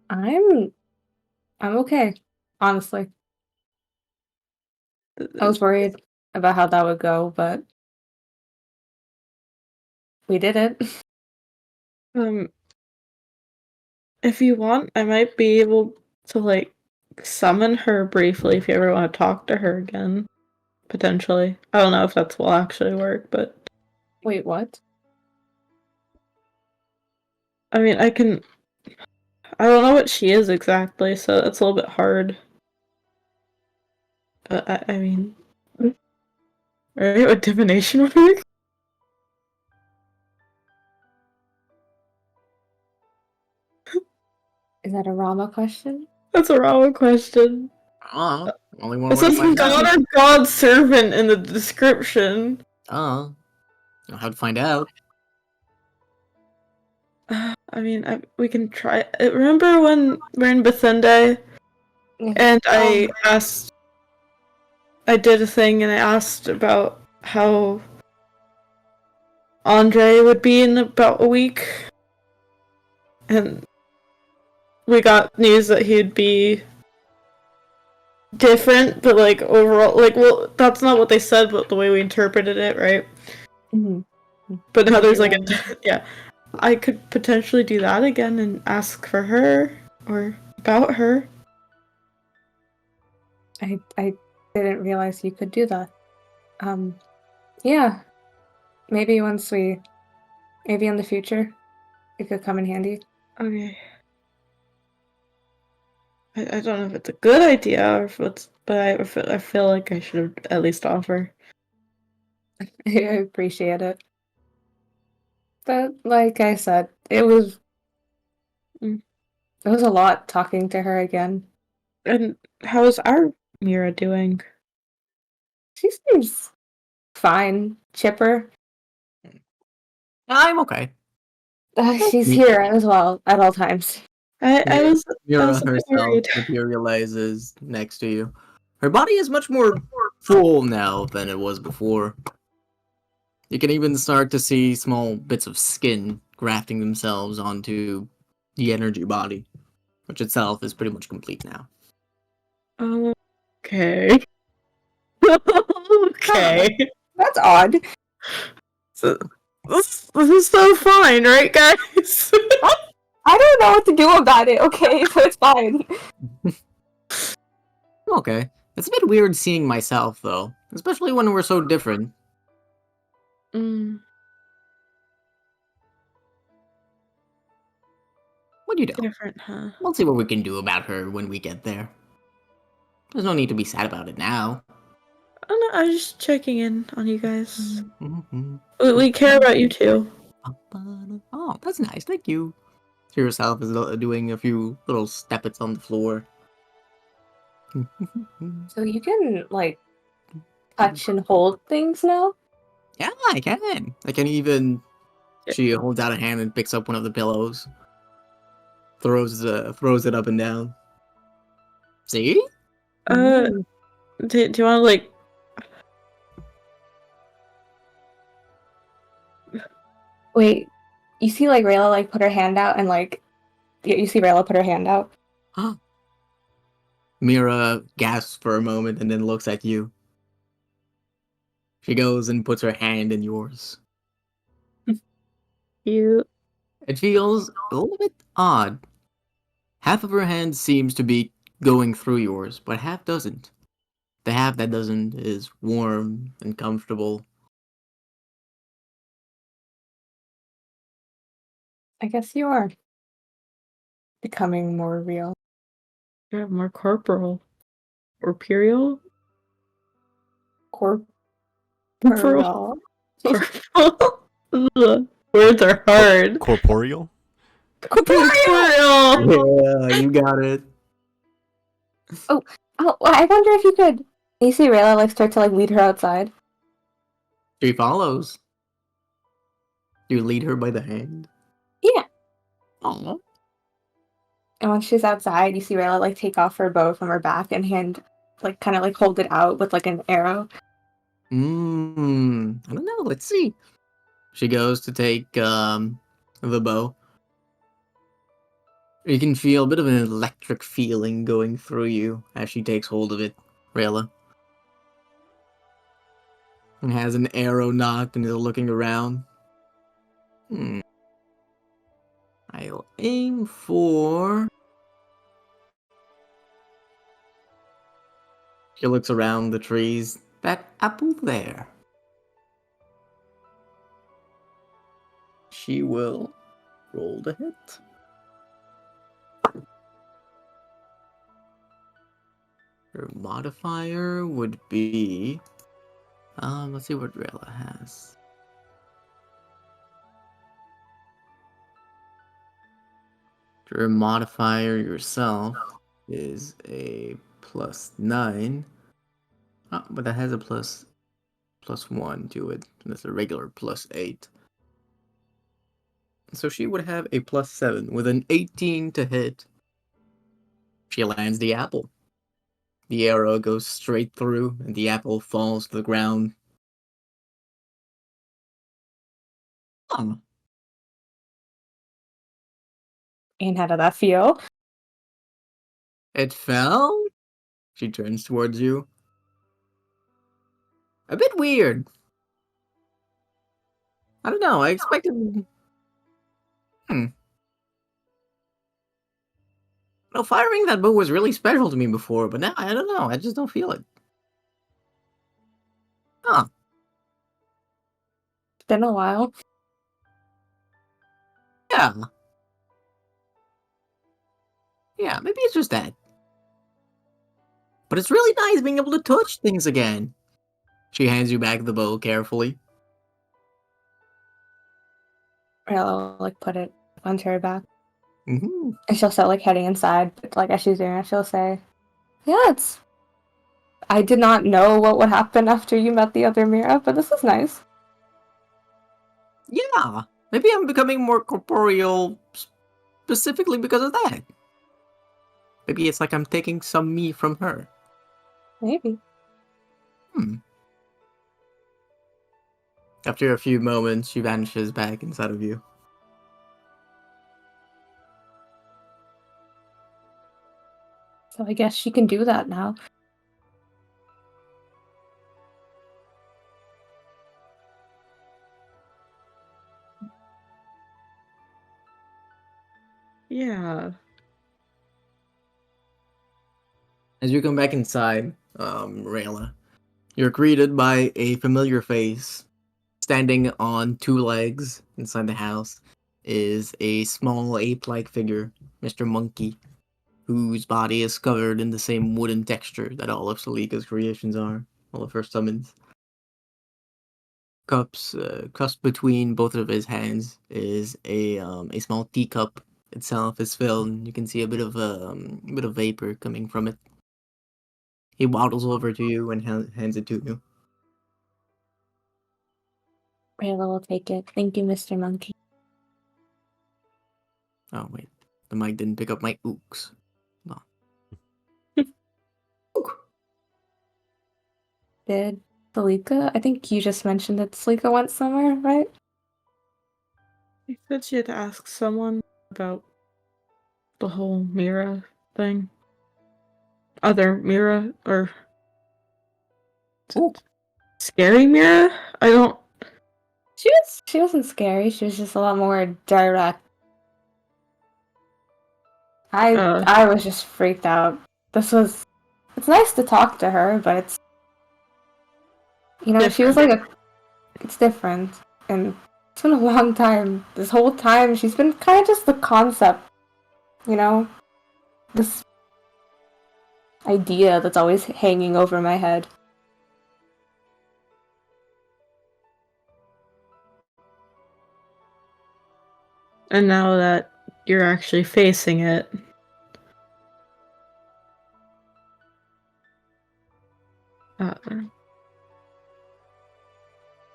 I'm okay, honestly. I was worried about how that would go, but we did it. If you want, I might be able to, like, summon her briefly if you ever want to talk to her again. Potentially. I don't know if that will actually work, but... Wait, what? I mean, I can... I don't know what she is exactly, so it's a little bit hard. But, I mean... Right? Would divination work? Is that a Rama question? That's a wrong question. Only one It way to says find God out. or God's servant in the description. Oh, I'll have to find out. I mean, we can try. Remember when we're in Bethende and I asked, I did a thing and I asked about how Andre would be in about a week, and we got news that he'd be different, but like overall, like, well, that's not what they said, but the way we interpreted it, right? Mhm. But now there's like a, Yeah. yeah, I could potentially do that again and ask for her or about her. I didn't realize you could do that. Yeah. Maybe maybe in the future, it could come in handy. Okay. I don't know if it's a good idea or if it's, but I feel like I should at least offer. I appreciate it. But like I said, it was Mm. a lot talking to her again. And how's our Mira doing? She seems fine, chipper. I'm okay. She's Me- here as well at all times. I Mira, was Mira a bit herself worried. materializes next to you. Her body is much more full now than it was before. You can even start to see small bits of skin grafting themselves onto the energy body, which itself is pretty much complete now. Okay. Okay. That's odd. So, this is so fine, right, guys? I don't know what to do about it, okay? So it's fine. Okay. It's a bit weird seeing myself, though, especially when we're so different. Mm, What do you know? different, huh? We'll see what we can do about her when we get there. There's no need to be sad about it now. Oh, no, I was just checking in on you guys. Mhm. We care about you too. Oh, that's nice. Thank you. She herself is doing a few little steppets on the floor. So you can like touch and hold things now? Yeah, I can. I can even. She holds out a hand and picks up one of the pillows. Throws it up and down. See? Do you want to like? Wait, you see like Rayla like put her hand out and like you see Rayla put her hand out. Mira gasps for a moment and then looks at you. She goes and puts her hand in yours. You. It feels a little bit odd. Half of her hand seems to be going through yours, but half doesn't. The half that doesn't is warm and comfortable. I guess you are becoming more real. Yeah, more corporal. Or Imperial? Corporal. Corporal. Ugh. Words are hard. Corporeal? Corporeal! Yeah, you got it. Oh, I wonder if you could. You see Rayla like start to like lead her outside. She follows. You lead her by the hand. Yeah. Aw. And when she's outside, you see Rayla like take off her bow from her back and hand like kind of like hold it out with like an arrow. I don't know. Let's see. She goes to take the bow. You can feel a bit of an electric feeling going through you as she takes hold of it, Rayla. And has an arrow knocked and is looking around. I'll aim for. She looks around the trees. That apple there. She will roll the hit. Her modifier would be. Let's see what Rayla has. Your modifier yourself is a plus 9. Oh, but that has a plus 1 to it. And that's a regular plus 8. So she would have a plus 7 with an 18 to hit. She lands the apple. The arrow goes straight through, and the apple falls to the ground. Oh, And how did that feel? it fell? She turns towards you. A bit weird. I don't know, I expected... No, firing that bow was really special to me before, but now, I don't know, I just don't feel it. Huh. It's been a while. Yeah. Yeah, maybe it's just that. But it's really nice being able to touch things again. She hands you back the bow carefully. I'll like put it onto her back. Mm-hmm. And she'll start like heading inside. Like as she's doing it, she'll say, "Yeah, it's. I did not know what would happen after you met the other Mira, but this is nice." Yeah, maybe I'm becoming more corporeal specifically because of that. Maybe it's like I'm taking some me from her. Maybe. After a few moments, she vanishes back inside of you. So I guess she can do that now. Yeah. As you come back inside, Rayla, you're greeted by a familiar face. Standing on 2 legs inside the house is a small ape-like figure, Mr. Monkey, whose body is covered in the same wooden texture that all of Salika's creations are, all of her summons. Cusped between both of his hands is a small teacup. Itself is filled, and you can see a bit of vapor coming from it. He waddles over to you and hands it to you. Rayla will take it. Thank you, Mr. Monkey. Oh wait, the mic didn't pick up my ooks. No. Ook. Did Salika? I think you just mentioned that Salika went somewhere, right? I said she had to ask someone about the whole Mira thing. Other Mira, or Ooh. scary Mira? I don't. She wasn't scary. She was just a lot more direct. I was just freaked out. It's nice to talk to her, but it's, you know, she was like it's different, and it's been a long time. This whole time, she's been kind of just the concept, you know, this idea that's always hanging over my head. And now that you're actually facing it,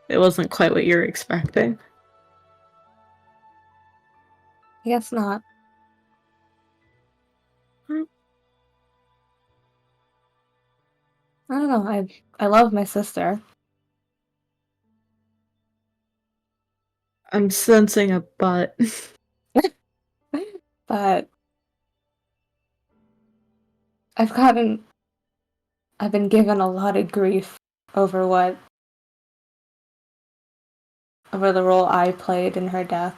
it wasn't quite what you were expecting. I guess not. I don't know. I love my sister. I'm sensing a but. But I've been given a lot of grief over the role I played in her death.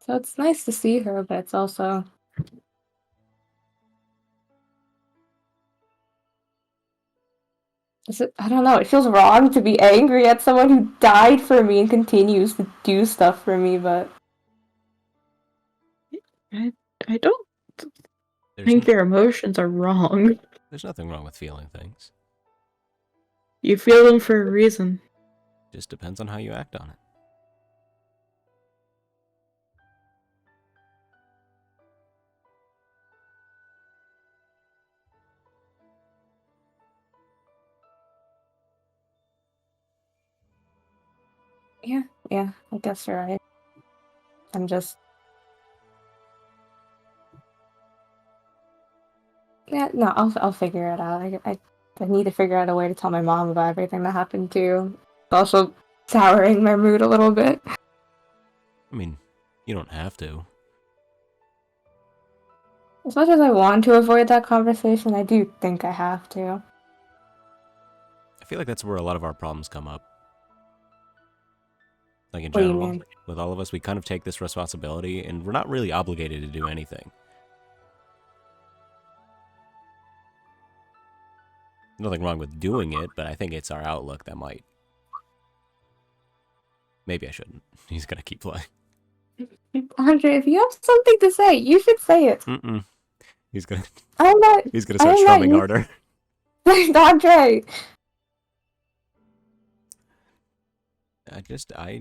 So it's nice to see her, but it's also I don't know, it feels wrong to be angry at someone who died for me and continues to do stuff for me, but I don't There's, think your emotions are wrong. there's nothing wrong with feeling things. You feel them for a reason. Just depends on how you act on it. Yeah, I guess you're right. I'm just. Yeah, no, I'll figure it out. I need to figure out a way to tell my mom about everything that happened too. Also, souring my mood a little bit. I mean, you don't have to. As much as I want to avoid that conversation, I do think I have to. I feel like that's where a lot of our problems come up. Like in What do you general, mean? with all of us, we kind of take this responsibility and we're not really obligated to do anything. Nothing wrong with doing it, but I think it's our outlook that might. Maybe I shouldn't. He's gonna keep playing. Andre, if you have something to say, you should say it. Mm-mm. He's gonna I'm not. he's gonna start I'm not strumming you- harder. Andre.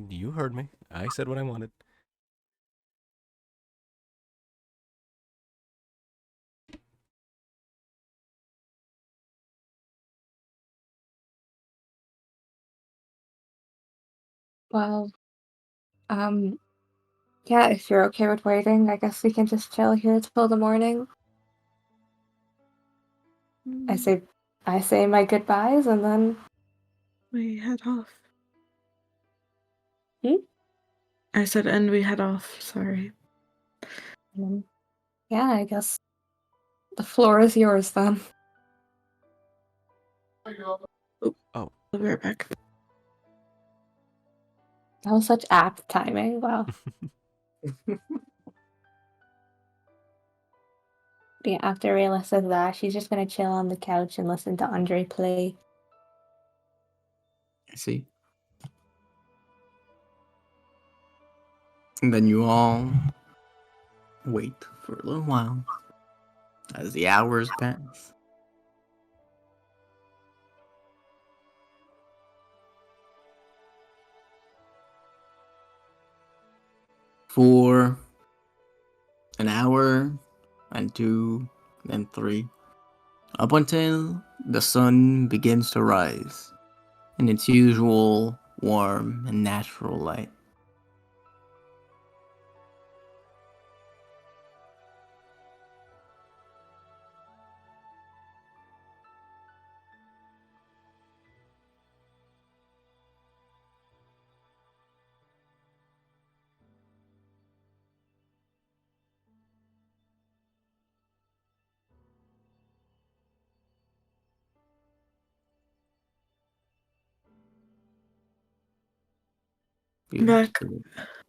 You heard me. I said what I wanted. Well, yeah, if you're okay with waiting, I guess we can just chill here till the morning. I say my goodbyes and then. We head off. Hmm? I said, and we head off. Sorry. Yeah, I guess the floor is yours then. Oh. I'll be right back. That was such apt timing. Wow. Yeah, after Rayla says that, she's just gonna chill on the couch and listen to Andre play. I see. And then you all wait for a little while as the hours pass. For an hour, and 2, and 3, up until the sun begins to rise in its usual warm and natural light. Back.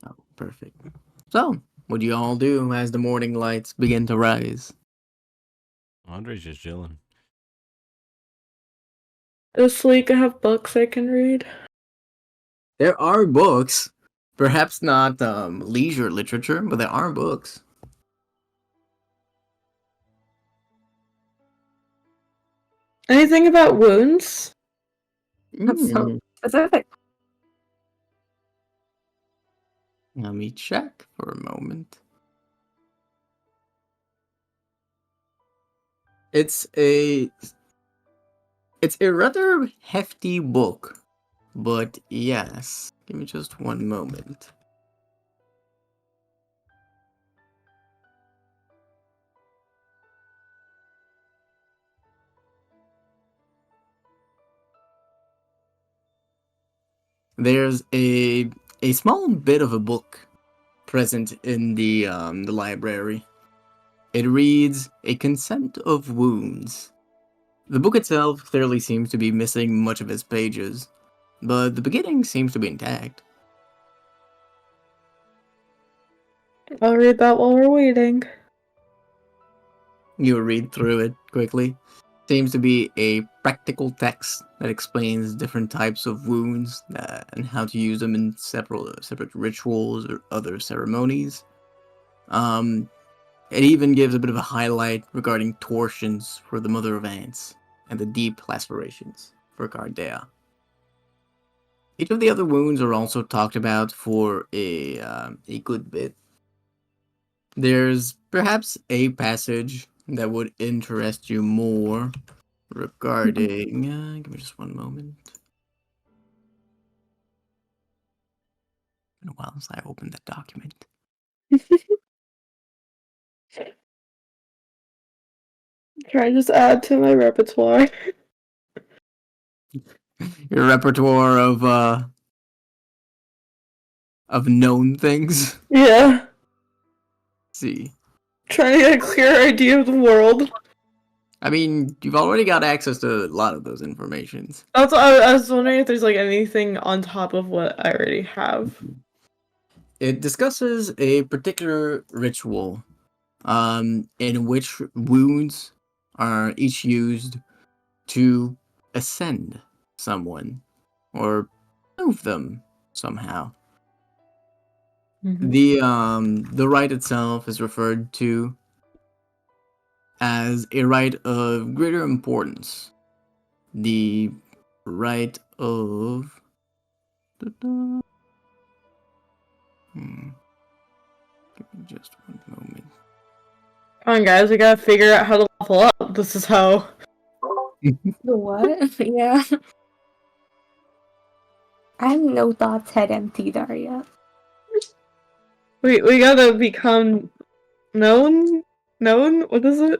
Oh, perfect. So, what do you all do as the morning lights begin to rise? Andre's just chilling. Does Salika have books I can read? There are books, perhaps not leisure literature, but there are books. Anything about wounds? That's so Mm, specific. Let me check for a moment. It's a rather hefty book, but yes. Give me just one moment. There's a small bit of a book present in the library. It reads A Consent of Wounds. The book itself clearly seems to be missing much of its pages, but the beginning seems to be intact. I'll read that while we're waiting. You read through it quickly. Seems to be a practical text that explains different types of wounds and how to use them in separate rituals or other ceremonies. It even gives a bit of a highlight regarding torsions for the Mother of Ants and the deep lacerations for Gardea. Each of the other wounds are also talked about for a good bit. There's perhaps a passage that would interest you more regarding. Give me just one moment. Been a while since I opened that document. Try to just add to my repertoire. Your repertoire of known things. Yeah. Let's see. Trying to get a clear idea of the world. I mean, you've already got access to a lot of those informations. Also, I was wondering if there's like anything on top of what I already have. It discusses a particular ritual, in which wounds are each used to ascend someone or move them somehow. The rite itself is referred to as a rite of greater importance. The rite of Give me just one moment. Come on, guys, we gotta figure out how to level up. This is how. The what? Yeah. I have no thoughts head empty, Daria. We gotta become known. Known? What is it?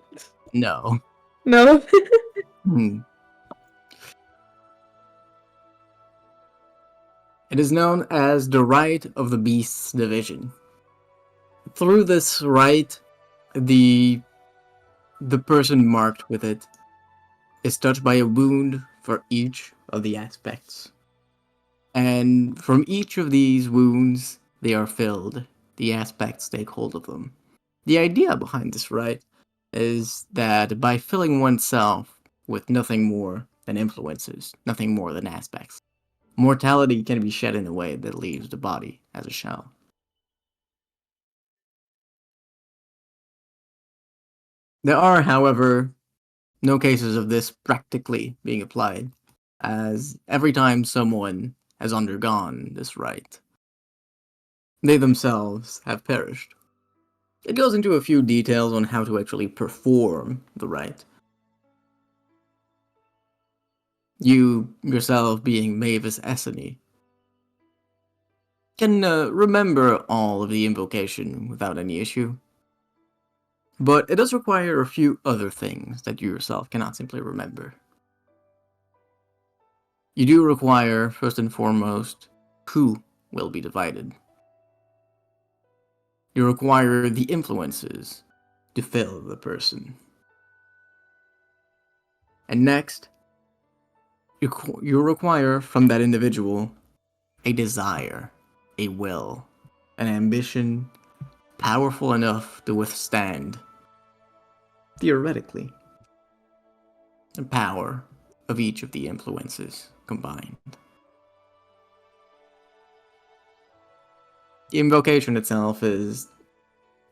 No. No. Hmm. It is known as the Rite of the Beasts Division. Through this rite, the person marked with it is touched by a wound for each of the aspects. And from each of these wounds, they are filled. The aspects take hold of them. The idea behind this rite is that by filling oneself with nothing more than influences, nothing more than aspects, mortality can be shed in a way that leaves the body as a shell. There are, however, no cases of this practically being applied, as every time someone has undergone this rite, they themselves have perished. It goes into a few details on how to actually perform the rite. You, yourself being Mavis Essany, can remember all of the invocation without any issue. But it does require a few other things that you yourself cannot simply remember. You do require, first and foremost, who will be divided. You require the influences to fill the person. And next, you require from that individual a desire, a will, an ambition powerful enough to withstand, theoretically, the power of each of the influences combined. The invocation itself is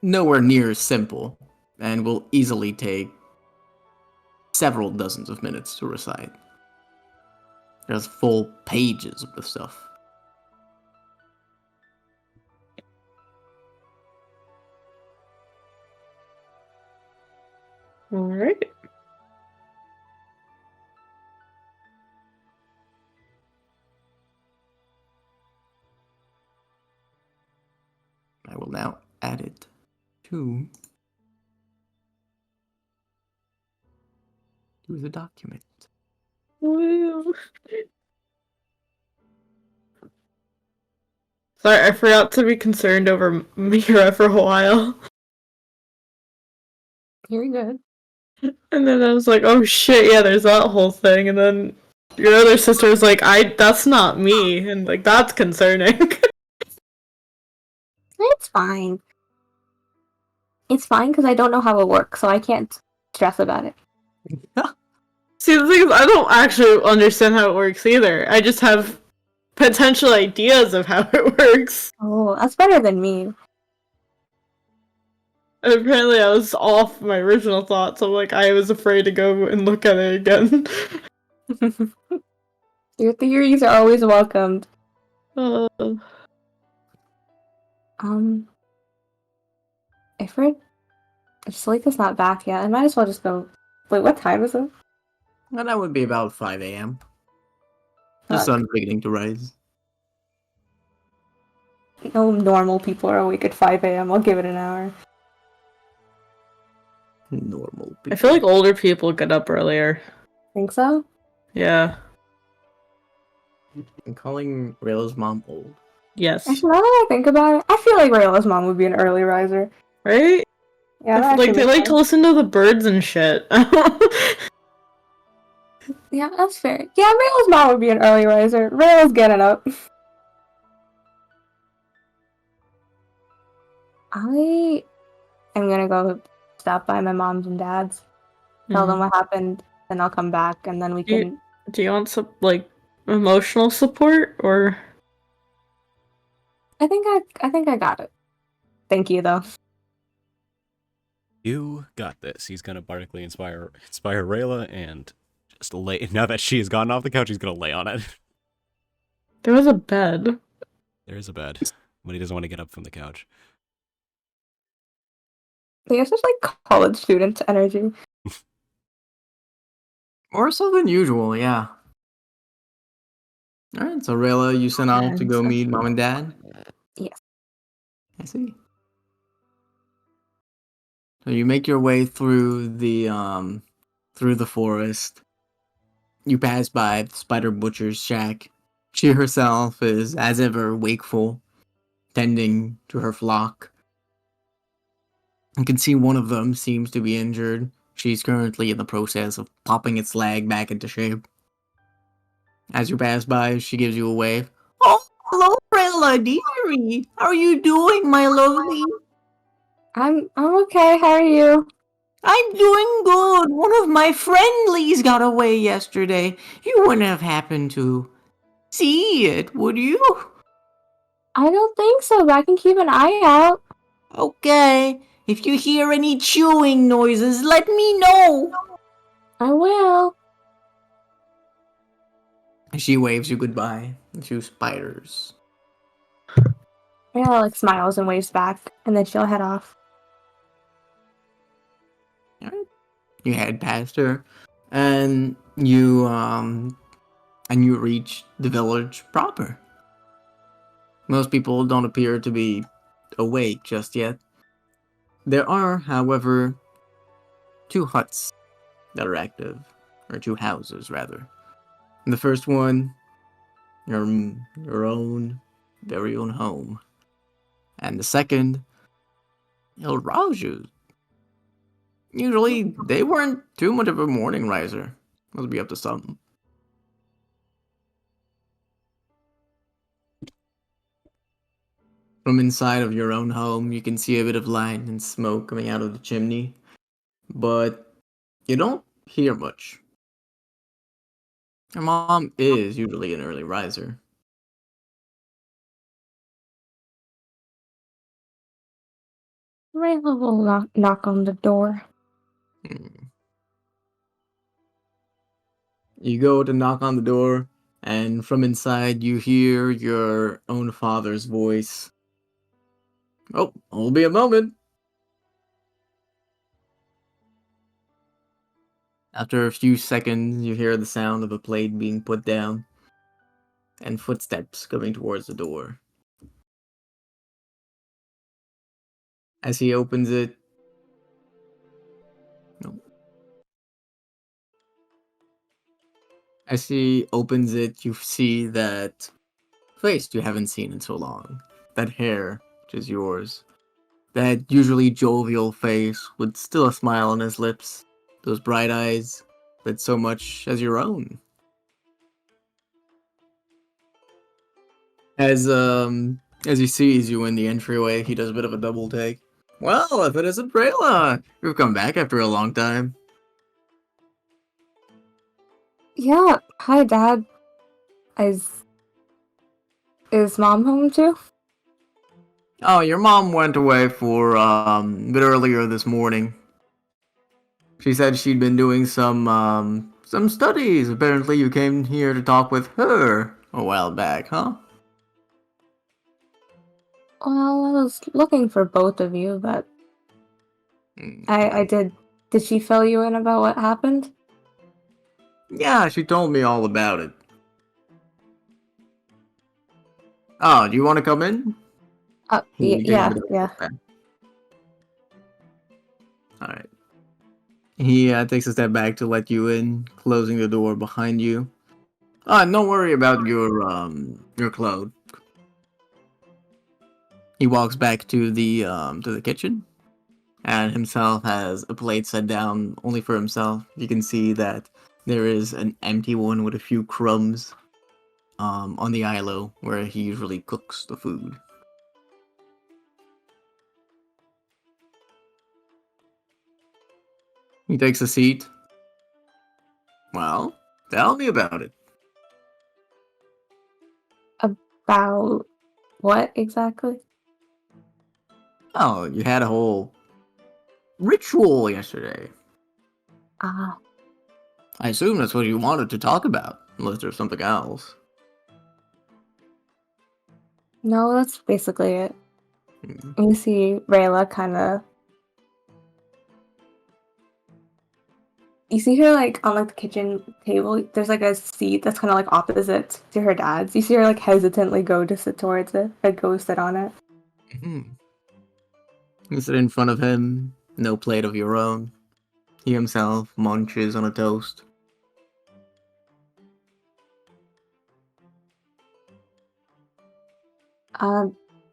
nowhere near simple and will easily take several dozens of minutes to recite. There's full pages of the stuff. Alright. I will now add it to the document. Woo. Sorry, I forgot to be concerned over Mira for a while. You're good. And then I was like, oh shit, yeah, there's that whole thing. And then your other sister was like, that's not me. And like, that's concerning. It's fine. It's fine because I don't know how it works, so I can't stress about it. See, the thing is, I don't actually understand how it works either. I just have potential ideas of how it works. Oh, that's better than me. And apparently I was off my original thoughts, so like I was afraid to go and look at it again. Your theories are always welcomed. Uh, Ifrit? If Salika's not back yet, I might as well just go. Wait, what time is it? And that would be about 5 a.m. The Fuck. sun's beginning to rise. No normal people are awake at 5 a.m. I'll give it an hour. Normal I feel like older people get up earlier. Think so? Yeah. I'm calling Rayla's mom old. Yes. Actually, now that I think about it, I feel like Rayla's mom would be an early riser. Right? Yeah, that Like actually they makes like to sense. listen to the birds and shit. Yeah, that's fair. Yeah, Rayla's mom would be an early riser. Rayla's getting up. I am gonna go stop by my mom's and dad's, tell them what happened, then I'll come back, and then we Do you- can. Do you want some like emotional support or? I think I got it. Thank you, though. You got this. He's gonna bardically inspire Rayla and just lay. Now that she has gotten off the couch, he's gonna lay on it. There was a bed. There is a bed, but he doesn't want to get up from the couch. They have such like college student energy. More so than usual, yeah. Alright, so Rayla, you sent off to go meet mom and dad? Yes. I see. So you make your way through the forest. You pass by the Spider Butcher's shack. She herself is, as ever, wakeful, tending to her flock. You can see one of them seems to be injured. She's currently in the process of popping its leg back into shape. As you pass by, she gives you a wave. Oh, hello, Rayla, dearie. How are you doing, my lovely? I'm okay. How are you? I'm doing good. One of my friendlies got away yesterday. You wouldn't have happened to see it, would you? I don't think so, but I can keep an eye out. Okay. If you hear any chewing noises, let me know. I will. She waves you goodbye. To spiders. Rayla like smiles and waves back, and then she'll head off. Alright. You head past her, and you reach the village proper. Most people don't appear to be awake just yet. There are, however, two huts that are active, or two houses rather. And the first one, your own very own home, and the second, El Raju's. Usually, they weren't too much of a morning riser. Must be up to something. From inside of your own home, you can see a bit of light and smoke coming out of the chimney, but you don't hear much. Your mom is usually an early riser. Rayla will knock on the door. Hmm. You go to knock on the door, and from inside you hear your own father's voice. Oh, it'll be a moment. After a few seconds, you hear the sound of a plate being put down, and footsteps coming towards the door. As he opens it, no. As he opens it, you see that face you haven't seen in so long. That hair, which is yours. That usually jovial face with still a smile on his lips. Those bright eyes, lit so much as your own. As he sees you in the entryway, he does a bit of a double take. Well, if it isn't Rayla, you've come back after a long time. Yeah. Hi, Dad. Is Mom home too? Oh, your mom went away for a bit earlier this morning. She said she'd been doing some studies. Apparently, you came here to talk with her a while back, huh? Well, I was looking for both of you, but I did. Did she fill you in about what happened? Yeah, she told me all about it. Oh, do you want to come in? He takes a Yeah, bit of a yeah. step back. All right. He takes a step back to let you in, closing the door behind you. Don't worry about your clothes. He walks back to the kitchen, and himself has a plate set down only for himself. You can see that there is an empty one with a few crumbs on the ILO where he usually cooks the food. He takes a seat. Well, tell me about it. About what exactly? Oh, you had a whole ritual yesterday. Ah, I assume that's what you wanted to talk about, unless there's something else. no, that's basically it. Hmm. You see Rayla kind of. You see her like on like the kitchen table. There's like a seat that's kind of like opposite to her dad's. You see her like hesitantly go to sit towards it, like go sit on it. Mhm. You sit in front of him, no plate of your own. He himself munches on a toast.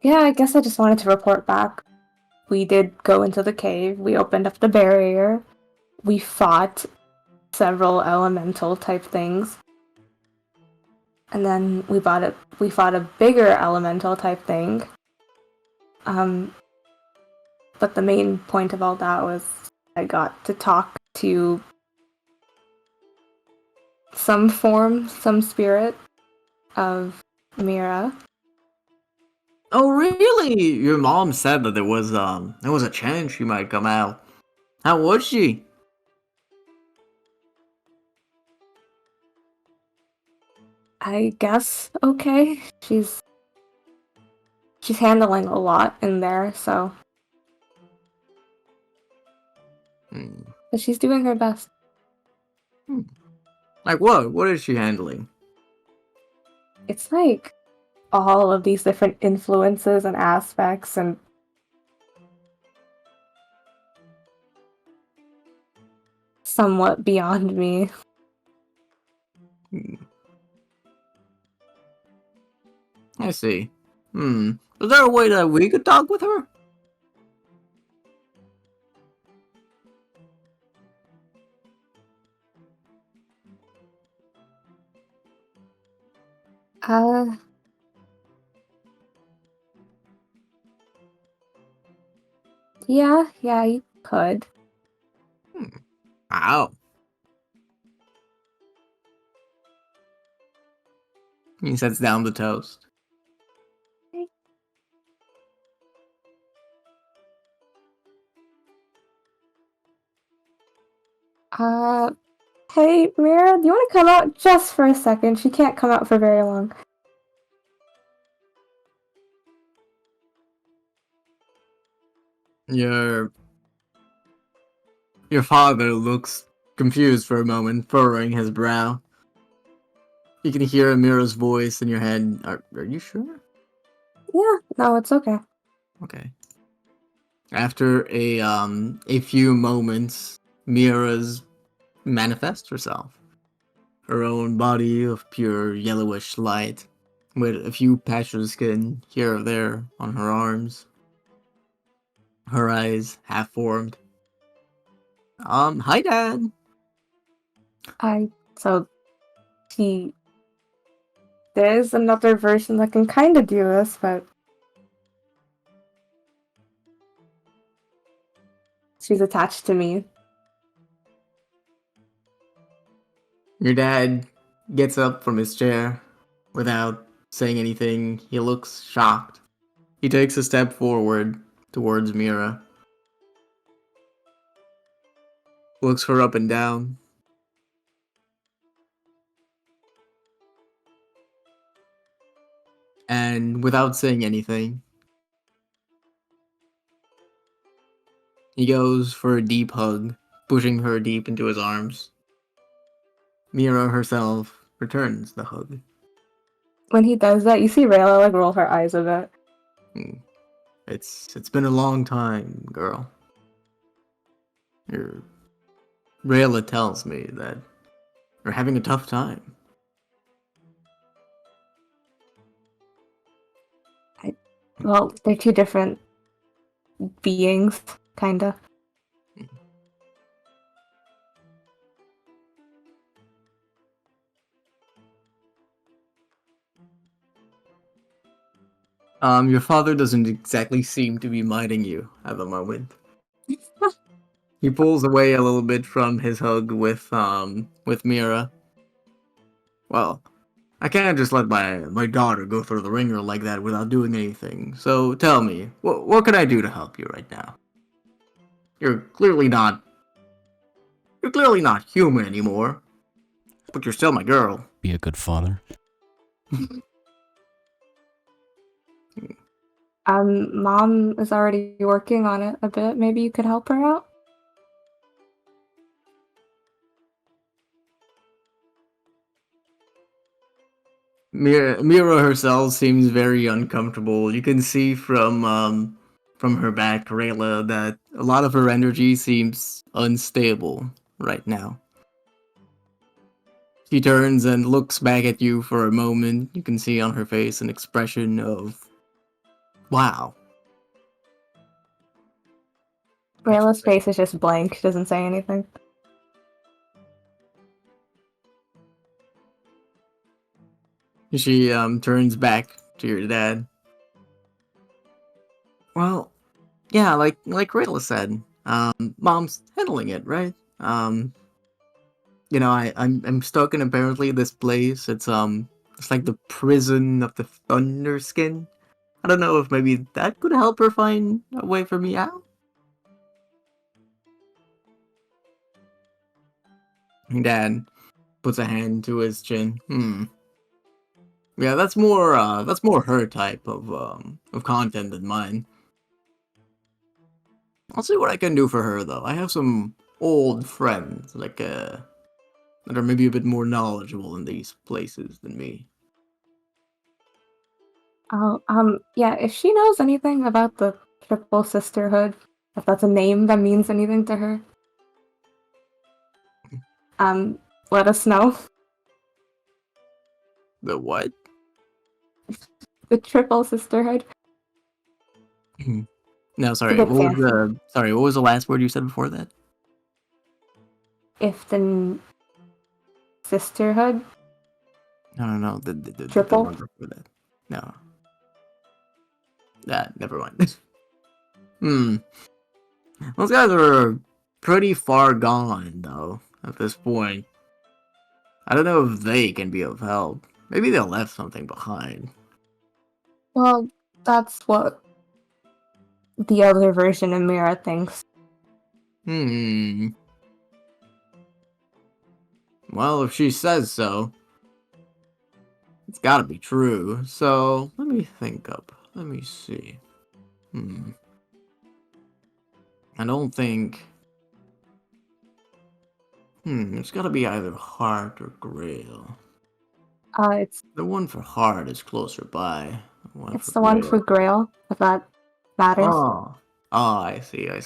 Yeah, I guess I just wanted to report back. We did go into the cave. We opened up the barrier. We fought several elemental type things. And then we fought a bigger elemental type thing. Um but the main point of all that was I got to talk to some spirit of Mira. Oh, really? Your mom said that there was a chance she might come out. How was she? I guess okay. She's handling a lot in there, so Hmm. but she's doing her best. Like what? What is she handling? It's like all of these different influences and aspects and somewhat beyond me. Hmm. I see. Is there a way that we could talk with her? Uh, yeah, you could. Hmm. Wow. He sets down the toast. Uh, hey, Mira, do you want to come out just for a second? She can't come out for very long. Your your father looks confused for a moment, furrowing his brow. You can hear Amira's voice in your head. Are you sure? Yeah, no, it's okay. Okay. After a few moments, Mira's manifests herself. Her own body of pure yellowish light, with a few patches of skin here or there on her arms. Her eyes half formed. Hi, Dad. So she there's another version that can kind of do this, but she's attached to me. Your dad gets up from his chair without saying anything. He looks shocked. He takes a step forward towards Mira, looks her up and down, and without saying anything, He goes for a deep hug, pushing her deep into his arms. Mira herself returns the hug. When he does that, you see Rayla like roll her eyes a bit. It's been a long time, girl. Your Rayla tells me that you're having a tough time. Well, they're two different beings, kinda. Your father doesn't exactly seem to be minding you at the moment. He pulls away a little bit from his hug with Mira. Well, I can't just let my daughter go through the ringer like that without doing anything. So tell me, what can I do to help you right now? You're clearly not human anymore, but you're still my girl. Be a good father. Mom is already working on it a bit. Maybe you could help her out? Mira herself seems very uncomfortable. You can see from her back, Rayla, that a lot of her energy seems unstable right now. She turns and looks back at you for a moment. You can see on her face an expression of wow. Rayla's face is just blank, doesn't say anything. She turns back to your dad. Well, yeah, like Rayla said, mom's handling it, right? I'm stuck in apparently this place. It's like the prison of the Thunderskin. I don't know if maybe that could help her find a way for me out. Dad puts a hand to his chin. Yeah, that's more her type of content than mine. I'll see what I can do for her though. I have some old friends that are maybe a bit more knowledgeable in these places than me. Oh, yeah, if she knows anything about the Triple Sisterhood, if that's a name that means anything to her, let us know. The what? The Triple Sisterhood. No, sorry. bit What was fancy. what was the last word you said before that? If the Sisterhood, No. The Triple? one before that. No. Never mind. Those guys are pretty far gone though at this point. I don't know if they can be of help. Maybe they left something behind. Well, that's what the other version of Mira thinks. Well, if she says so, it's gotta be true. So, let me think up. Let me see. I don't think... it's gotta be either Heart or Grail. It's The one for Heart is closer by. the one for Grail, if that matters. Oh, I see. Yeah,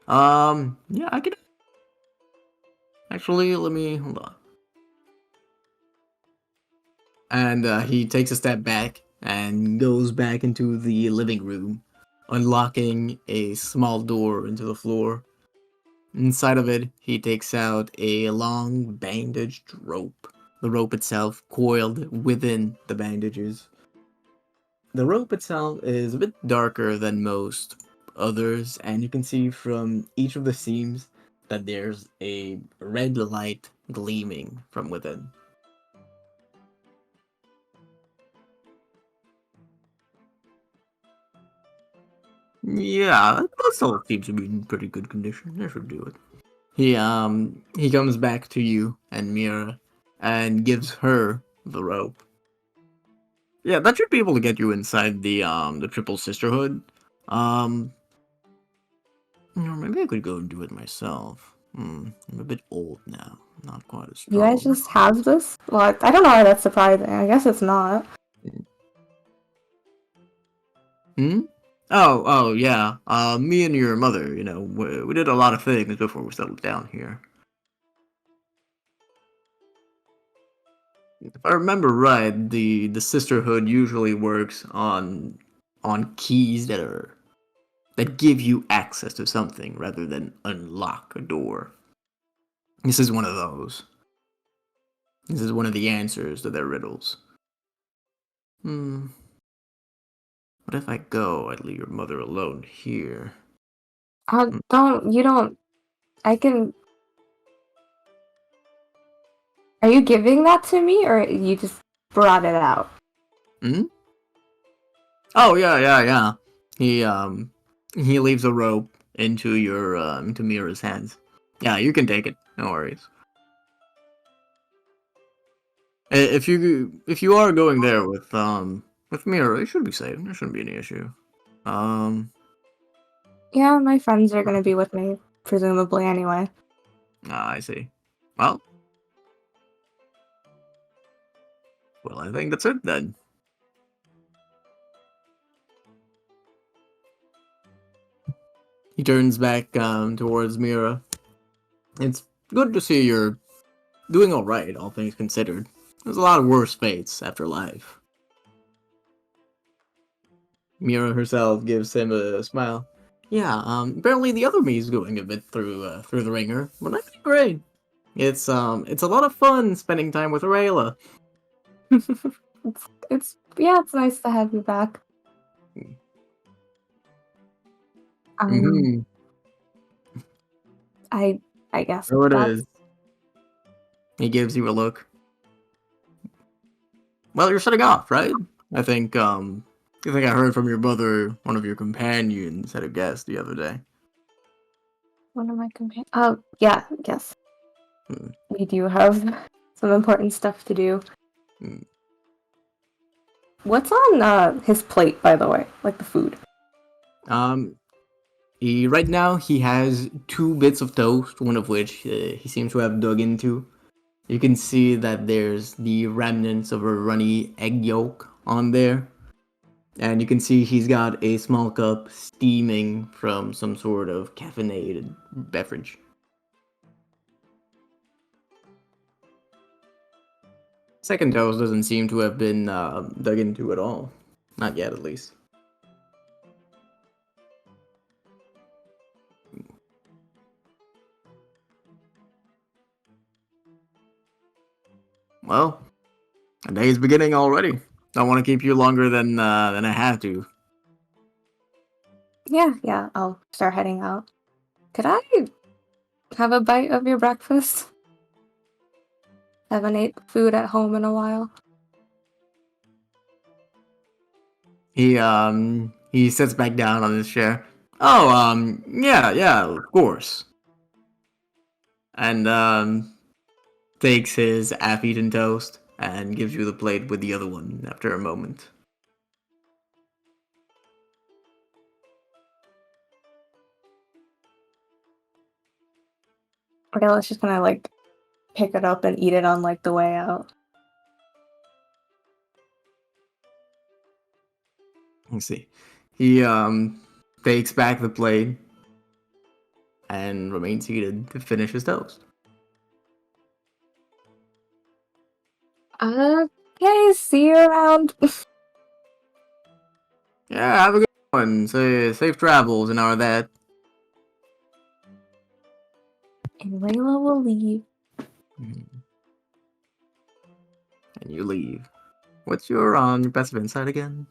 I could... Actually, let me... Hold on. And he takes a step back and goes back into the living room, unlocking a small door into the floor. Inside of it, he takes out a long bandaged rope, the rope itself coiled within the bandages. The rope itself is a bit darker than most others, and you can see from each of the seams that there's a red light gleaming from within. Yeah, that still seems to be in pretty good condition. That should do it. He comes back to you and Mira and gives her the rope. Yeah, that should be able to get you inside the Triple Sisterhood. Um maybe I could go and do it myself. I'm a bit old now, not quite as You guys strong. just have this? Well, I don't know why that's surprising. I guess it's not. Hmm? Oh, yeah. Me and your mother, we did a lot of things before we settled down here. If I remember right, the sisterhood usually works on keys that give you access to something rather than unlock a door. This is one of those. This is one of the answers to their riddles. What if I go? I'd leave your mother alone here. You don't. I can. Are you giving that to me, or you just brought it out? Hmm? Oh, yeah. He leaves a rope into Mira's hands. Yeah, you can take it. No worries. If you are going there with Mira, it should be safe. There shouldn't be any issue. Um, Yeah, my friends are gonna be with me, presumably anyway. I see. Well, I think that's it then. He turns back towards Mira. It's good to see you're doing all right, all things considered. There's a lot of worse fates after life. Mira herself gives him a smile. Yeah, apparently the other me is going a bit through the ringer, but I think great. It's a lot of fun spending time with Rayla. It's yeah, it's nice to have you back. Mm-hmm. I guess So it that's is. He gives you a look. Well, you're setting off, right? I think I heard from your brother, one of your companions had a guest the other day. one of my companions. Oh, yeah, yes. Hmm. We do have some important stuff to do. Hmm. What's on his plate, by the way? Like the food. Right now he has 2 bits of toast, one of which he seems to have dug into. You can see that there's the remnants of a runny egg yolk on there. And you can see he's got a small cup steaming from some sort of caffeinated beverage. Second toast doesn't seem to have been dug into at all. Not yet, at least. Well, the day's beginning already. Don't want to keep you longer than I have to. Yeah, I'll start heading out. Could I have a bite of your breakfast? Haven't ate food at home in a while. He sits back down on his chair. Oh, yeah, of course. And takes his half-eaten toast and gives you the plate with the other one after a moment. Okay, let's just kind of like pick it up and eat it on like the way out. Let's see. He takes back the plate and remains seated to finish his toast. Okay, see you around. Yeah, have a good one. Say safe travels and all that. And Layla will leave. And you leave. What's your passive insight again?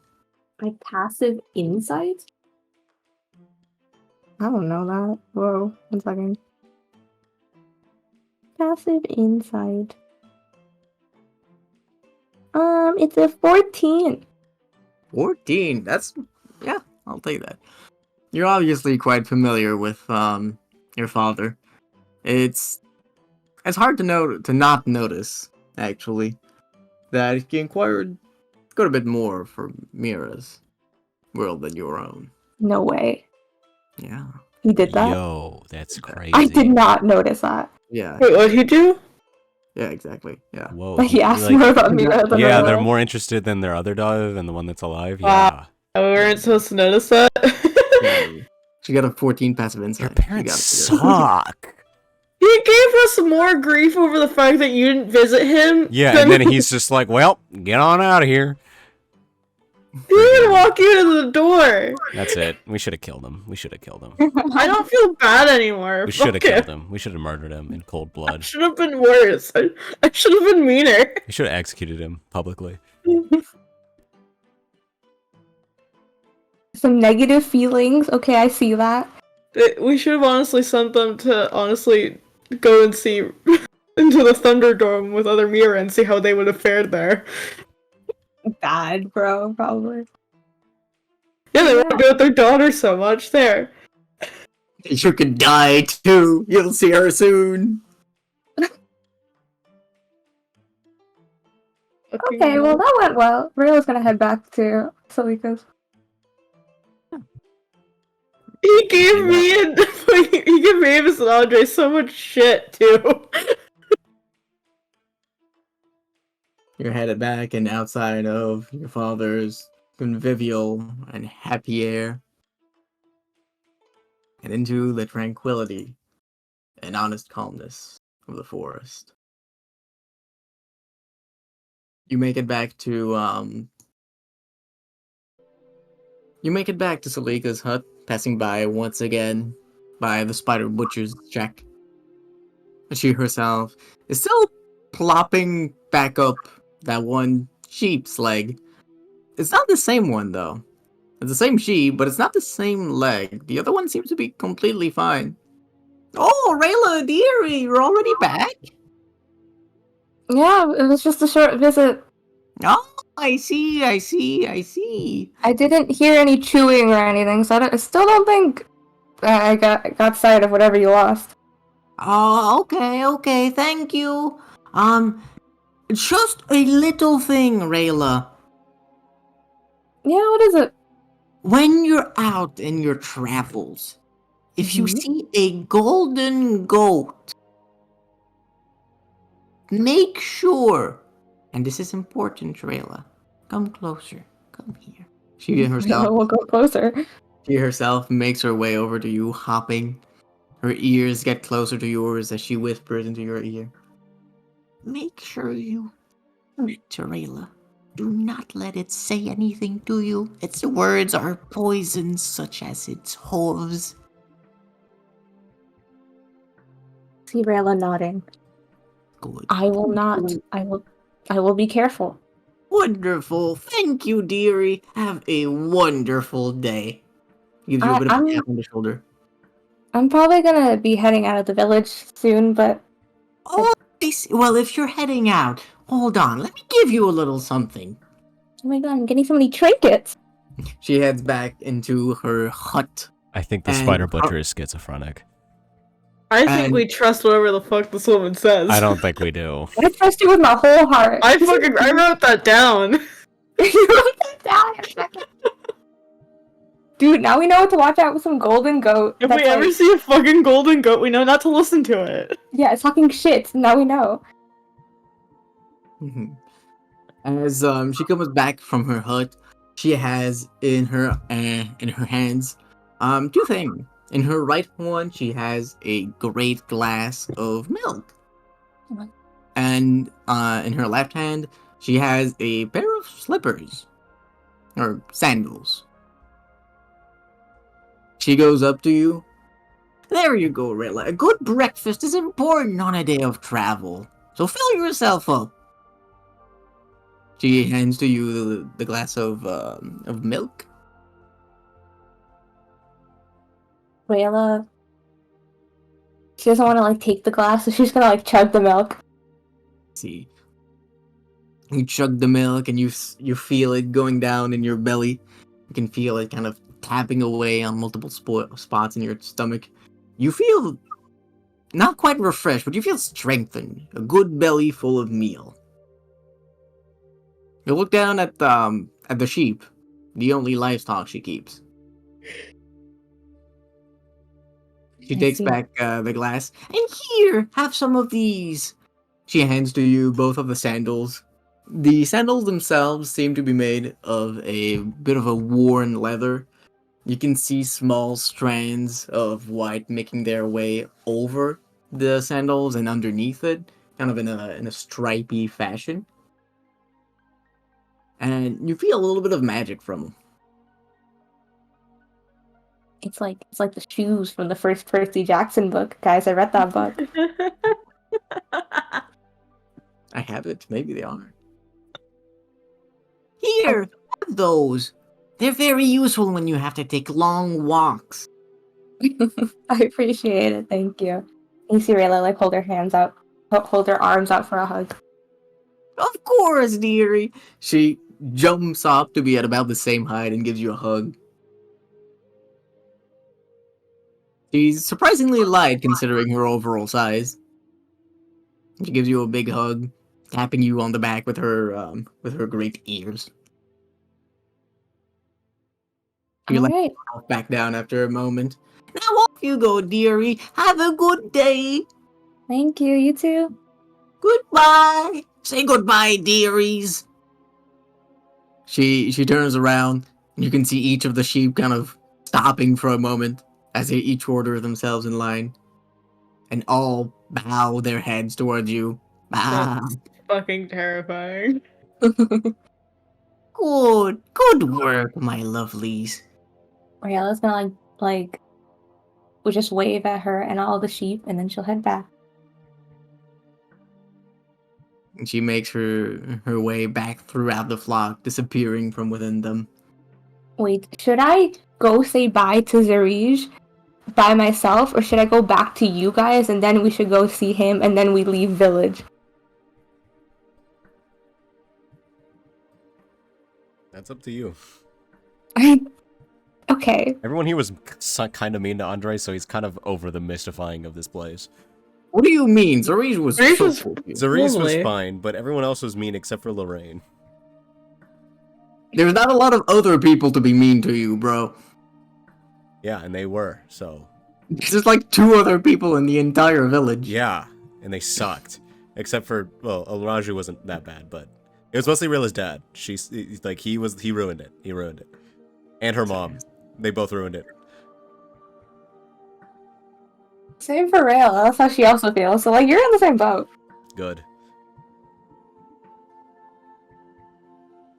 My passive insight? I don't know that. Whoa, 1 second. Passive insight. It's a 14. 14. Yeah, I'll take that. You're obviously quite familiar with your father. It's hard to not notice, actually, that he inquired quite a bit more for Mira's world than your own. No way. Yeah. He did that. Yo, that's crazy. I did not notice that. Yeah, Wait, what'd he do? yeah, exactly. Yeah. Whoa. But he asked like, more about Mira than yeah, they're Rayla. more interested than their other dog, than the one that's alive. Wow. Yeah. We weren't supposed to notice that. Yeah. She got a 14 passive insight. Your You parents gotta figure it out. suck. He gave us more grief over the fact that you didn't visit him. Yeah, than and then he's just like, well, get on out of here. he didn't walk you to the door. That's it. We should have killed him. We should have killed him. I don't feel bad anymore. We should have Fuck killed him. him. We should have murdered him in cold I blood. should have been worse. I should have been meaner. We should have executed him publicly. Some negative feelings. Okay, I see that. We should have honestly sent them to honestly go and see into the Thunderdome with other Mira and see how they would have fared there. Bad, bro, probably. Yeah, they want to be with their daughter so much. There. You could die too. You'll see her soon. Okay, well that went well. Rayla's gonna head back to Salika's. He gave me and he gave Mavis and Andre so much shit too. You're headed back and outside of your father's convivial and happy air, and into the tranquility and honest calmness of the forest. You make it back to Salika's hut, passing by once again by the spider butcher's shack. She herself is still plopping back up that one sheep's leg. It's not the same one though. It's the same sheep, but it's not the same leg. The other one seems to be completely fine. Oh, Rayla, dearie, you're already back? Yeah, it was just a short visit. Oh, I see. I didn't hear any chewing or anything, so I still don't think I got sight of whatever you lost. Oh, okay, thank you. Just a little thing, Rayla. Yeah, what is it? When you're out in your travels, if you see a golden goat, make sure, and this is important, Rayla, come closer, come here. She herself, We'll go closer. she herself makes her way over to you, hopping. Her ears get closer to yours as she whispers into your ear. Make sure you to Rayla. Do not let it say anything to you. Its words are poison, such as its hooves. See Rayla nodding. Good. I will not. I will be careful. Wonderful. Thank you, dearie. Have a wonderful day. Gives you a bit of a tap on the shoulder. I'm probably gonna be heading out of the village soon, but Oh, well, if you're heading out, hold on. Let me give you a little something. oh my god, I'm getting so many trinkets. She heads back into her hut. I think the And- spider butcher is schizophrenic. I think And- we trust whatever the fuck this woman says. I don't think we do. I trust you with my whole heart. I wrote that down. You wrote that down. Dude, now we know what to watch out with some golden goat. If that's we ever like- see a fucking golden goat, we know not to listen to it. Yeah, it's talking shit. Now we know. Mhm. As she comes back from her hut, she has in her hands two things. In her right one, she has a great glass of milk, Mhm. and in her left hand, she has a pair of slippers or sandals. She goes up to you. There you go, Rayla. A good breakfast is important on a day of travel, so fill yourself up. She hands to you the glass of milk. Rayla, she doesn't want to like take the glass, so she's gonna like chug the milk. See, you chug the milk and you feel it going down in your belly. You can feel it kind of tapping away on multiple spots in your stomach. You feel not quite refreshed, but you feel strengthened. A good belly full of meal. You look down at the sheep, the only livestock she keeps. She I takes see. back the glass. And here, have some of these. She hands to you both of the sandals. The sandals themselves seem to be made of a bit of a worn leather. You can see small strands of white making their way over the sandals and underneath it, kind of in a stripy fashion. And you feel a little bit of magic from them. It's like the shoes from the first Percy Jackson book, guys. I read that book. I have it. Maybe they are. Here, have those. They're very useful when you have to take long walks. I appreciate it. Thank you. You see Rayla like hold her hands out, hold her arms out for a hug. Of course, dearie. She jumps up to be at about the same height and gives you a hug. She's surprisingly light considering her overall size. She gives you a big hug, tapping you on the back with her great ears. You let Alright. yourself back down after a moment. Now off you go, dearie. Have a good day. Thank you. You too. Goodbye. Say goodbye, dearies. She turns around, and you can see each of the sheep kind of stopping for a moment as they each order themselves in line, and all bow their heads towards you. Ah, Fucking terrifying. good work, my lovelies. Rayla's gonna like we'll just wave at her and all the sheep, and then she'll head back. And she makes her way back throughout the flock, disappearing from within them. Wait, should I go say bye to Zarij by myself, or should I go back to you guys and then we should go see him and then we leave village? That's up to you. Okay. Everyone here was kind of mean to Andre, so he's kind of over the mystifying of this place. What do you mean? Zariz was Zariz so was- cool. Zariz was Lovely. fine, but everyone else was mean except for Lorraine. There's not a lot of other people to be mean to you, bro. Yeah, and they were, so... There's just like 2 other people in the entire village. Yeah, and they sucked. Except for, well, Alraju wasn't that bad, but... It was mostly Rilla's dad. He ruined it. He ruined it. And her mom. They both ruined it. Same for Rayla. That's how she also feels. So like you're in the same boat. Good.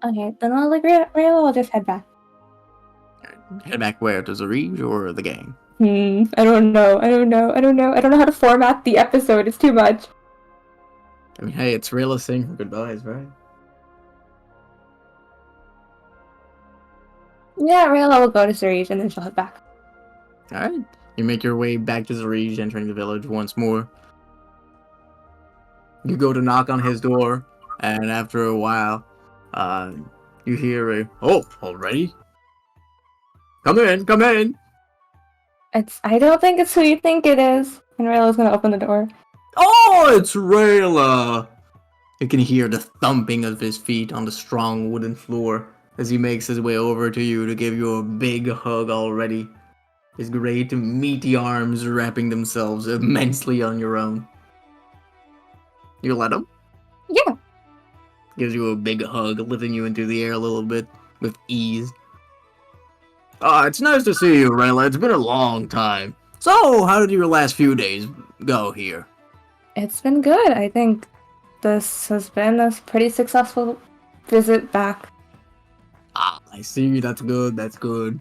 Okay, then I'll like Rayla will just head back. Head back where? To Zariz or the gang? I don't know. I don't know how to format the episode. It's too much. I mean, hey, it's Rayla saying her goodbyes, right? Yeah, Rayla will go to Zarij and then she'll head back. Alright. You make your way back to Zariz, entering the village once more. You go to knock on his door, and after a while, you hear a, "Oh, already? Come in, come in!" I don't think it's who you think it is. And Rayla's gonna open the door. Oh, it's Rayla! You can hear the thumping of his feet on the strong wooden floor as he makes his way over to you to give you a big hug already. His great meaty arms wrapping themselves immensely on your own. You let him? Yeah. Gives you a big hug, lifting you into the air a little bit with ease. It's nice to see you, Rayla. It's been a long time. So, how did your last few days go here? It's been good. I think this has been a pretty successful visit back. I see. That's good. That's good.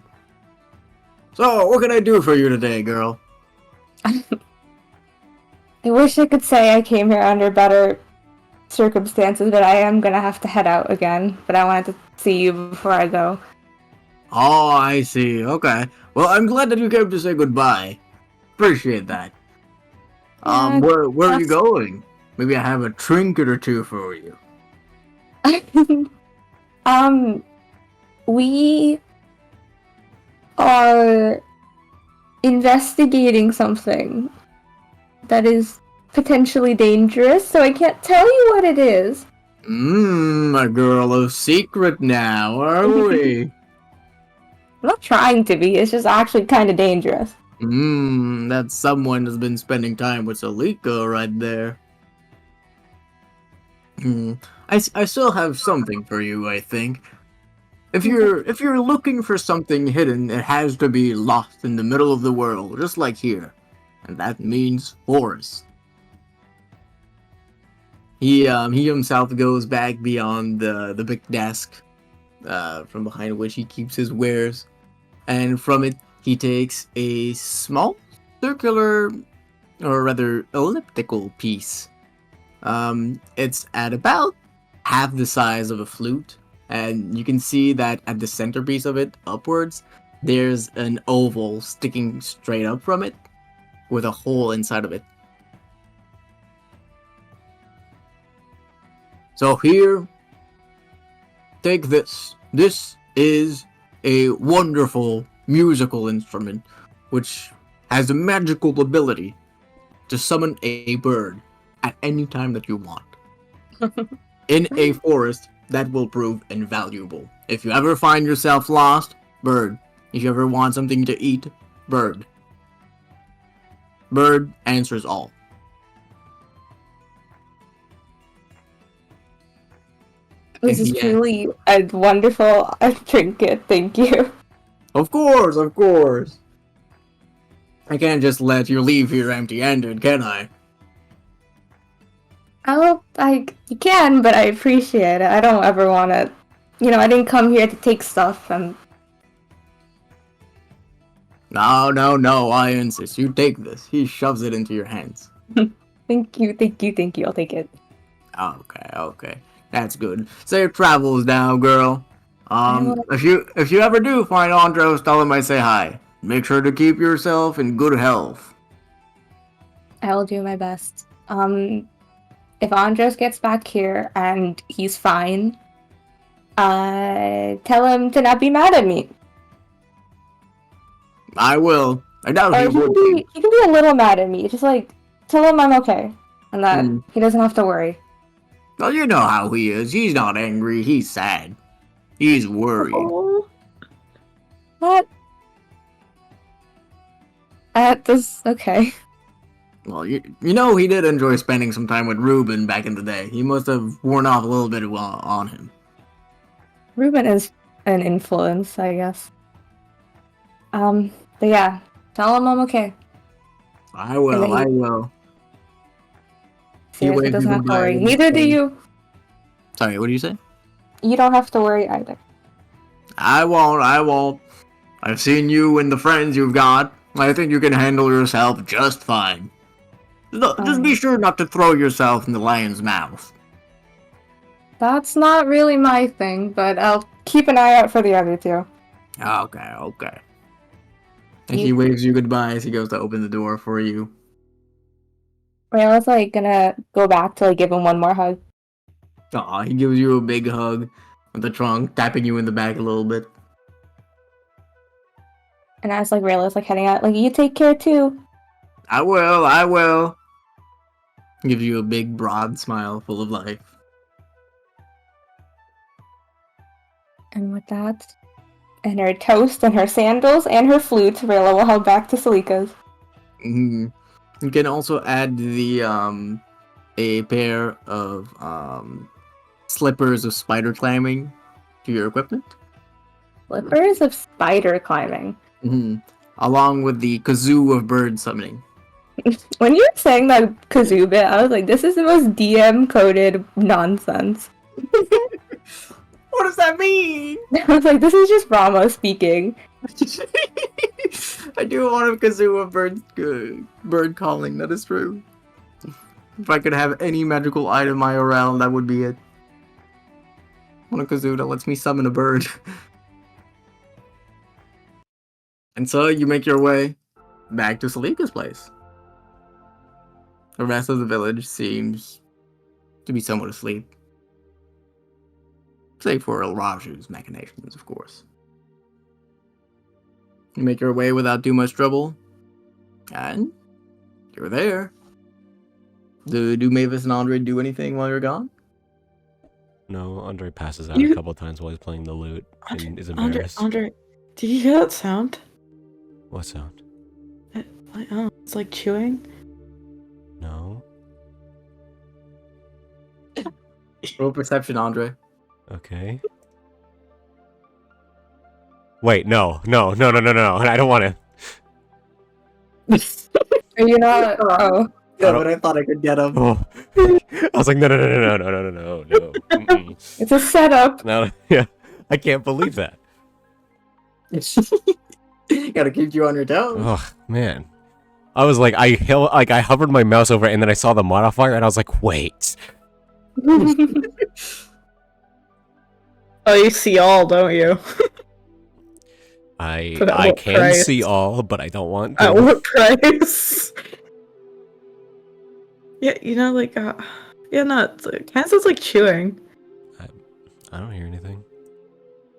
So, what can I do for you today, girl? I wish I could say I came here under better circumstances, but I am gonna have to head out again. But I wanted to see you before I go. Oh, I see. Okay. Well, I'm glad that you came to say goodbye. Appreciate that. Yeah, Where are you that's- going? Maybe I have a trinket or two for you. We are investigating something that is potentially dangerous, so I can't tell you what it is. A girl of secret now, are we? I'm not trying to be, it's just actually kind of dangerous. That someone has been spending time with Salika right there. I still have something for you, I think. If you're looking for something hidden, it has to be lost in the middle of the world, just like here. And that means forest. He himself goes back beyond the big desk, from behind which he keeps his wares, and from it he takes a small circular, or rather elliptical piece. It's at about half the size of a flute, and you can see that at the centerpiece of it, upwards, there's an oval sticking straight up from it, with a hole inside of it. So here, take this. This is a wonderful musical instrument, which has a magical ability to summon a bird at any time that you want. In a forest, that will prove invaluable. If you ever find yourself lost, bird. If you ever want something to eat, bird. Bird answers all. This is Yeah. truly a wonderful trinket. Thank you. Of course, of course. I can't just let you leave here empty-handed, can I? You can, but I appreciate it. I don't ever want to. I didn't come here to take stuff. No, I insist. You take this. He shoves it into your hands. Thank you. I'll take it. Okay. That's good. Safe travels now, girl. will. If you ever do find Andros, tell him I say hi. Make sure to keep yourself in good health. I will do my best. If Andros gets back here and he's fine, tell him to not be mad at me. I will. I doubt Or he would be. he can be a little mad at me. Just tell him I'm okay, and that Hmm. he doesn't have to worry. Well, you know how he is. He's not angry. He's sad. He's worried. Oh. What? This okay. Well, you know he did enjoy spending some time with Ruben back in the day. He must have worn off a little bit on him. Ruben is an influence, I guess. But yeah, tell him I'm okay. I will. And then I will. Seriously, waves doesn't you have to goodbye worry. and Neither do then- you. Sorry, what do you say? You don't have to worry either. I won't. I've seen you and the friends you've got. I think you can handle yourself just fine. Just be sure not to throw yourself in the lion's mouth. That's not really my thing, but I'll keep an eye out for the other two. Okay. And You- he waves you goodbye as he goes to open the door for you. Rayla's gonna go back to give him one more hug. Aw, he gives you a big hug with the trunk, tapping you in the back a little bit. And as Rayla's heading out, you take care too. I will. Gives you a big, broad smile full of life. And with that, and her toast and her sandals and her flute, Rayla will head back to Salika's. You can also add the a pair of slippers of spider climbing to your equipment. Slippers of spider climbing. Along with the kazoo of bird summoning. When you were saying that kazoo bit, I was like, this is the most DM coded nonsense. What does that mean? I was like, this is just Rama speaking. I do want a kazoo of bird calling. That is true. If I could have any magical item IRL, that would be it. I want a kazoo that lets me summon a bird. And so you make your way back to Salika's place. The rest of the village seems to be somewhat asleep. Save for Raju's machinations, of course. You make your way without too much trouble, and you're there. Do Mavis and Andre do anything while you're gone? No, Andre passes out a couple times while he's playing the lute and is embarrassed. Andre, did you hear that sound? What sound? Oh, it's like chewing. No. Roll perception, Andre. Okay. Wait, no. I don't want to. Are you not? Oh, Yeah, I don't- but I thought I could get him. Oh. I was like, no. Mm-mm. it's a setup. No, yeah. I can't believe that. Gotta keep you on your toes. Oh, man. I was like, I hovered my mouse over it, and then I saw the modifier, and I was like, wait. Oh, you see all, don't you? But at I what can price? see all, but I don't want to. At what price? Yeah, like, yeah, no, it kind of sounds like chewing. I don't hear anything.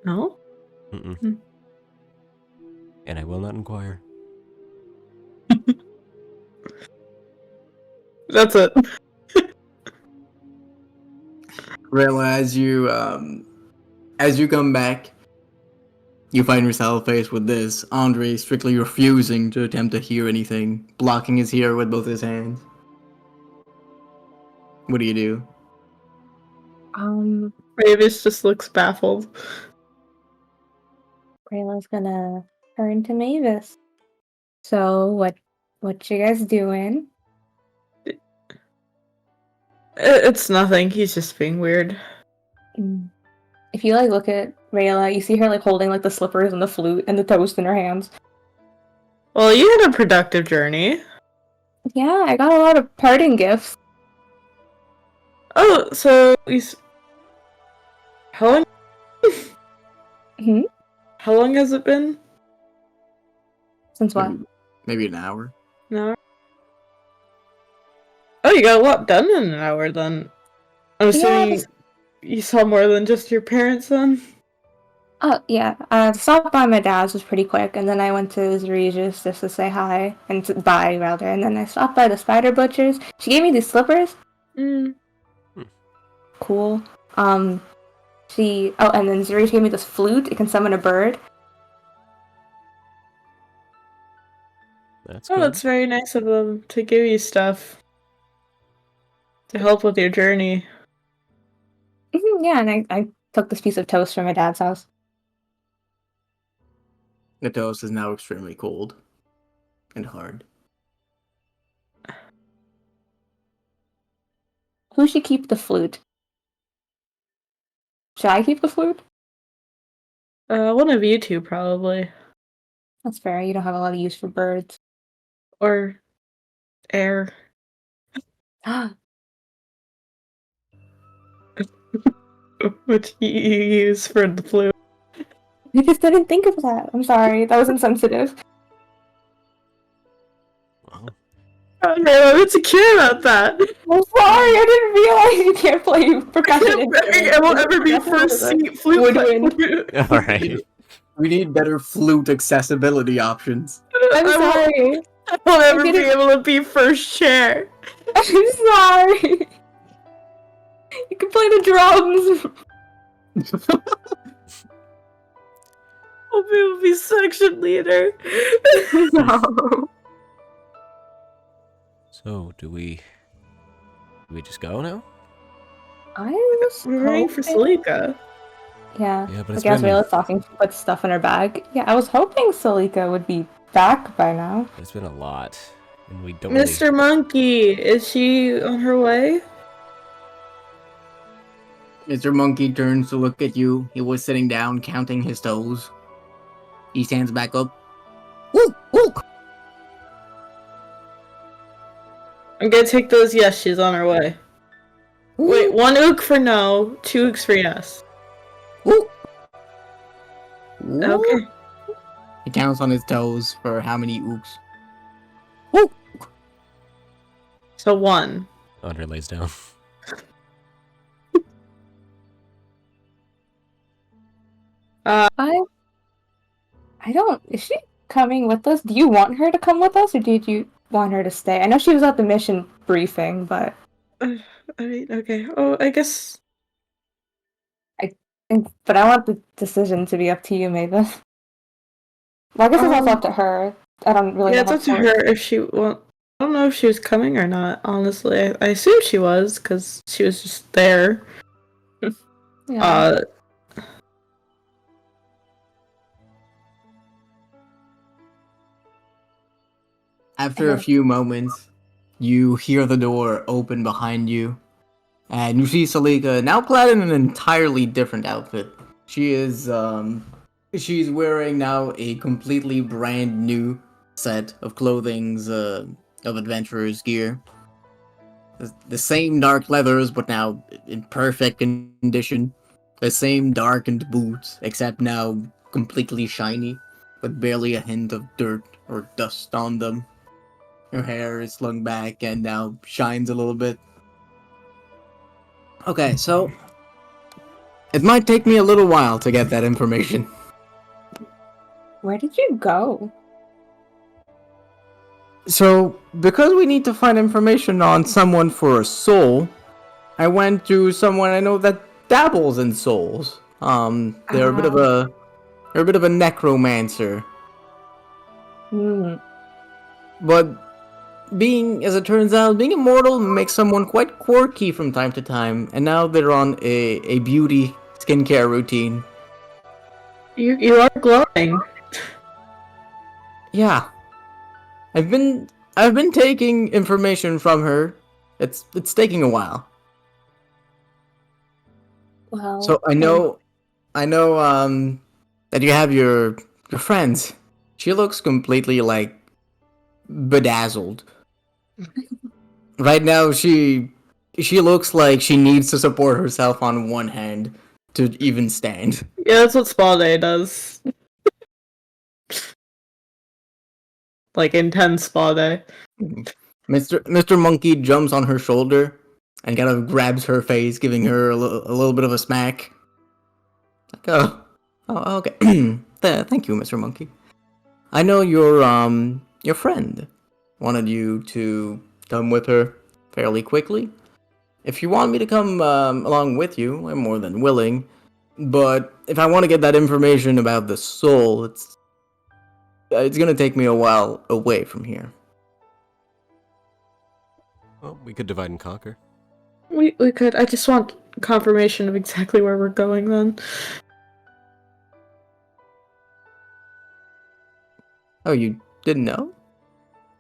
No? Mm-mm. Hmm. And I will not inquire. That's it. Well, as you come back, you find yourself faced with this. Andre strictly refusing to attempt to hear anything, blocking his ear with both his hands. What do you do? Mavis just looks baffled. Rayla's gonna turn to Mavis. So what you guys doing? It's nothing. He's just being weird. If you look at Rayla, you see her holding the slippers and the flute and the toast in her hands. Well, you had a productive journey. Yeah, I got a lot of parting gifts. Oh, so how long? Hmm? How long has it been? Since what? Maybe an hour. No. Oh, you got a lot done in an hour then. I'm assuming Yes. you saw more than just your parents then. Oh yeah. Stopped by my dad's was pretty quick, and then I went to Zarija's just to say hi and to bye rather, and then I stopped by the Spider Butcher's. She gave me these slippers. Cool. And then Zurich gave me this flute. It can summon a bird. That's Oh, good. that's very nice of them to give you stuff to help with your journey. Yeah, and I took this piece of toast from my dad's house. The toast is now extremely cold and hard. Who should keep the flute? Should I keep the flute? One of you two probably, That's fair. You don't have a lot of use for birds. or air. Which you use for the flu. I just didn't think of that. I'm sorry. That was insensitive. Well, Okay, I'm insecure about that. I'm sorry. I didn't realize you can't play percussion. I won't ever be first seat flute Woodwind. player. all right. We need better flute accessibility options. I'm sorry. I won't ever be didn't- able to be first chair. I'm sorry. You can play the drums. I'll be able to be section leader. No. So, do we just go now? I was We're waiting for hoping- Salika. Yeah. Yeah, but I it's guess been, Rayla's talking. She puts stuff in her bag. Yeah, I was hoping Salika would be back by now. it's been a lot, and we don't really... Mr. Monkey, is she on her way? Mr. Monkey turns to look at you. He was sitting down, counting his toes. He stands back up. Woo! Woo! I'm gonna take those. Yes, she's on her way. Wait, 1 ook for no, 2 ooks for yes. Woo! Woo! Okay. He counts on his toes for how many ooks. Woo! So 1. Andre lays down. I don't. Is she coming with us? Do you want her to come with us, or did you want her to stay? I know she was at the mission briefing, but I mean, okay. Oh, I guess. but I want the decision to be up to you, Mavis. Well, I guess it's also up to her. I don't really Yeah, know it's how up to her if she well. I don't know if she was coming or not. Honestly, I assume she was because she was just there. Yeah. Uh, After a few moments, you hear the door open behind you, and you see Salika now clad in an entirely different outfit. She is she's wearing now a completely brand new set of clothing's of adventurer's gear. The same dark leathers, but now in perfect condition. The same darkened boots, except now completely shiny, with barely a hint of dirt or dust on them. Her hair is slung back and now shines a little bit. Okay, so it might take me a little while to get that information. Where did you go? So, because we need to find information on someone for a soul, I went to someone I know that dabbles in souls. They're a bit of a necromancer. Hmm. But as it turns out, being immortal makes someone quite quirky from time to time, and now they're on a beauty skincare routine. you are glowing. Yeah, I've been taking information from her. It's taking a while. Well. So I know that you have your friends. She looks completely like bedazzled. Right now she looks like she needs to support herself on one hand to even stand. Yeah, that's what Spa Day does. Like intense Spa Day. Mr. Monkey jumps on her shoulder and kind of grabs her face, giving her a little bit of a smack. Like, oh, okay. Thank you, Mr. Monkey. I know your friend wanted you to come with her fairly quickly. If you want me to come along with you, I'm more than willing. But if I want to get that information about the soul, it's gonna take me a while away from here. Well, we could divide and conquer. We could. I just want confirmation of exactly where we're going then. Oh, you didn't know?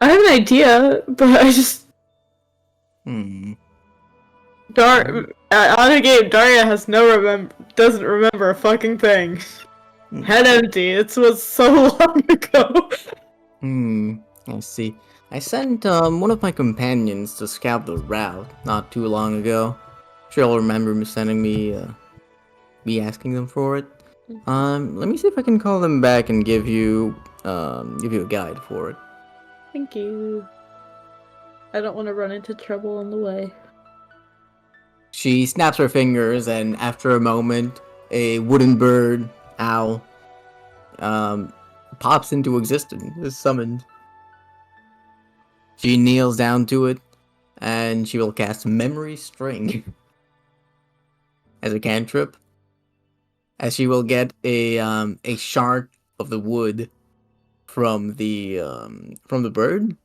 I have an idea, but I just Hmm. on a game, Daria has doesn't remember a fucking thing. Head empty. It was so long ago. I see. I sent one of my companions to scout the route not too long ago. Sure, you'll remember me asking them for it. Let me see if I can call them back and give you a guide for it. Thank you. I don't want to run into trouble on the way. She snaps her fingers, and after a moment, a wooden bird, owl, pops into existence, is summoned. She kneels down to it, and she will cast Memory String as a cantrip, as she will get a shard of the wood from the bird,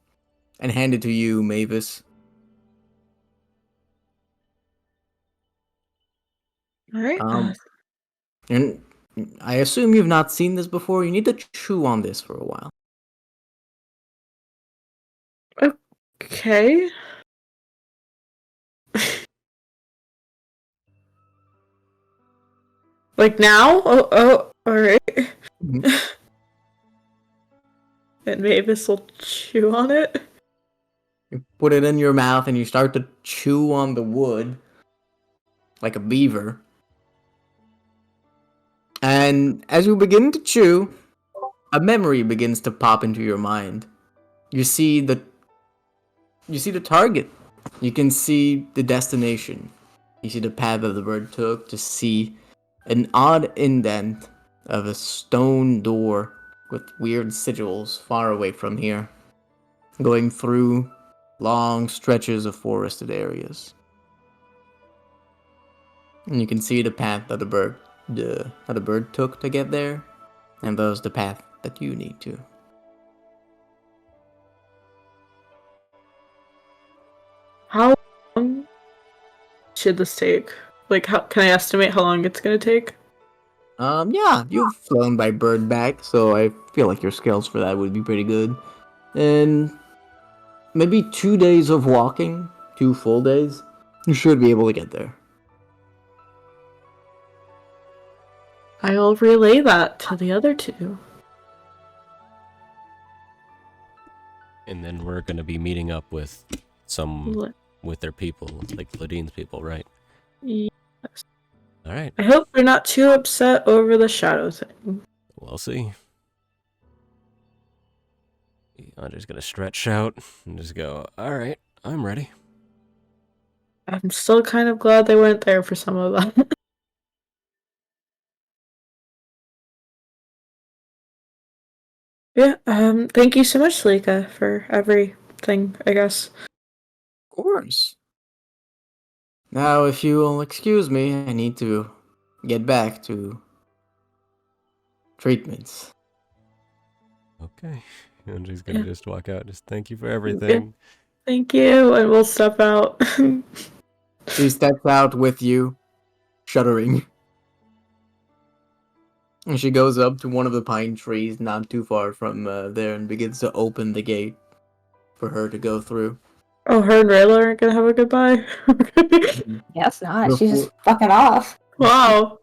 and hand it to you, Mavis. All right. And I assume you've not seen this before. You need to chew on this for a while. Okay. Like now? All right. Mhm. And Mavis will chew on it. You put it in your mouth and you start to chew on the wood like a beaver. And as you begin to chew, a memory begins to pop into your mind. You see the target. You can see the destination. You see the path that the bird took to see an odd indent of a stone door with weird sigils far away from here, going through long stretches of forested areas. And you can see the path that the bird took to get there, and thus the path that you need to. How long should this take? Like, how can I estimate how long it's gonna take? Yeah, you've flown by bird back, so I feel like your skills for that would be pretty good. And maybe 2 days of walking, 2 full days, you should be able to get there. I'll relay that to the other two. And then we're gonna be meeting up with with their people, like Ladine's people, right? Yes. All right, I hope they're not too upset over the shadow thing. we'll see. I'm just gonna stretch out and just go. All right, I'm ready. I'm still kind of glad they weren't there for some of that. Yeah, thank you so much, Salika, for everything, I guess. Of course. Now, if you will excuse me, I need to get back to treatments. Okay, Andrew's gonna Yeah. just walk out. Just thank you for everything. Thank you, and we'll step out. She steps out with you, shuddering. And she goes up to one of the pine trees not too far from there and begins to open the gate for her to go through. Oh, her and Rayla aren't gonna have a goodbye? Yes, not. She's Before- just fucking off. Wow.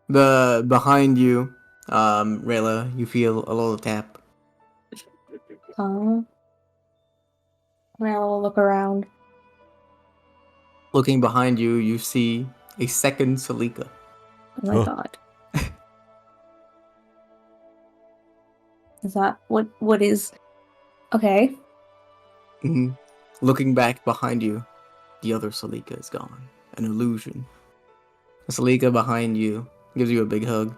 Behind you, Rayla, you feel a little tap. I'll look around. Looking behind you, you see a second Salika. Oh my Oh. god. Is that what is okay? Mhm. Looking back behind you, the other Salika is gone. An illusion. The Salika behind you gives you a big hug.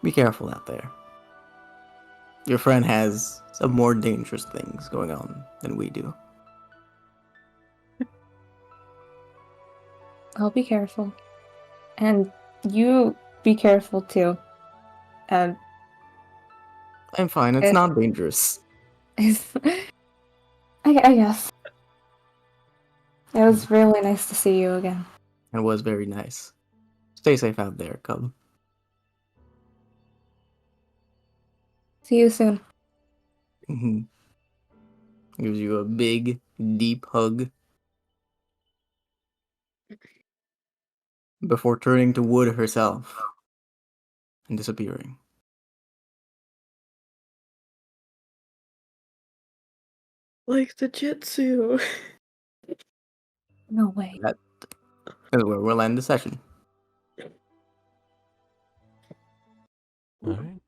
Be careful out there. Your friend has some more dangerous things going on than we do. I'll be careful. And you be careful too. And I'm fine, it's not dangerous. I guess. It was really nice to see you again. It was very nice. Stay safe out there, cub. See you soon. Mhm. Gives you a big, deep hug. Before turning to Wood herself and disappearing. Like the jitsu. No way. That is where we'll end the session. All right.